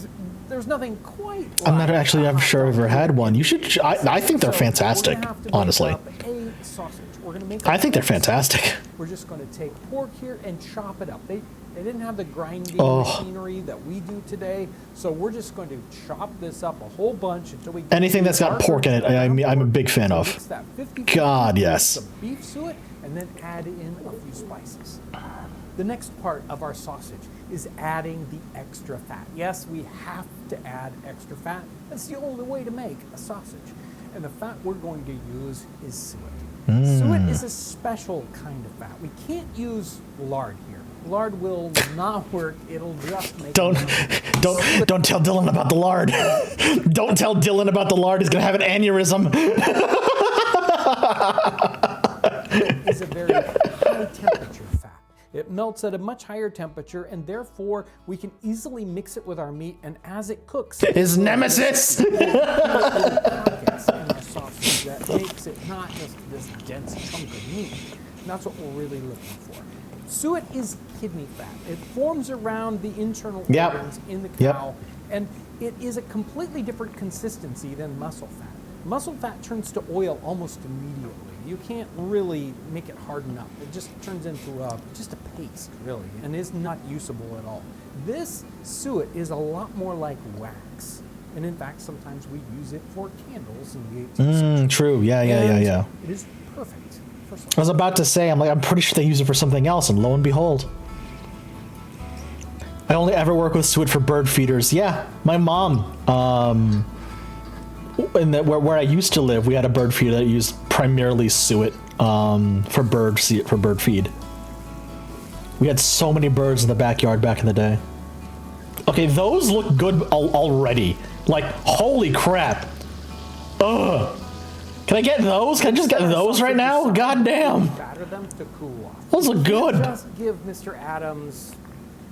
there's nothing quite I'm not like actually a ever hot sure dog I've ever had here. one. You should. I think they're So, fantastic, we're gonna have to make honestly. up a sausage. We're gonna make I a think they're pork fantastic. sausage. We're just going to take pork here and chop it up. They didn't have the grinding Oh. machinery that we do today, so we're just going to chop this up a whole bunch until we get Anything to that's got our pork in it, I'm a pork. big fan So of. mix that 50 God, with yes. some beef suet, and then add in a few spices. The next part of our sausage is adding the extra fat. Yes, we have to add extra fat. That's the only way to make a sausage. And the fat we're going to use is suet. Suet is a special kind of fat. We can't use lard here. Lard will not work. It'll just make Don't tell Dylan about the lard. Don't tell Dylan about the lard. He's gonna have an aneurysm. It's a very high temperature fat. It melts at a much higher temperature, and therefore we can easily mix it with our meat, and as it cooks, His nemesis. pockets in our sausage that makes it not just this dense chunk of meat. And that's what we're really looking for. Suet is kidney fat. It forms around the internal Yep. organs in the Yep. cow, and it is a completely different consistency than muscle fat. Muscle fat turns to oil almost immediately. You can't really make it harden up. It just turns into just a paste, really, and is not usable at all. This suet is a lot more like wax. And in fact, sometimes we use it for candles in the 18th century. True. Yeah. And it is perfect for I was about to say, I'm pretty sure they use it for something else, and lo and behold. I only ever work with suet for bird feeders. Yeah, my mom, where I used to live, we had a bird feeder that used primarily suet for bird feed. We had so many birds in the backyard back in the day. Okay, those look good already. Like, holy crap. Ugh. Can I get those? Can I just get those right now? God damn. Batter them to cool off. Those look good. Just give Mr. Adams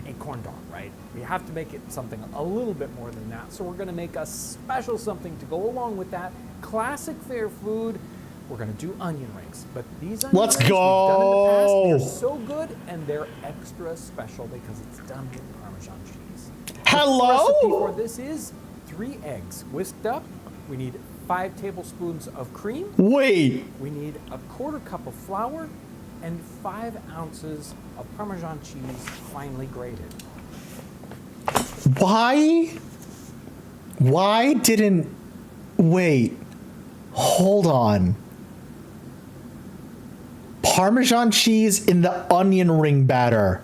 a corn dog, right? We have to make it something a little bit more than that. So we're going to make a special something to go along with that. Classic fare food. We're going to do onion rings. But these onion Let's rings go. we've done in the past, they're so good, and they're extra special because it's done with Parmesan cheese. Hello? The recipe for this is 3 eggs whisked up. We need 5 tablespoons of cream. Wait. We need a 1/4 cup of flour and 5 ounces of Parmesan cheese finely grated. Why didn't... Wait. Hold on. Parmesan cheese in the onion ring batter.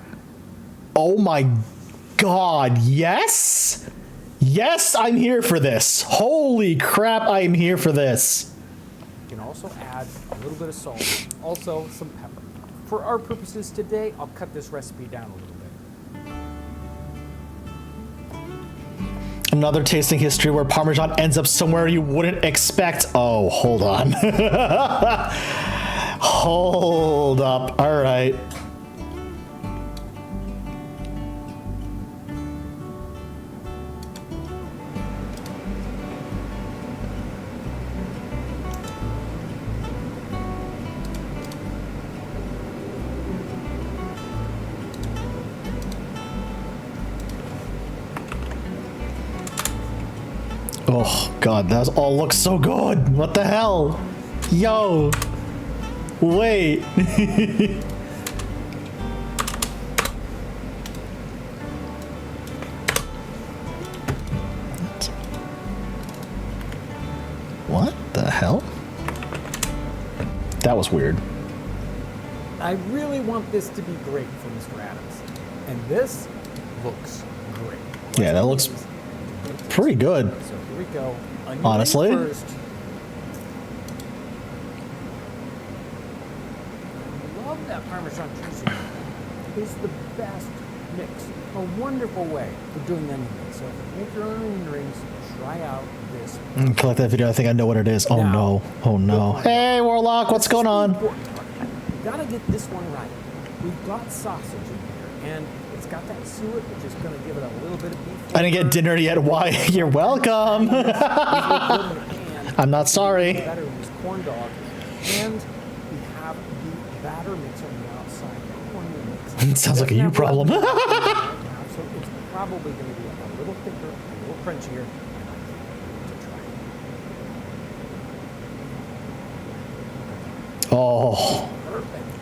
Oh my God, yes? Yes, I'm here for this. Holy crap, I am here for this. You can also add a little bit of salt, also some pepper. For our purposes today, I'll cut this recipe down a little bit. Another tasting history where Parmesan ends up somewhere you wouldn't expect. Oh, hold on. Hold up. All right. Oh, God, that all looks so good. What the hell? Yo. Wait. What the hell? That was weird. I really want this to be great for Mr. Adams. And this looks great. Yeah, that looks pretty good. So here we go. Onion Honestly. ring first. I love that Parmesan cheese. It's the best mix. A wonderful way of doing onion rings. So if you make your own onion rings, try out this. Collect that video. I think I know what it is. Oh Now, no. Oh no. Hey, Warlock, what's going on? You gotta get this one right. We've got sausage in here, and it's got that suet, which is gonna give it a little bit of beef. I didn't get dinner yet. Why? You're welcome. I'm not sorry. Better was corn dog, and we have the batter mix on the outside. The corn mix It sounds like a you problem. So it's probably going to be a little thicker, a little crunchier. Oh.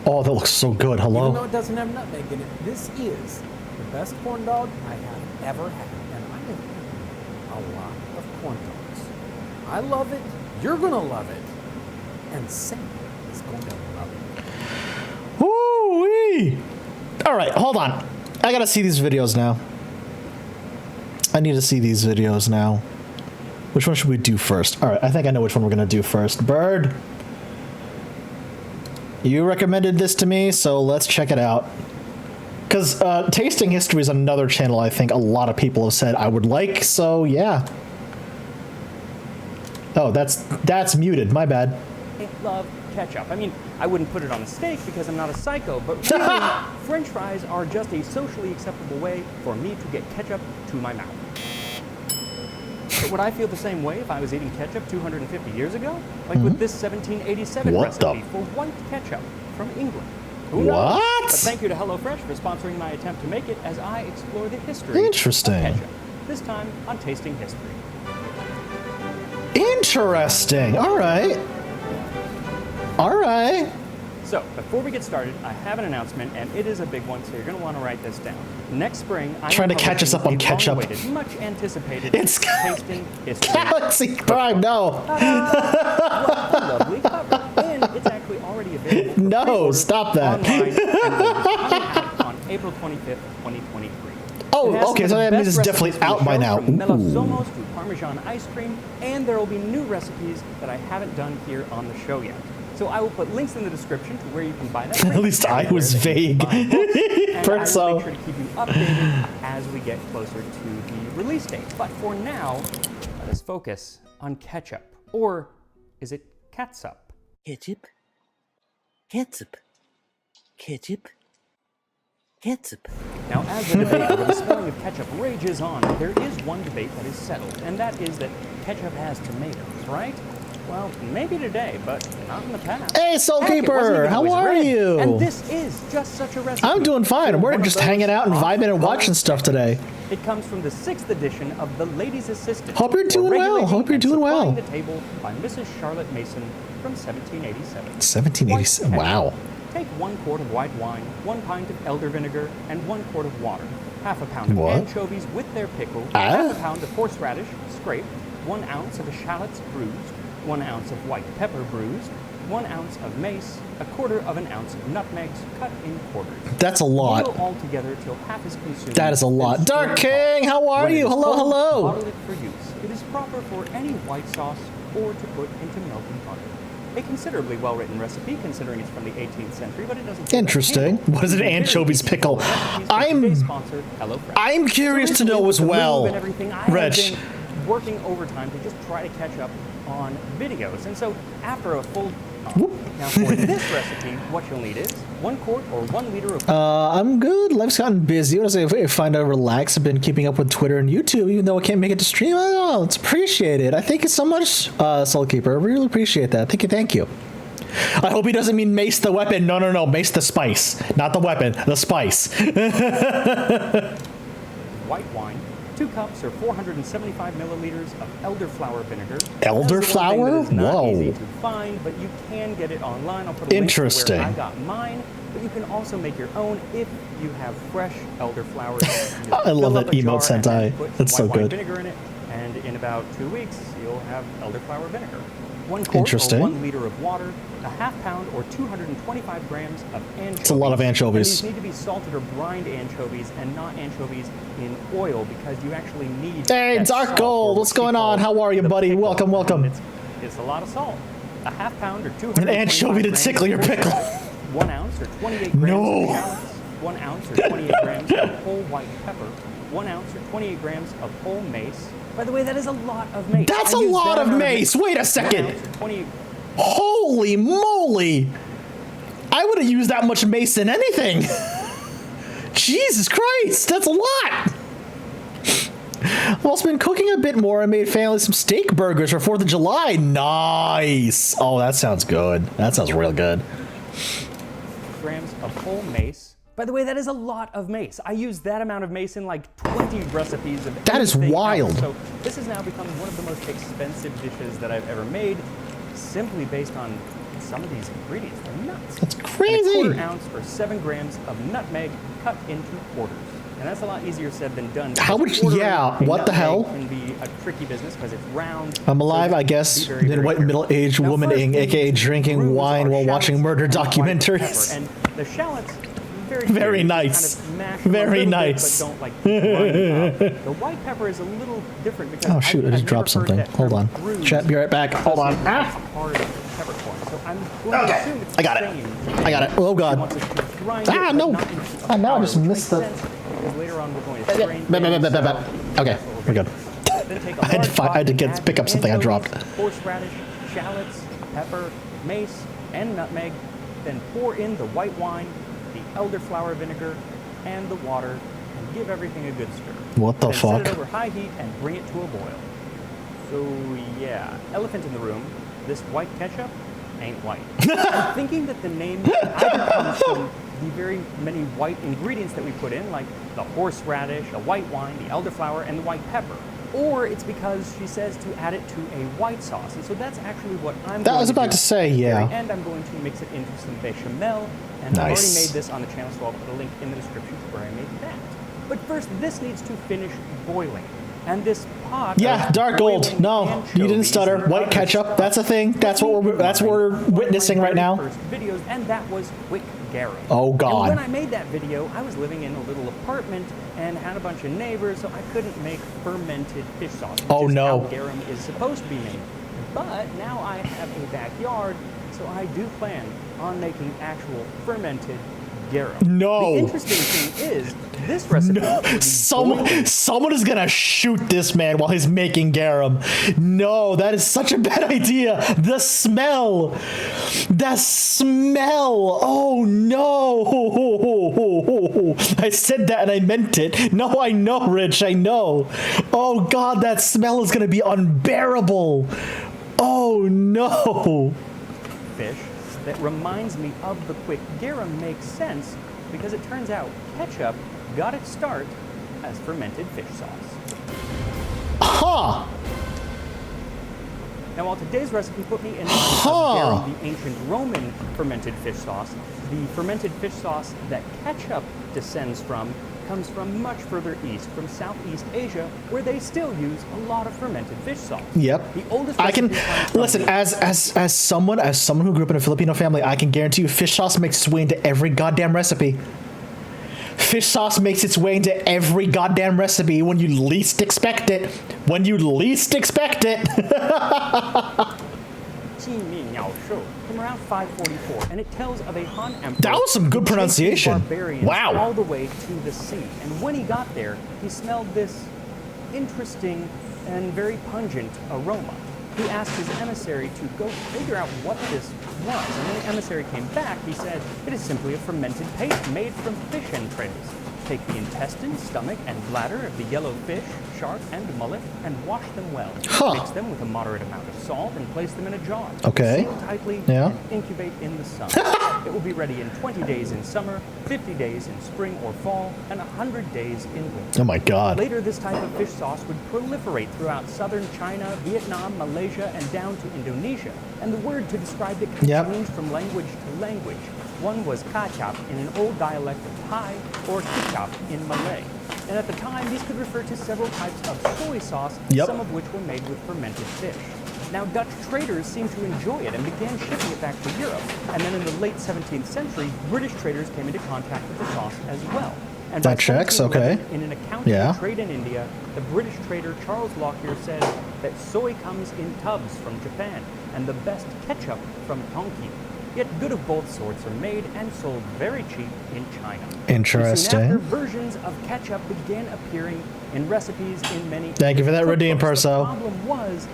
Oh, that looks so good. Hello? Even though it doesn't have nutmeg in it, this is the best corn dog I have ever had. And I have eaten a lot of corn dogs. I love it. You're going to love it. And Sam is going to love it. Woo-wee! All right, hold on. I gotta see these videos now. I need to see these videos now. Which one should we do first? All right, I think I know which one we're gonna do first. Bird, you recommended this to me, so let's check it out. Because Tasting History is another channel I think a lot of people have said I would like, so yeah. Oh, that's muted. My bad. I love ketchup. I mean, I wouldn't put it on a steak because I'm not a psycho, but really, French fries are just a socially acceptable way for me to get ketchup to my mouth. But would I feel the same way if I was eating ketchup 250 years ago? Like with this 1787 recipe for white ketchup from England. Who knows? What? But thank you to HelloFresh for sponsoring my attempt to make it as I explore the history Interesting. of ketchup. This time on Tasting History. Interesting. All right. All right. So, before we get started, I have an announcement, and it is a big one, so you're going to want to write this down. Next spring, I'm trying to catch us up on ketchup. Much anticipated It's Tasting History. Galaxy Prime, no. What a lovely cover. And it's actually already available for No, pre-order stop that. online and will be coming out on April 25th, 2023. Oh, It has okay, some so of the that means best it's definitely recipes from out the by show, now. From Ooh. Melosomos to Parmesan ice cream, and there will be new recipes that I haven't done here on the show yet. So I will put links in the description to where you can buy that. At least I was vague. And I will make So. sure to keep you updated as we get closer to the release date. But for now, let us focus on ketchup. Or is it catsup? Ketchup, ketchup, ketchup, ketchup. Now, as the debate over the spelling of ketchup rages on, there is one debate that is settled, and that is that ketchup has tomatoes, right? Well, maybe today, but not in the past. Hey, Soulkeeper, how are you? And this is just such a recipe. I'm doing fine. We're just hanging out and vibing and watching stuff today. It comes from the 6th edition of The Lady's Assistant. Hope you're doing well. Hope you're doing well. The table by Mrs. Charlotte Mason from 1787. 1787. Wow. Take 1 quart of white wine, 1 pint of elder vinegar, and 1 quart of water. Half a pound of anchovies with their pickle, half a pound of horseradish scraped, 1 ounce of shallots bruised, 1 ounce of white pepper bruised, 1 ounce of mace, 1/4 of an ounce of nutmegs cut in quarters. That's a lot. Boil all together till half is consumed. That is a lot. Dark King, how are you? Hello, hello. Bottle it for use. It is proper for any white sauce or to put into milk and butter. A considerably well-written recipe, considering it's from the 18th century, but it doesn't. Interesting. What is an anchovies pickle? I'm curious to know as well, Rich. Working overtime to just try to catch up on videos, and so after a full now for this recipe, what you'll need is 1 quart or 1 liter of. I'm good. Life's gotten busy. What I say? I find I relax. I've been keeping up with Twitter and YouTube, even though I can't make it to stream. Oh, it's appreciated. I thank you so much, Soulkeeper. I really appreciate that. Thank you. I hope he doesn't mean mace the weapon. No. Mace the spice, not the weapon. The spice. White wine. 2 cups or 475 milliliters of elderflower vinegar. Elderflower? Whoa. Easy to find, but you can get it online. I'll put a link to where I got mine, but you can also make your own if you have fresh elderflower. I love that emote Sentai. That's so good. Vinegar in it, and in about 2 weeks, you'll have elderflower vinegar. 1 quart or 1 liter of water, a half pound or 225 grams of anchovies. It's a lot of anchovies. And these need to be salted or brined anchovies and not anchovies in oil because you actually need. Hey, Dark Gold, what's going on? How are you, buddy? Welcome. It's a lot of salt. A half pound or 200. An anchovy to tickle your pickle. 1 ounce or 28 grams of shallots. 1 ounce or 28 grams of whole white pepper. 1 ounce or 28 grams of whole mace. By the way, that is a lot of mace. That's a lot of mace. Wait a second. Holy moly! I would have used that much mace in anything. Jesus Christ, that's a lot. I've also been cooking a bit more. I made family some steak burgers for 4th of July. Nice. Oh, that sounds good. That sounds real good. Grams of whole mace, By the way, that is a lot of mace. I use that amount of mace in like 20 recipes of That is anything wild. else. So this has now become one of the most expensive dishes that I've ever made, simply based on some of these ingredients. They're nuts. That's crazy. And a 1/4 ounce or 7 grams of nutmeg cut into quarters. And that's a lot easier said than done. How much? Yeah, what the hell? Can be a tricky business because it's round. I'm alive, so I be guess. very, Then white very middle-aged Now, woman, first, aka drinking brews wine are while watching shallots murder and white documentaries. pepper. And the shallots, very, Very cute. nice. Kind of mash them a Very little nice. Bit, but don't like grind them up. The white pepper is a little different because Oh shoot, I just I've dropped never heard something. that Hold on. term bruise Chat, be right back. Hold on. associated Ah. with part of peppercorn. So I'm going to assume it's I got the it. same. I got it. Oh She god. wants us to grind Ah, it, but no. not into a Ah, now I powder, just which missed makes the- sense because later on we're going to strain things, so Okay, that's what we're good. Then take a I had to large I had to pot get and pick up add something I anchovies, dropped. Horseradish, shallots, pepper, mace, and nutmeg. Then pour in the white wine, the elderflower vinegar, and the water, and give everything a good stir. What the Then set it fuck? over high heat and bring it to a boil. So yeah, elephant in the room. This white ketchup ain't white. I'm thinking that the name either comes from the very many white ingredients that we put in, like the horseradish, the white wine, the elderflower, and the white pepper. Or it's because she says to add it to a white sauce. And so that's actually what I'm That going was to about do. to say, yeah. And I'm going to mix it into some bechamel. And I've already Nice. made this on the channel, so I'll put a link in the description to where I made that. But first, this needs to finish boiling. And this pot Yeah, of dark gold. boiling No, you didn't anchovies stutter. and White other ketchup. stuff That's a thing. That's what we're witnessing right now. First videos, and that was quick garum. Oh, God. And when I made that video, I was living in a little apartment and had a bunch of neighbors, so I couldn't make fermented fish sauce. Which Oh, is no. How garum is supposed to be made. But now I have a backyard, so I do plan on making actual fermented garum. No. The interesting thing is, this recipe. No, will be boiling someone is gonna shoot this man while he's making garum. No, that is such a bad idea. The smell. Oh no. I said that and I meant it. No, I know, Rich. I know. Oh God, that smell is gonna be unbearable. Oh no. fish that reminds me of the quick garum makes sense because it turns out ketchup got its start as fermented fish sauce. Huh. Now, while today's recipe put me in Huh. of garum, the ancient Roman fermented fish sauce, the fermented fish sauce that ketchup descends from comes from much further east, from Southeast Asia, where they still use a lot of fermented fish sauce. Yep. The oldest I can recipe comes from listen the- as someone who grew up in a Filipino family. I can guarantee you, fish sauce makes its way into every goddamn recipe. Fish sauce makes its way into every goddamn recipe when you least expect it. When you least expect it. From around 544, and it tells of a Han emperor. That was some good who chased pronunciation. these barbarians Wow. all the way to the sea. And when he got there, he smelled this interesting and very pungent aroma. He asked his emissary to go figure out what this was. And when the emissary came back, he said, "It is simply a fermented paste made from fish entrails. Take the intestine, stomach, and bladder of the yellow fish, shark, and mullet, and wash them well. Huh. Mix them with a moderate amount of salt and place them in a jar. Okay. Seal tightly Yeah. and incubate in the sun. It will be ready in 20 days in summer, 50 days in spring or fall, and 100 days in winter." Oh my God. Later, this type of fish sauce would proliferate throughout southern China, Vietnam, Malaysia, and down to Indonesia. And the word to describe it Yep. changed from language to language. One was kachap in an old dialect of Thai, or kicap in Malay. And at the time, these could refer to several types of soy sauce, Yep. some of which were made with fermented fish. Now, Dutch traders seemed to enjoy it and began shipping it back to Europe. And then in the late 17th century, British traders came into contact with the sauce as well. And by That checks, 1711, okay. in an account Yeah. of trade in India, the British trader Charles Lockyer said that soy comes in tubs from Japan, and the best ketchup from Tonkin. Yet good of both sorts are made and sold very cheap in China. Interesting. Soon after, versions of ketchup began appearing in recipes in many. Thank you for that cookbooks. redeem, The Perso. problem was,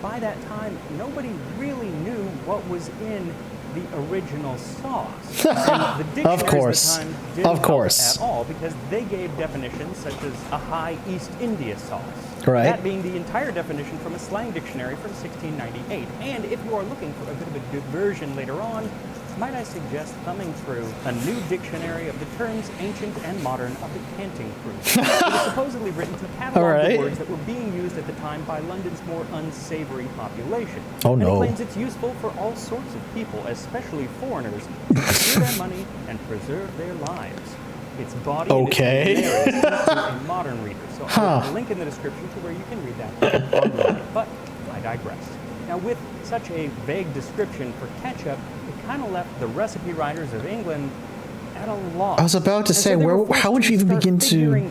by that time, nobody really knew what was in the original sauce. And the dictionaries Of course. at the time didn't Of course. help at all because they gave definitions such as a high East India sauce. Right. That being the entire definition from a slang dictionary from 1698. And if you are looking for a bit of a diversion later on, might I suggest thumbing through a new dictionary of the terms ancient and modern of the Canting Crew. It was supposedly written to catalog the words that were being used at the time by London's more unsavory population. Oh no. And it claims it's useful for all sorts of people, especially foreigners, to secure their money and preserve their lives. Its body and its narrative is to a modern reader, so I'll put a link in the description to where you can read that online. But I digress. Now, with such a vague description for ketchup, it kind of left the recipe writers of England at a loss. I was about to say, how would you even begin to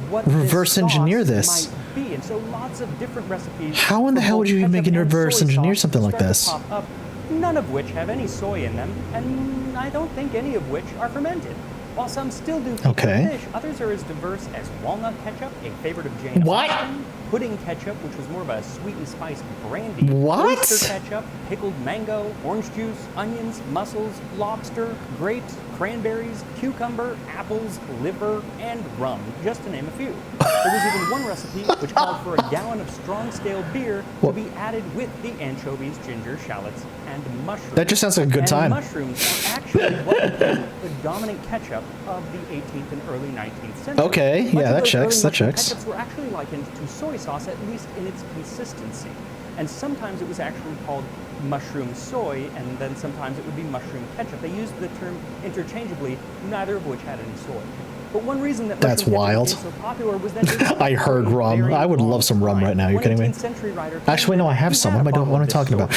reverse engineer this? Be. And so lots of different recipes. How in the hell would you even begin to reverse engineer something like this? Pop up, none of which have any soy in them, and I don't think any of which are fermented. While some still do feature fish, others are as diverse as walnut ketchup, a favorite of Jane Austen, pudding ketchup, which was more of a sweet and spiced brandy, oyster ketchup, pickled mango, orange juice, onions, mussels, lobster, grapes, cranberries, cucumber, apples, liver, and rum, just to name a few. There was even one recipe which called for a gallon of strong stale beer to be added with the anchovies, ginger, shallots, and mushrooms. That just sounds like a good time. Mushrooms are actually what became the dominant ketchup of the 18th and early 19th century. Okay, yeah, that checks, that checks. Ketchups were actually likened to soy sauce, at least in its consistency. And sometimes it was actually called mushroom soy, and then sometimes it would be mushroom ketchup. They used the term interchangeably, neither of which had any soy. But one reason that that's wild. So popular was that I heard rum. I would love some rum right now. You're kidding me? Actually, no, I have some. What am I talking about?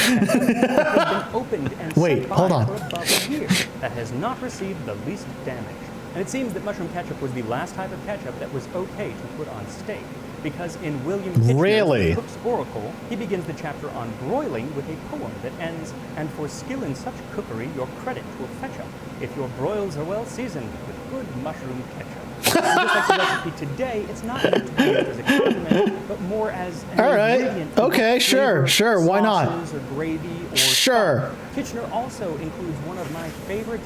Wait, hold on. That has not received the least damage. And it seems that mushroom ketchup was the last type of ketchup that was okay to put on steak. Because in William Kitchener's Cook's Oracle, he begins the chapter on broiling with a poem that ends, "And for skill in such cookery, your credit will fetch up, if your broils are well seasoned with good mushroom ketchup." And just like the recipe today, it's not meant to be used as a condiment, but more as an ingredient. Okay, sure, why not? Or gravy or stock. Kitchener also includes one of my favorite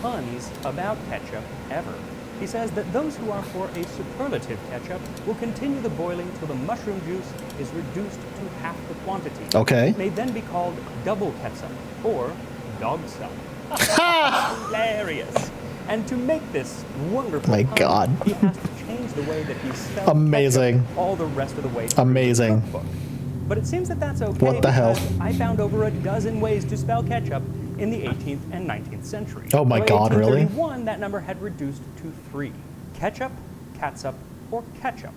puns about ketchup ever. He says that those who are for a superlative ketchup will continue the boiling till the mushroom juice is reduced to half the quantity. Okay. It may then be called double ketchup or dog sup. Hilarious. And to make this wonderful pun, he has to change the way that he spells ketchup all the rest of the way through the cookbook. But it seems that that's okay. What the hell? I found over a dozen ways to spell ketchup in the 18th and 19th century. Oh my God, really? By 1831, that number had reduced to 3. Ketchup, catsup, or ketchup.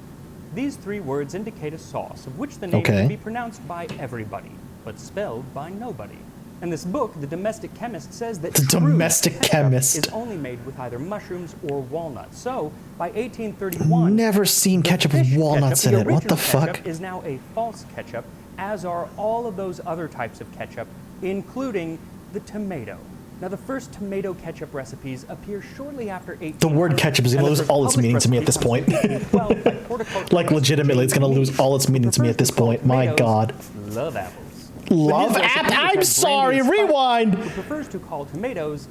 These 3 words indicate a sauce of which the name can be pronounced by everybody, but spelled by nobody. In this book, the domestic chemist says that ketchup is only made with either mushrooms or walnuts. So, by 1831, never seen ketchup with walnuts in it. What the fuck? Ketchup is now a false ketchup, as are all of those other types of ketchup, including the tomato. Now, the first tomato ketchup recipes appear shortly after 1800. The word ketchup is going to lose all its meaning to me at this point. Like, legitimately, it's going to lose all its meaning to me at this point. My God. Love apples. Love apples? I'm sorry, rewind! Who prefers to call tomatoes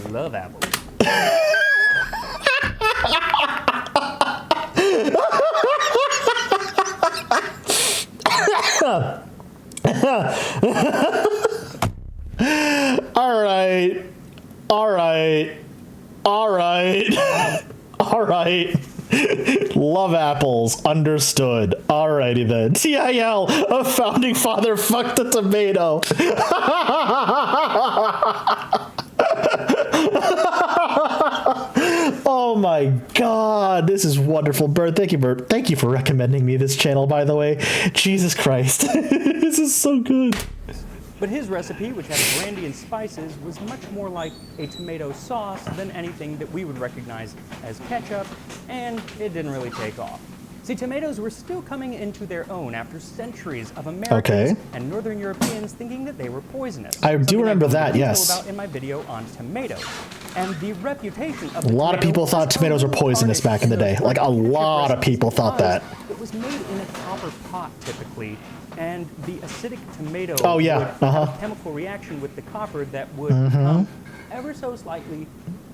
love apples. All right. Love apples. Understood. Alrighty then. TIL, a founding father fucked a tomato. Oh my God, this is wonderful. Bird, thank you for recommending me this channel, by the way. Jesus Christ. This is so good. But his recipe, which had brandy and spices, was much more like a tomato sauce than anything that we would recognize as ketchup, and it didn't really take off. See, tomatoes were still coming into their own after centuries of Americans and Northern Europeans thinking that they were poisonous. I do remember that, yes. About in my video on tomatoes. And the reputation of a lot of people thought tomatoes were poisonous back in the day. Like, a lot of people thought that. It was made in a copper pot, typically, and the acidic tomato would have a chemical reaction with the copper that would become ever so slightly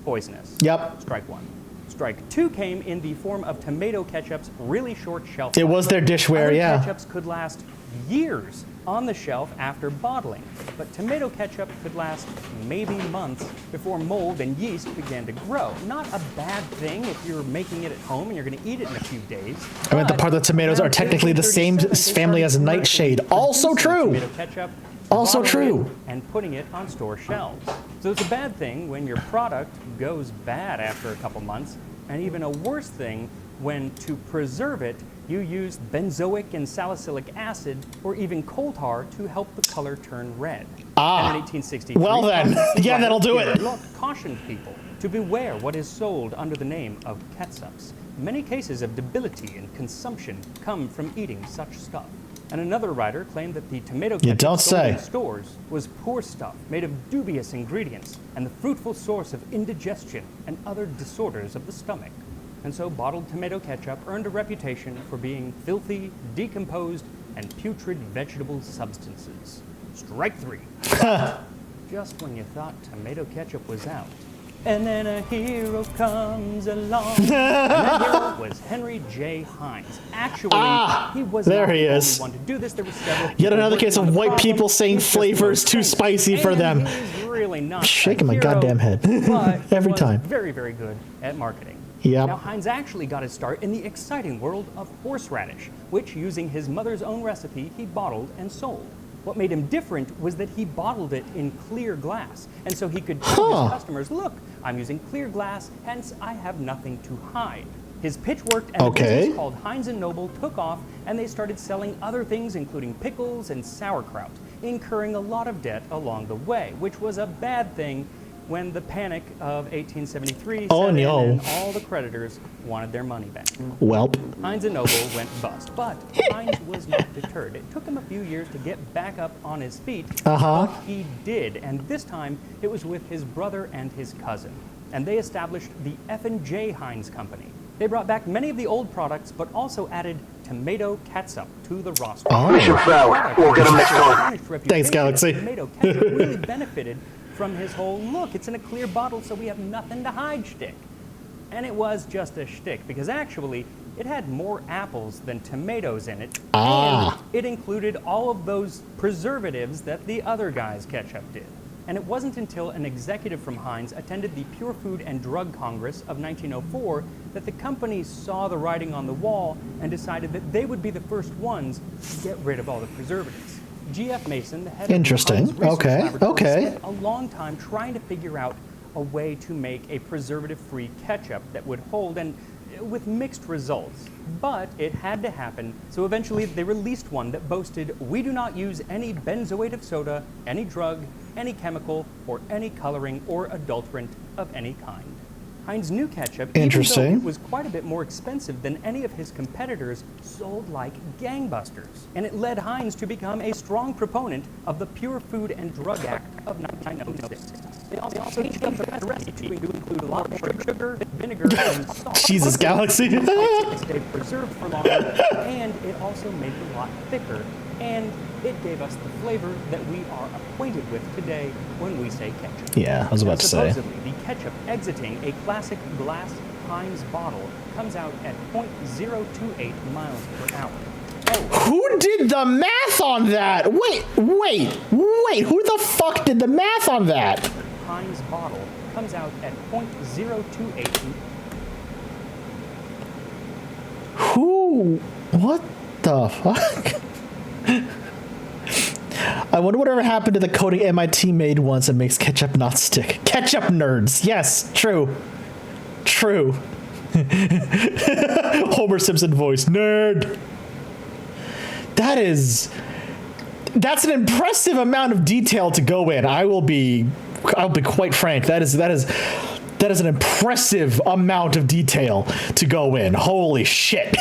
poisonous. Yep. Strike one. Strike 2 came in the form of tomato ketchup's really short shelf It life. was their dishware, Other yeah. ketchups could last years on the shelf after bottling, but tomato ketchup could last maybe months before mold and yeast began to grow. Not a bad thing if you're making it at home and you're going to eat it in a few days. I meant the part that tomatoes are technically the same family as nightshade. Also true. Tomato ketchup, Also bottling true. it, and putting it on store shelves. So it's a bad thing when your product goes bad after a couple months, and even a worse thing when, to preserve it, you use benzoic and salicylic acid or even coal tar to help the color turn red. Ah. And in 1863, Well then, yeah, that'll do it. Look cautioned people to beware what is sold under the name of ketchups. Many cases of debility and consumption come from eating such stuff. And another writer claimed that the tomato You ketchup don't sold say. in stores was poor stuff made of dubious ingredients and the fruitful source of indigestion and other disorders of the stomach. And so bottled tomato ketchup earned a reputation for being filthy, decomposed, and putrid vegetable substances. Strike 3. Just when you thought tomato ketchup was out. And then a hero comes along. And that hero was Henry J. Heinz. Actually, he was there not he the is. only one to do this. There were several Yet people another working case on of the white problem. people saying It's just flavors no too thanks. spicy for And them. he's really not Shaking a my hero, goddamn head. but he Every was time. very, very good at marketing. Yep. Now, Heinz actually got his start in the exciting world of horseradish, which, using his mother's own recipe, he bottled and sold. What made him different was that he bottled it in clear glass, and so he could tell his customers, look, I'm using clear glass, hence I have nothing to hide. His pitch worked, and the business called Heinz & Noble took off, and they started selling other things, including pickles and sauerkraut, incurring a lot of debt along the way, which was a bad thing when the panic of 1873 set in and all the creditors wanted their money back. Welp. Heinz & Noble went bust, but Heinz was not deterred. It took him a few years to get back up on his feet, but he did, and this time it was with his brother and his cousin. And they established the F&J Heinz Company. They brought back many of the old products, but also added tomato ketchup to the roster. Thanks, Galaxy. Tomato ketchup really benefited from his whole, look, it's in a clear bottle, so we have nothing to hide shtick. And it was just a shtick, because actually, it had more apples than tomatoes in it, and it included all of those preservatives that the other guy's ketchup did. And it wasn't until an executive from Heinz attended the Pure Food and Drug Congress of 1904 that the company saw the writing on the wall and decided that they would be the first ones to get rid of all the preservatives. G.F. Mason, the head of the Heinz Research Laboratory, spent a long time trying to figure out a way to make a preservative-free ketchup that would hold, and with mixed results. But it had to happen, so eventually they released one that boasted, we do not use any benzoate of soda, any drug, any chemical, or any coloring or adulterant of any kind. Heinz new ketchup, even though it was quite a bit more expensive than any of his competitors, sold like gangbusters. And it led Heinz to become a strong proponent of the Pure Food and Drug Act of 1906. They also changed up the recipe to include a lot more sugar, vinegar, and salt. Jesus, Galaxy. It stayed preserved for longer, and it also made it a lot thicker. And it gave us the flavor that we are acquainted with today when we say ketchup. Yeah, I was about to say. Supposedly, the ketchup exiting a classic glass Heinz bottle comes out at 0.028 miles per hour. Who did the math on that? Wait, who the fuck did the math on that? Heinz bottle comes out at 0.028. Who? What the fuck? I wonder whatever happened to the coating MIT made once that makes ketchup not stick. Ketchup nerds. Yes, true. True. Homer Simpson voice. Nerd. That's an impressive amount of detail to go in. I'll be quite frank. That is an impressive amount of detail to go in. Holy shit.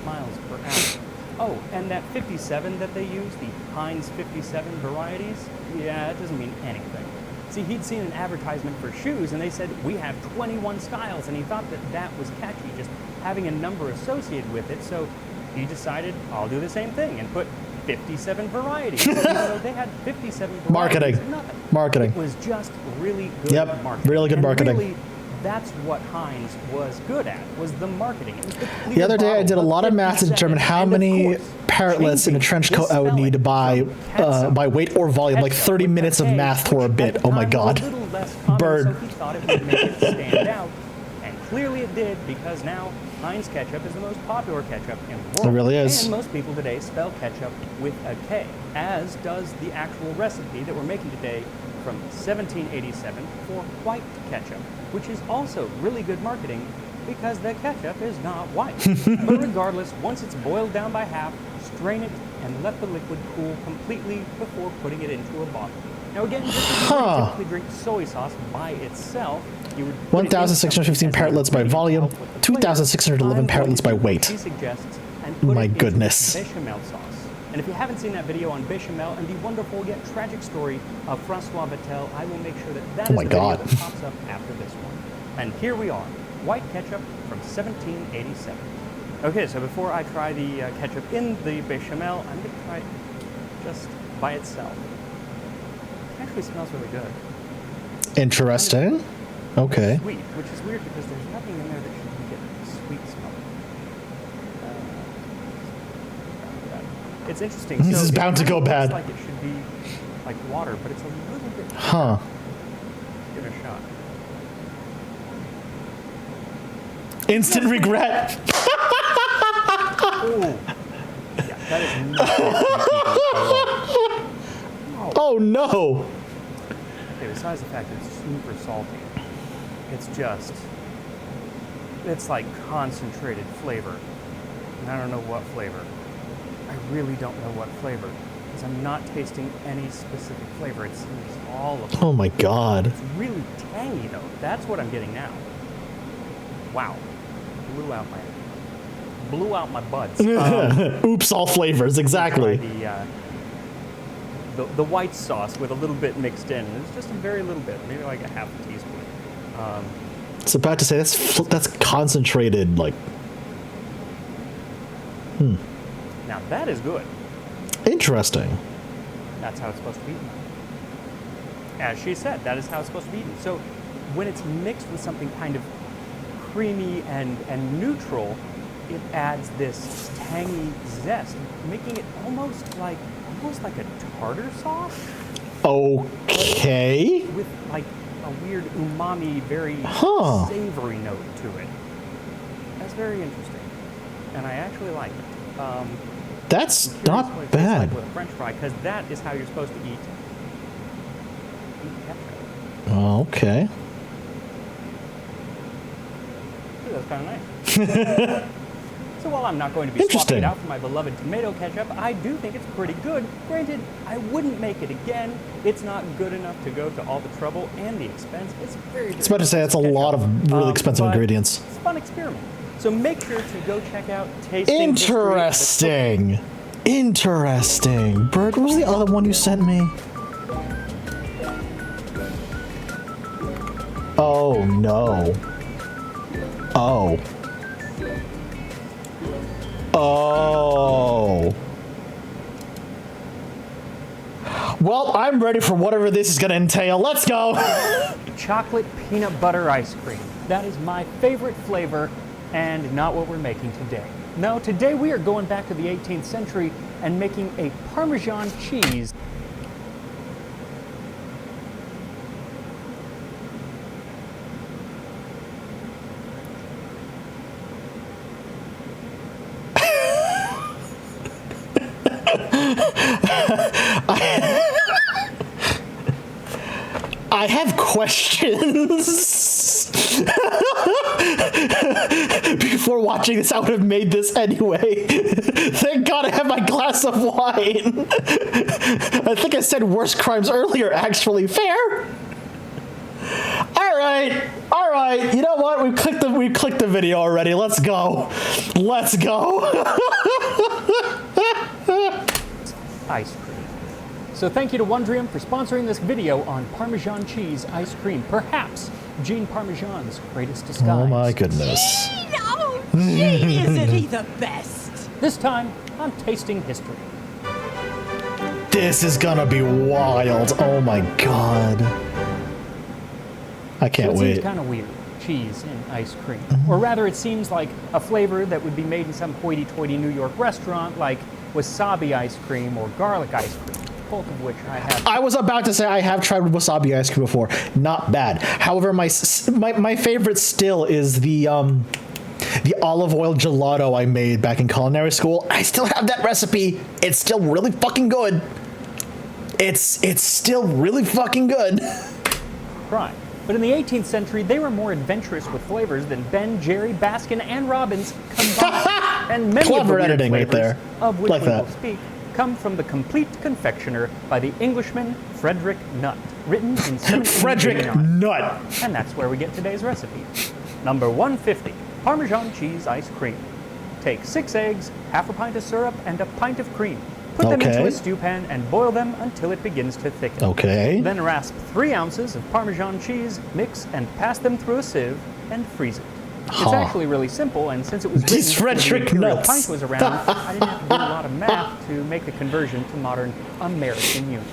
Miles per hour. Oh, and that 57 that they use, the Heinz 57 varieties, yeah, it doesn't mean anything. See, he'd seen an advertisement for shoes, and they said, we have 21 styles, and he thought that that was catchy, just having a number associated with it, so he decided, I'll do the same thing, and put 57 varieties. Even though they had 57 varieties. Marketing. Nothing. Marketing. It was just really good marketing. Really good marketing. Really, that's what Heinz was good at, was the marketing. It was the other day I did a lot of math to determine how many parrotlets in a trench coat I would need to buy by weight or volume. Like 30 minutes of math for a bit. Oh my god. Bird. So he thought it would make it stand out. And clearly it did, because now Heinz ketchup is the most popular ketchup in the world. It really is. And most people today spell ketchup with a K, as does the actual recipe that we're making today from 1787 for white ketchup, which is also really good marketing because the ketchup is not white. But regardless, once it's boiled down by half, strain it and let the liquid cool completely before putting it into a bottle. Now again, just as you would typically drink soy sauce by itself, you would 1,615 parrotlets by volume, 2,611 parrotlets by weight. My goodness. Bechamel sauce. And if you haven't seen that video on bechamel and the wonderful yet tragic story of Francois Vatel, I will make sure that that is the video that pops up after this one. And here we are, white ketchup from 1787. Okay, so before I try the ketchup in the bechamel, I'm going to try it just by itself. It actually smells really good. Interesting. Okay. Sweet, which is weird because there's nothing in there that should get sweet smell. It's interesting. This is bound to go bad. Like it should be like water, but it's a little bit. Huh. Give it a shot. Instant regret. Oh. Yeah, that is not Oh no. Okay, besides the fact that it's super salty, it's like concentrated flavor. And I don't know what flavor. I really don't know what flavor, because I'm not tasting any specific flavor. It's all of it. Oh my god. It's really tangy though. That's what I'm getting now. Wow. Blew out my buds. Oops, all flavors, exactly. The white sauce with a little bit mixed in. It's just a very little bit, maybe like a half a teaspoon. It's about to say that's concentrated, like. Now that is good. Interesting. That's how it's supposed to be eaten. As she said, that is how it's supposed to be eaten. So when it's mixed with something kind of creamy and neutral, it adds this tangy zest, making it almost like a tartar sauce. Okay. With like a weird umami, very savory note to it. That's very interesting, and I actually like it. That's not bad. Like with a French fry, because that is how you're supposed to eat ketchup. Oh, okay. Ooh, that's kind of nice. So while I'm not going to be swapping it out for my beloved tomato ketchup, I do think it's pretty good. Granted, I wouldn't make it again. It's not good enough to go to all the trouble and the expense. It's very. It's about to say that's a lot of really expensive ingredients. It's a fun experiment. So make sure to go check out Tasting Interesting. Interesting. Bird, what was the other one you sent me? Oh no. Oh. Oh. Well, I'm ready for whatever this is going to entail. Let's go. Chocolate peanut butter ice cream. That is my favorite flavor, and not what we're making today. No, today we are going back to the 18th century and making a Parmesan cheese. I have questions. Before watching this, I would have made this anyway. Thank God I have my glass of wine. I think I said worse crimes earlier, actually. Fair. All right. You know what? We clicked the video already. Let's go. Let's go. Ice cream. So thank you to Wondrium for sponsoring this video on Parmesan cheese ice cream. Perhaps Gene Parmesan's greatest disguise. Oh my goodness. Gene! Oh, Gene, isn't he the best? This time, I'm tasting history. This is gonna be wild. Oh my god. I can't wait. It seems kind of weird. cheese in ice cream. Or rather, it seems like a flavor that would be made in some hoity-toity New York restaurant, like wasabi ice cream or garlic ice cream, both of which I have. I was about to say I have tried wasabi ice cream before. Not bad. However, my favorite still is the olive oil gelato I made back in culinary school. I still have that recipe. It's still really fucking good. It's still really fucking good. Right. But in the 18th century, they were more adventurous with flavors than Ben, Jerry, Baskin, and Robbins combined. And many Clever of the editing right flavors, there. of which Like we that. will speak, come from The Complete Confectioner by the Englishman Frederick Nutt, written in 1789. Frederick Nutt. And that's where we get today's recipe. Number 150, Parmesan cheese ice cream. Take 6 eggs, half a pint of syrup, and a pint of cream. Put them into a stew pan and boil them until it begins to thicken. Okay. Then rasp 3 ounces of Parmesan cheese, mix and pass them through a sieve, and freeze it. It's actually really simple, and since it was written before the imperial pint was around, I didn't have to do a lot of math to make the conversion to modern American units.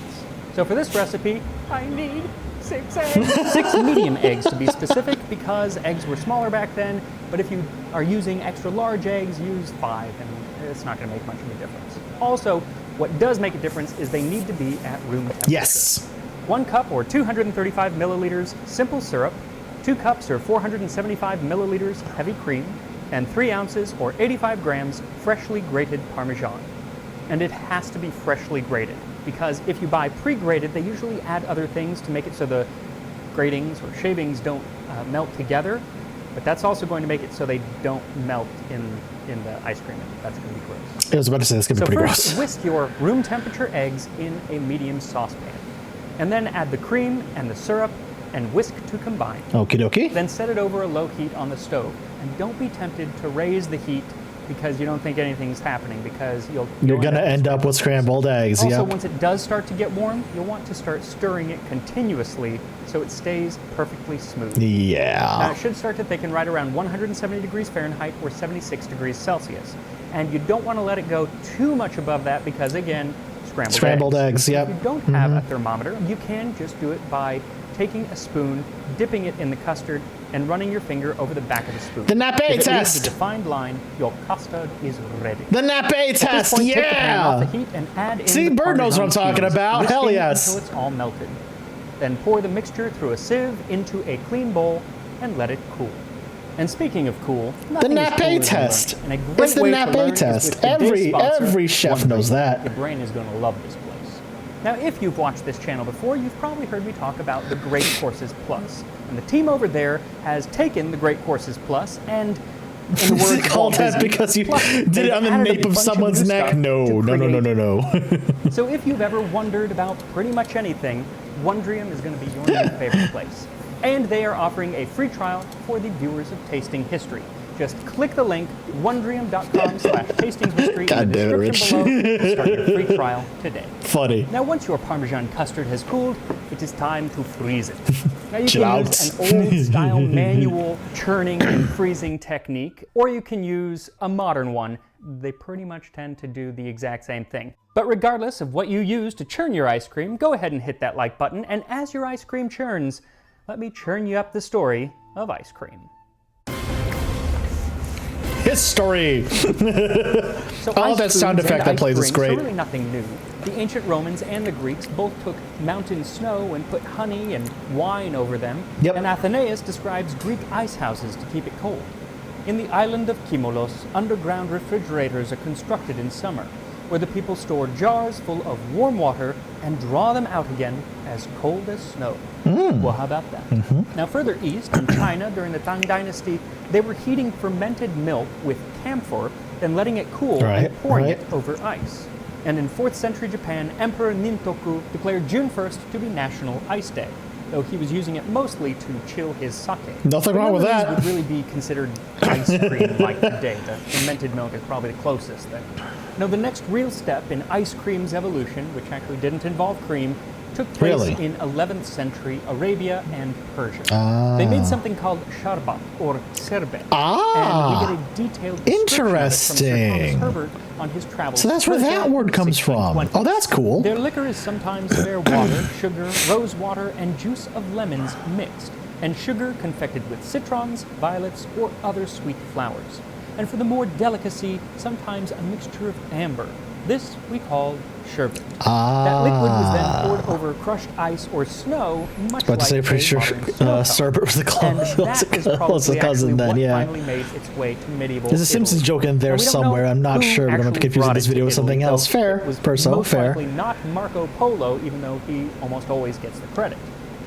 So for this recipe, I need 6 eggs. 6 medium eggs to be specific, because eggs were smaller back then, but if you are using extra large eggs, use 5, and it's not going to make much of a difference. Also, what does make a difference is they need to be at room temperature. Yes. 1 cup or 235 milliliters simple syrup, 2 cups or 475 milliliters heavy cream, and 3 ounces or 85 grams freshly grated Parmesan. And it has to be freshly grated, because if you buy pre-grated, they usually add other things to make it so the gratings or shavings don't melt together, but that's also going to make it so they don't melt in the ice cream. That's going to be gross. I was about to say this is going to be pretty first, gross. whisk your room temperature eggs in a medium saucepan, and then add the cream and the syrup and whisk to combine. Okie dokie. Then set it over a low heat on the stove, and don't be tempted to raise the heat because you don't think anything's happening, because You're going to end up with scrambled eggs. Also, Yeah. once it does start to get warm, you'll want to start stirring it continuously so it stays perfectly smooth. Now, Yeah. it should start to thicken right around 170 degrees Fahrenheit or 76 degrees Celsius. And you don't want to let it go too much above that because, again, scrambled eggs. Yep. If you don't have a thermometer, you can just do it by taking a spoon, dipping it in the custard, and running your finger over the back of the spoon. The nappe If it leaves test. a defined line, your custard is ready. The nappe At this test. point, take the pan off Yeah. the heat and add in See, the Bird knows what I'm Parmesan talking cheese, about. Hell whisking yes. until it's all melted. Then pour the mixture through a sieve into a clean bowl and let it cool. And speaking of cool, The nothing is nappe cooler than test. learning. And a great It's the way to nappe learn is test. with today's sponsor, Every chef Wondery. knows that. Your brain is going to love this place. Now, if you've watched this channel before, you've probably heard me talk about the Great Courses Plus. And the team over there has taken the Great Courses Plus and, in the Is words it of called Walt that Disney, because you plus, did they've it on the added a nape of bunch someone's new neck? stuff No, to no, no, no, create. no, no. So if you've ever wondered about pretty much anything, Wondrium is going to be your new favorite place. And they are offering a free trial for the viewers of Tasting History. Just click the link, wondrium.com/tastingshistory in God the damn it, description Rich. below to start your free trial today. Funny. Now, once your Parmesan custard has cooled, it is time to freeze it. Now, you Chill can out. use an old-style manual churning and freezing technique, or you can use a modern one. They pretty much tend to do the exact same thing. But regardless of what you use to churn your ice cream, go ahead and hit that like button, and as your ice cream churns, let me churn you up the story of ice cream. History. So Oh, ice that sound foods effect and that ice plays is drinks great. are really nothing new. The ancient Romans and the Greeks both took mountain snow and put honey and wine over them. Yep. And Athenaeus describes Greek ice houses to keep it cold. In the island of Kimolos, underground refrigerators are constructed in summer, where the people store jars full of warm water and draw them out again as cold as snow. Well, how about that? Now, further east, in China, during the Tang Dynasty, they were heating fermented milk with camphor, then letting it cool and pouring it over ice. And in 4th century Japan, Emperor Nintoku declared June 1st to be National Ice Day, though he was using it mostly to chill his sake. Nothing wrong with None of that. these would really be considered ice cream like today. The fermented milk is probably the closest thing. Now, the next real step in ice cream's evolution, which actually didn't involve cream, took place Really? in 11th century Arabia and Persia. They made something called sharbat, or sherbet. Ah, and we get a detailed description of it from Sir interesting. Thomas Herbert on his travels So that's to where Persia that in word the comes from. 1620s. Oh, that's cool. Their liquor is sometimes their water, sugar, rose water, and juice of lemons mixed. and sugar confected with citrons, violets, or other sweet flowers. And for the more delicacy, sometimes a mixture of amber. This we call sherbet. That liquid was then poured over crushed ice or snow, much About like to say, pretty sure sherbet was the cousin then, yeah. Finally made its way to medieval There's a Simpsons joke in there somewhere. I'm not sure, but I'm going to be confusing this video with something else. Fair, Perso, fair. Likely not Marco Polo, even though he almost always gets the credit.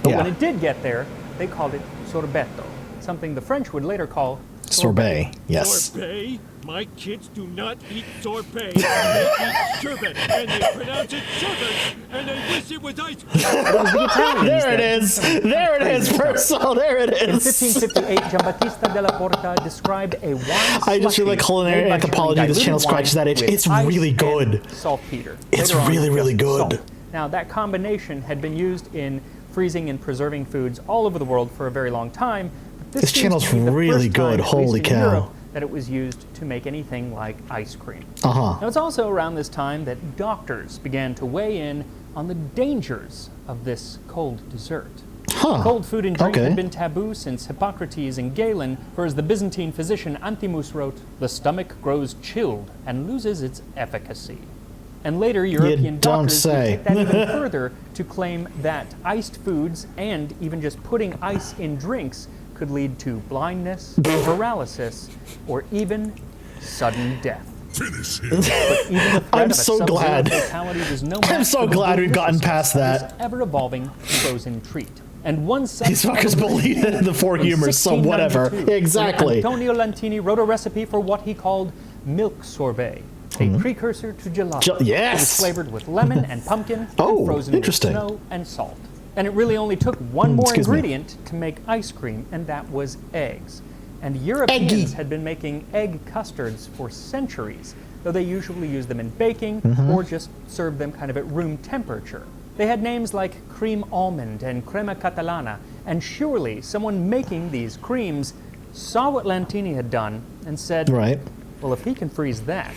But when it did get there, they called it sorbetto, something the French would later call sorbet. Yes. Sorbet? My kids do not eat sorbet. They eat sherbet, and they pronounce it sherbet, and they wish it was ice cream. There it is. There it is, Perso. There it is. In 1558, Giambattista della Porta described a wine I just feel like culinary anthropology. This channel scratches that itch. It's really good. Saltpeter. It's really, really good. Salt. Now, that combination had been used in freezing and preserving foods all over the world for a very long time. This channel's really good. Holy cow. That it was used to make anything like ice cream. Uh-huh. Now, it's also around this time that doctors began to weigh in on the dangers of this cold dessert. Huh. Cold food and drink had been taboo since Hippocrates and Galen, for as the Byzantine physician Antimus wrote, the stomach grows chilled and loses its efficacy. And later, European doctors would take that even further to claim that iced foods and even just putting ice in drinks could lead to blindness, paralysis, or even sudden death. Finish him. I'm so glad. I'm so glad we've gotten past that. Ever-evolving frozen treat. And one these fuckers believe in the four humors, so whatever. Exactly. Antonio Lentini wrote a recipe for what he called milk sorbet, a precursor to gelato. Yes. It was flavored with lemon and pumpkin, and frozen with snow and salt. And it really only took one more ingredient to make ice cream, and that was eggs. And Europeans had been making egg custards for centuries, though they usually used them in baking or just served them kind of at room temperature. They had names like cream almond and crema catalana, and surely someone making these creams saw what Lentini had done and said, well, if he can freeze that,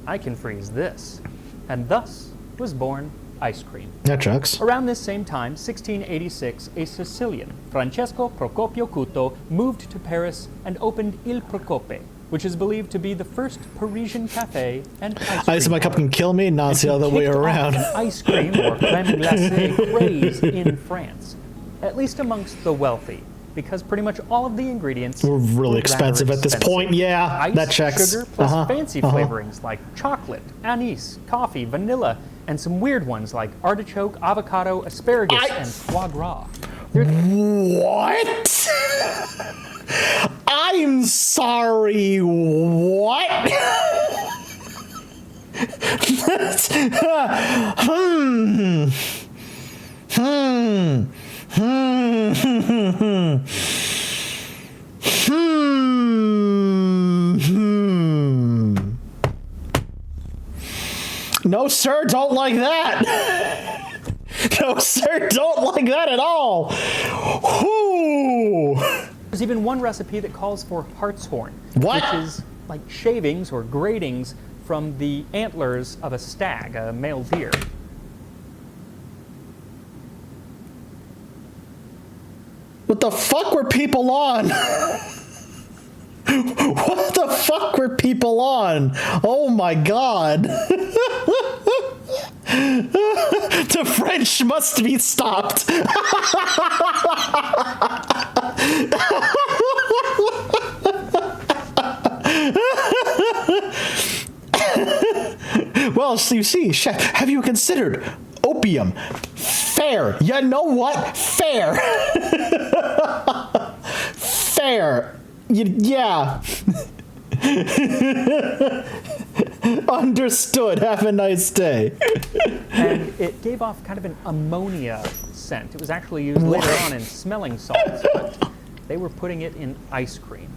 I can freeze this. And thus was born ice cream. That tracks. Around this same time, 1686, a Sicilian, Francesco Procopio Cuto, moved to Paris and opened Il Procope, which is believed to be the first Parisian cafe and ice cream. Ice in my cup can kill me, not the other way around. An ice cream or crème glacée craze in France, at least amongst the wealthy, because pretty much all of the ingredients were really expensive at this point. Yeah, ice, that checks. Sugar plus fancy flavorings like chocolate, anise, coffee, vanilla, and some weird ones like artichoke, avocado, asparagus, and foie gras. What? I'm sorry, what? No, sir, don't like that. No, sir, don't like that at all. Whoo. There's even one recipe that calls for hartshorn, which is like shavings or gratings from the antlers of a stag, a male deer. What the fuck were people on? What the fuck were people on? Oh my god. The French must be stopped. Well, so you see, chef, have you considered opium? Fair. You know what? Fair. Fair. Yeah. Understood. Have a nice day. And it gave off kind of an ammonia scent. It was actually used later on in smelling salts, but they were putting it in ice cream.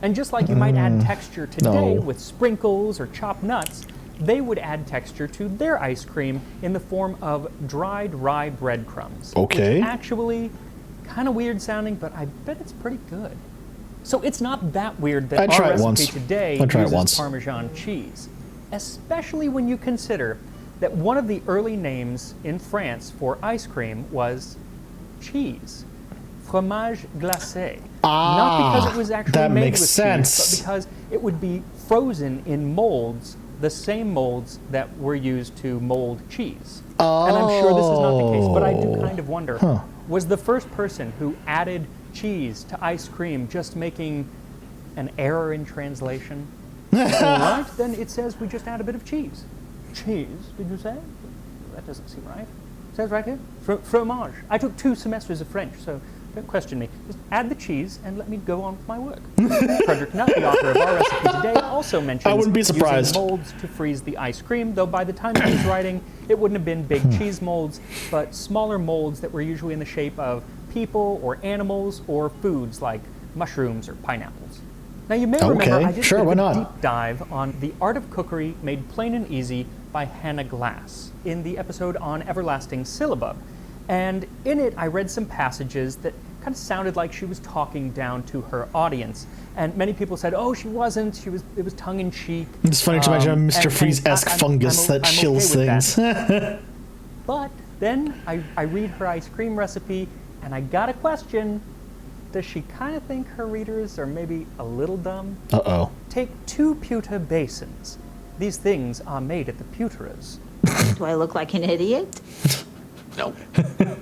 And just like you might add texture today with sprinkles or chopped nuts, they would add texture to their ice cream in the form of dried rye breadcrumbs. Okay. Which actually kind of weird sounding, but I bet it's pretty good. So it's not that weird that our recipe today uses Parmesan cheese, especially when you consider that one of the early names in France for ice cream was cheese. fromage glacé. Ah, Not because it was actually that made makes with sense. cheese, but because it would be frozen in molds, the same molds that were used to mold cheese. And I'm sure this is not the case, but I do kind of wonder, was the first person who added cheese to ice cream just making an error in translation? All right, then it says we just add a bit of cheese. Cheese, did you say? That doesn't seem right. It says right here, fromage. I took 2 semesters of French, so don't question me. Just add the cheese and let me go on with my work. Frederick Nutt, the author of our recipe today, also mentions I wouldn't be surprised. using molds to freeze the ice cream, though by the time he was writing, it wouldn't have been big cheese molds, but smaller molds that were usually in the shape of people or animals or foods like mushrooms or pineapples. Now you may remember I did a deep dive on The Art of Cookery Made Plain and Easy by Hannah Glass in the episode on Everlasting Syllabub. And in it, I read some passages that kind of sounded like she was talking down to her audience. And many people said, oh, she wasn't. It was tongue-in-cheek. It's funny to imagine a Mr. Freeze-esque fungus that chills things. But then I read her ice cream recipe, and I got a question. Does she kind of think her readers are maybe a little dumb? Uh-oh. Take 2 pewter basins. These things are made at the pewterers. Do I look like an idiot? No.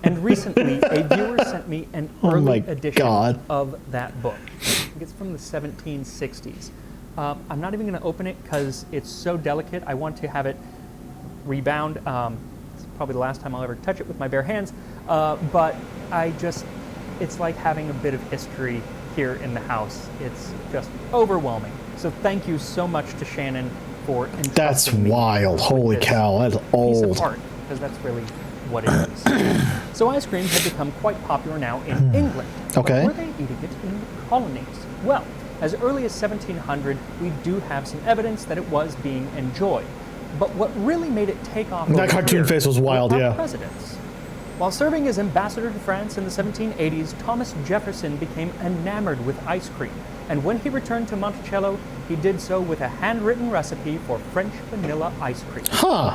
And recently, a viewer sent me an early edition of that book. I think it's from the 1760s. I'm not even going to open it because it's so delicate. I want to have it rebound. It's probably the last time I'll ever touch it with my bare hands. But it's like having a bit of history here in the house. It's just overwhelming. So thank you so much to Shannon for entrusting That's me wild. with Holy this cow, that's old. piece of art, because that's really what it is. So ice cream had become quite popular now in England. Okay. But were they eating it in the colonies? Well, as early as 1700, we do have some evidence that it was being enjoyed. But what really made it take off That cartoon face was wild, yeah. Presidents. While serving as ambassador to France in the 1780s, Thomas Jefferson became enamored with ice cream. And when he returned to Monticello, he did so with a handwritten recipe for French vanilla ice cream.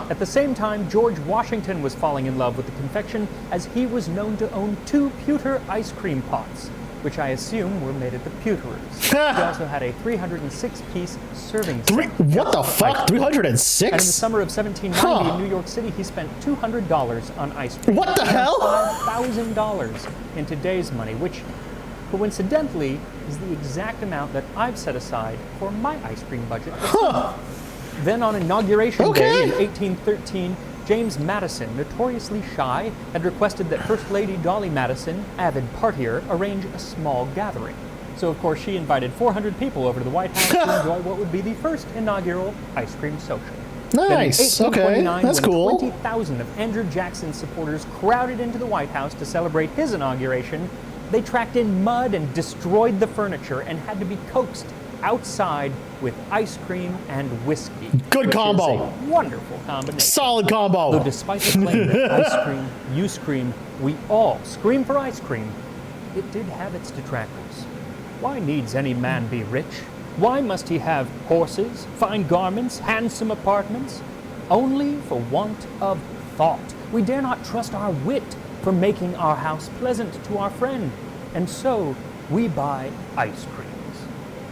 At the same time, George Washington was falling in love with the confection, as he was known to own 2 pewter ice cream pots, which I assume were made at the pewterers. He also had a 306-piece serving set. What the fuck? 306? And in the summer of 1790 in New York City, he spent $200 on ice cream. What the hell? $5,000 in today's money, which coincidentally is the exact amount that I've set aside for my ice cream budget. Then on Inauguration Day in 1813, James Madison, notoriously shy, had requested that First Lady Dolly Madison, avid partier, arrange a small gathering. So of course she invited 400 people over to the White House to enjoy what would be the first inaugural ice cream social. Nice, okay, that's cool. 20,000 of Andrew Jackson's supporters crowded into the White House to celebrate his inauguration. They tracked in mud and destroyed the furniture and had to be coaxed outside with ice cream and whiskey. Good combo. Is a wonderful combination. Solid combo. Though despite the claim that ice cream, you scream, we all scream for ice cream, it did have its detractors. Why needs any man be rich? Why must he have horses, fine garments, handsome apartments? Only for want of thought. We dare not trust our wit for making our house pleasant to our friend, and so we buy ice creams.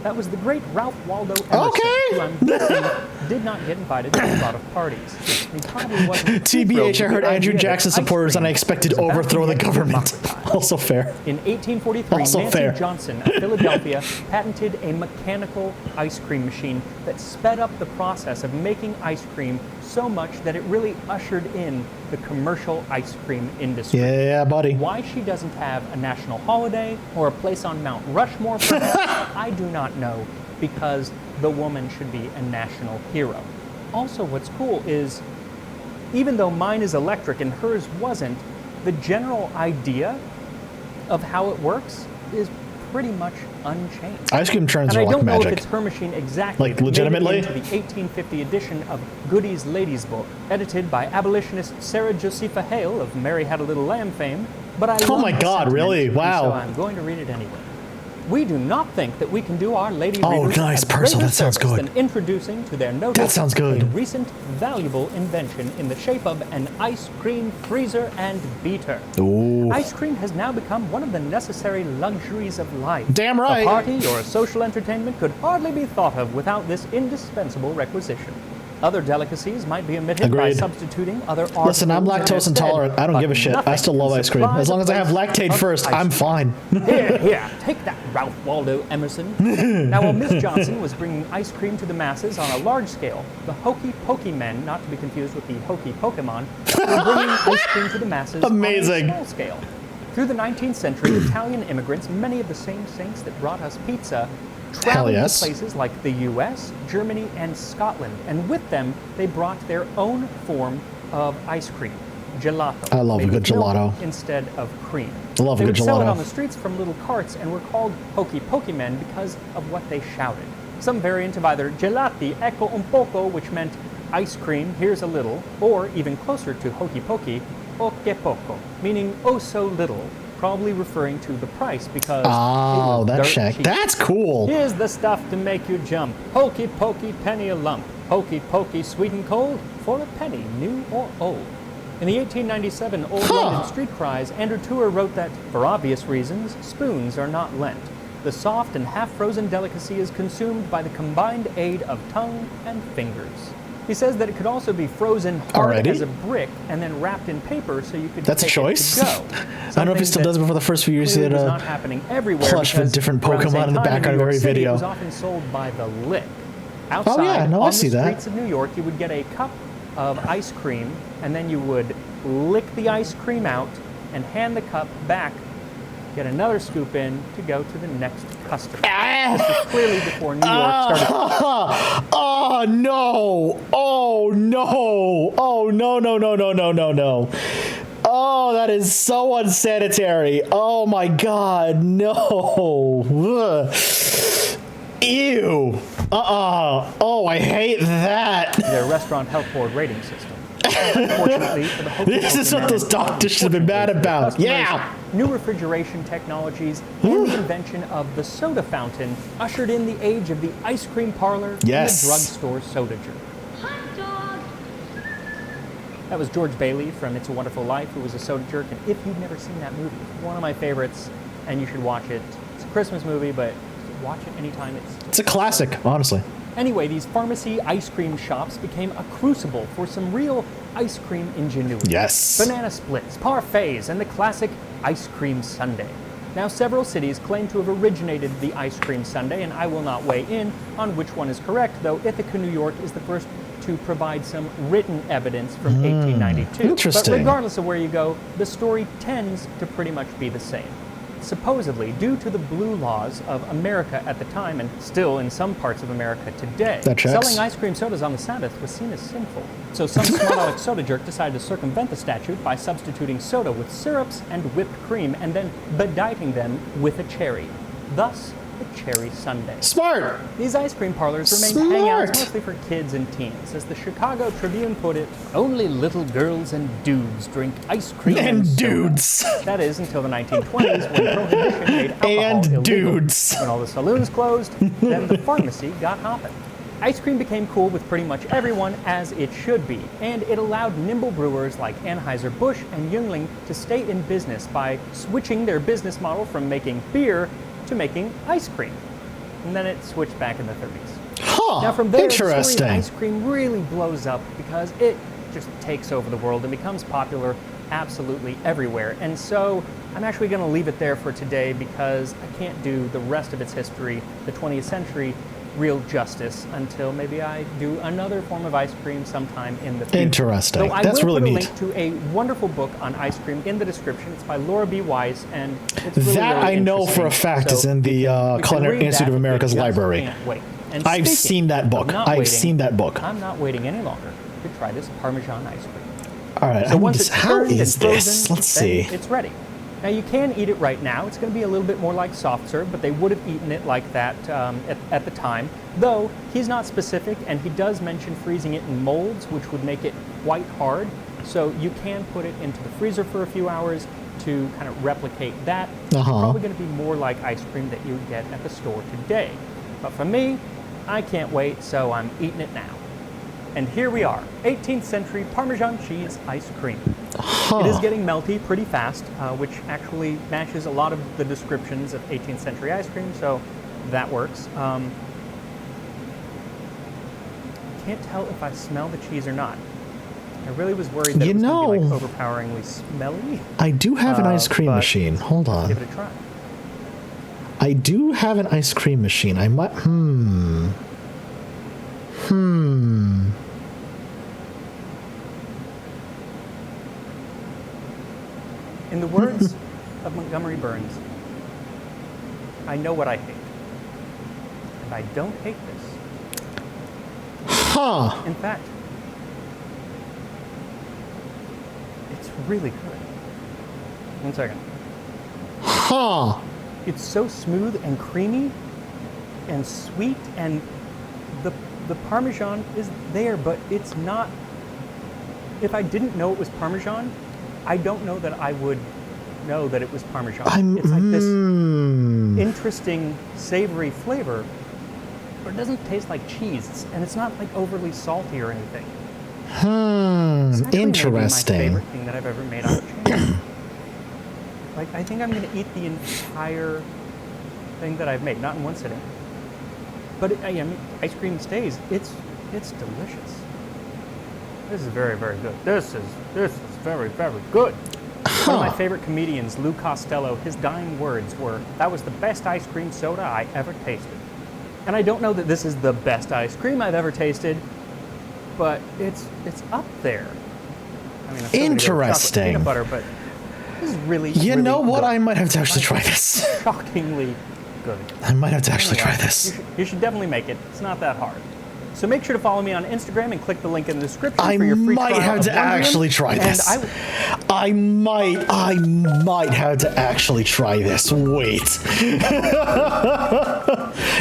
That was the great Ralph Waldo Emerson, who I'm guessing did not get invited to a lot of parties. He probably wasn't TBH, I heard Andrew Jackson supporters and I expected to overthrow the government. Also fair. In 1843, Nancy Johnson of Philadelphia patented a mechanical ice cream machine that sped up the process of making ice cream so much that it really ushered in the commercial ice cream industry. Yeah, buddy. Why she doesn't have a national holiday or a place on Mount Rushmore, perhaps, I do not know, because the woman should be a national hero. Also, what's cool is, even though mine is electric and hers wasn't, the general idea of how it works is pretty much unchanged. Ice cream trends are like magic. And I don't know if it's her machine exactly. Like, legitimately? Made it into the 1850 edition of Goody's Lady's Book, edited by abolitionist Sarah Josepha Hale of Mary Had a Little Lamb fame. But I oh my God, really? Wow. So I'm going to read it anyway. We do not think that we can do our lady Oh, readers nice, a Purcell, greater that sounds service good. than introducing to their notice That sounds good. a recent valuable invention in the shape of an ice cream freezer and beater. Ooh. Ice cream has now become one of the necessary luxuries of life. Damn right. A party or a social entertainment could hardly be thought of without this indispensable requisition. Other delicacies might be omitted by Agreed. substituting other Listen, I'm articles lactose instead, intolerant. I don't but give a shit. I nothing still love can ice cream. supply As long the as I have place lactate of first, ice I'm cream. fine. Here, take that, Ralph Waldo Emerson. Now, while Miss Johnson was bringing ice cream to the masses on a large scale, the Hokey Pokey men, not to be confused with the Hokey Pokemon, were bringing ice cream to the masses Amazing. on a small scale. Through the 19th century, Italian immigrants, many of the same saints that brought us pizza, traveled yes. to places like the US, Germany, and Scotland, and with them, they brought their own form of ice cream, gelato. I love a made good with milk gelato. instead of cream. I love a They good would sell it gelato. on the streets from little carts and were called Hokey Pokey men because of what they shouted. Some variant of either gelati, ecco un poco, which meant ice cream, here's a little, or even closer to Hokey Pokey, o che poco, meaning oh so little, probably referring to the price because Oh, it was that dirt check. cheap. That's cool. Here's the stuff to make you jump. Hokey Pokey penny a lump. Hokey Pokey sweet and cold for a penny, new or old. In the 1897 Old London Street Cries, Andrew Tour wrote that, for obvious reasons, spoons are not lent. The soft and half-frozen delicacy is consumed by the combined aid of tongue and fingers. He says that it could also be frozen hard Already? as a brick and then wrapped in paper so you could That's a take choice. it to go. I don't know if he Something still that does it before the first few years. He clearly had was not a happening everywhere plush with because different around the Pokemon same in the time background of New York every City, video. It was often sold by the lick. Outside, yeah, no, I on see the that. streets of New York, you would get a cup of ice cream, and then you would lick the ice cream out and hand the cup back, get another scoop in to go to the next customer. This was clearly before New York started. Oh no! Oh no! Oh no! No! No! No! No! No! No! Oh, that is so unsanitary. Oh my God! No! Ugh. Ew! Oh, I hate that. Their restaurant health board rating system. Unfortunately for the Hokey This is Pokey what those men, doctors should have been mad unfortunately for about. customers, Yeah. New refrigeration technologies and the invention of the soda fountain ushered in the age of the ice cream parlor Yes. and the drugstore soda jerk. Hot dog! That was George Bailey from It's a Wonderful Life, who was a soda jerk. And if you've never seen that movie, it's one of my favorites, and you should watch it. It's a Christmas movie, but watch it anytime. It's a classic, honestly. Anyway, these pharmacy ice cream shops became a crucible for some real ice cream ingenuity. Yes. Banana splits, parfaits, and the classic ice cream sundae. Now, several cities claim to have originated the ice cream sundae, and I will not weigh in on which one is correct, though Ithaca, New York is the first to provide some written evidence from 1892. Interesting. But regardless of where you go, the story tends to pretty much be the same. Supposedly, due to the blue laws of America at the time, and still in some parts of America today, That checks. selling ice cream sodas on the Sabbath was seen as sinful. So some smart-aleck soda jerk decided to circumvent the statute by substituting soda with syrups and whipped cream and then bedighting them with a cherry. Thus, the cherry sundae. Smart. These ice cream parlors remain Smart. hangouts mostly for kids and teens. As the Chicago Tribune put it, only little girls and dudes drink ice cream And soda. dudes. That is until the 1920s when prohibition made alcohol And illegal. dudes. When all the saloons closed, then the pharmacy got hopping. Ice cream became cool with pretty much everyone, as it should be, and it allowed nimble brewers like Anheuser-Busch and Yuengling to stay in business by switching their business model from making beer to making ice cream. And then it switched back in the 30s. Huh. Now from there, the story of Interesting. ice cream really blows up because it just takes over the world and becomes popular absolutely everywhere. And so I'm actually going to leave it there for today because I can't do the rest of its history, the 20th century, real justice until maybe I do another form of ice cream sometime in the future. Interesting. So I That's will really put a neat. link to a wonderful book on ice cream in the description. It's by Laura B. Wise, and it's really, That really I know for a interesting. fact is So in the you can Culinary read Institute that of if you America's just library. can't wait. And I've speaking seen that book. of not I've waiting, seen that book. I'm not waiting any longer to try this Parmesan ice cream. All right. So once it's how turned and is frozen, this? Let's then see. it's ready. Now you can eat it right now. It's going to be a little bit more like soft serve, but they would have eaten it like that at the time. Though he's not specific, and he does mention freezing it in molds, which would make it quite hard. So you can put it into the freezer for a few hours, to kind of replicate that. It's probably going to be more like ice cream that you would get at the store today. But for me, I can't wait, so I'm eating it now. And here we are, 18th century Parmesan cheese ice cream. It is getting melty pretty fast, which actually matches a lot of the descriptions of 18th century ice cream, so that works. Can't tell if I smell the cheese or not. I really was worried that it was going to be like overpoweringly smelly. I do have an ice cream machine. Hold on. Give it a try. I do have an ice cream machine. I might. In the words of Montgomery Burns, I know what I hate. And I don't hate this. In fact, it's really good. 1 second. It's so smooth and creamy and sweet, and the Parmesan is there, but it's not. If I didn't know it was Parmesan, I don't know that I would know that it was Parmesan. It's like this interesting savory flavor, but it doesn't taste like cheese, and it's not like overly salty or anything. Interesting. Maybe my favorite thing that I've ever made on the channel. Like, I think I'm going to eat the entire thing that I've made, not in one sitting. But ice cream stays. It's delicious. This is very, very good. This is very, very good. One of my favorite comedians, Lou Costello, his dying words were, "That was the best ice cream soda I ever tasted." And I don't know that this is the best ice cream I've ever tasted, but it's up there. I mean, interesting. Peanut butter, but this is really. You know what? Good. I might have to actually try this. Shockingly good. I might have to actually try this. You should definitely make it. It's not that hard. So make sure to follow me on Instagram and click the link in the description for your free trial. I might have to actually try this. I might have to actually try this. Wait.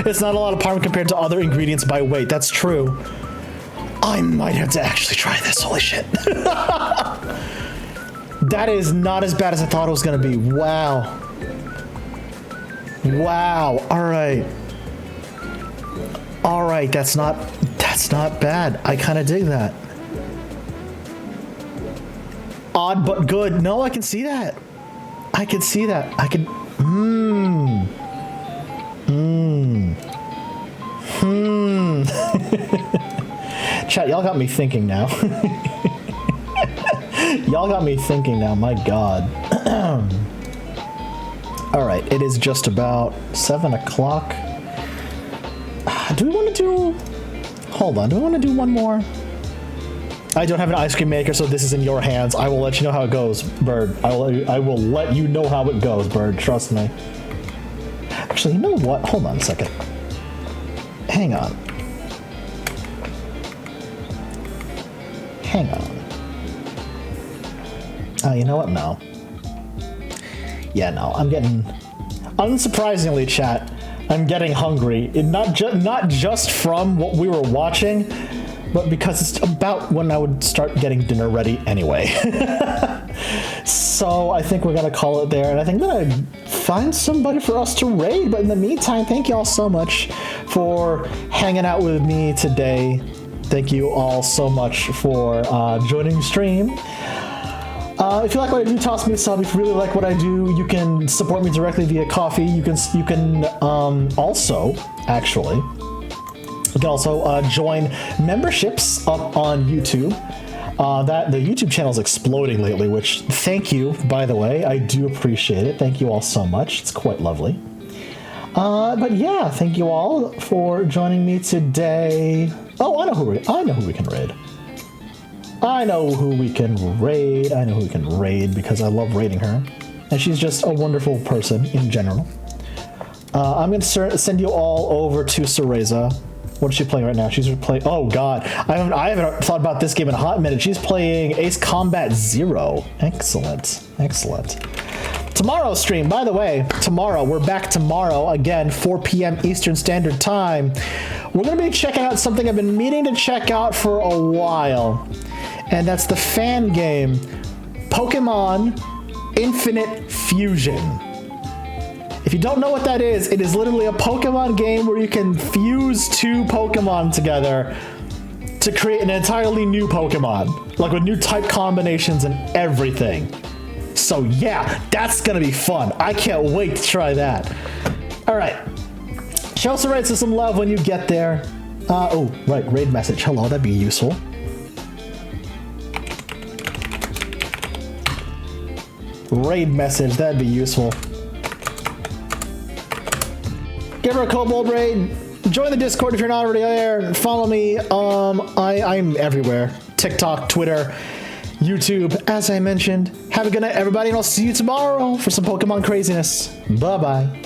It's not a lot of parm compared to other ingredients by weight. That's true. I might have to actually try this. Holy shit. That is not as bad as I thought it was going to be. Wow. Wow. All right. All right, that's not bad. I kind of dig that. Odd but good. No, I can see that. I can see that. I can. Chat, y'all got me thinking now. Y'all got me thinking now. My God. All right, it is just about 7 o'clock. Do we want to do... Hold on, do we want to do one more? I don't have an ice cream maker, so this is in your hands. I will let you know how it goes, Bird. I will let you know how it goes, Bird. Trust me. Actually, you know what? Hold on a second. Hang on. Hang on. Oh, you know what? No. Yeah, no. I'm getting... Unsurprisingly, chat, I'm getting hungry. Not just from what we were watching, but because it's about when I would start getting dinner ready anyway. So I think we're gonna call it there, and I think I'm gonna find somebody for us to raid. But in the meantime, thank you all so much for hanging out with me today. Thank you all so much for joining the stream. If you like what I do, toss me a sub. If you really like what I do, you can support me directly via Coffee. You can also actually join memberships up on YouTube. The YouTube channel is exploding lately, which thank you, by the way. I do appreciate it. Thank you all so much. It's quite lovely. But yeah, thank you all for joining me today. Oh, I know who we can raid. I know who we can raid because I love raiding her. And she's just a wonderful person in general. I'm going to send you all over to Cereza. What is she playing right now? She's playing... Oh, God. I haven't thought about this game in a hot minute. She's playing Ace Combat Zero. Excellent. Excellent. Tomorrow's stream, by the way, we're back tomorrow, again, 4 p.m. Eastern Standard Time. We're going to be checking out something I've been meaning to check out for a while. And that's the fan game, Pokemon Infinite Fusion. If you don't know what that is, it is literally a Pokemon game where you can fuse two Pokemon together to create an entirely new Pokemon, like with new type combinations and everything. So yeah, that's gonna be fun. I can't wait to try that. All right, show some rates with some love when you get there. Oh, right, raid message. Hello, that'd be useful. Raid message, that'd be useful. Give her a Kobold raid. Join the Discord if you're not already there. Follow me. I'm everywhere. TikTok, Twitter, YouTube, as I mentioned. Have a good night, everybody, and I'll see you tomorrow for some Pokemon craziness. Bye-bye.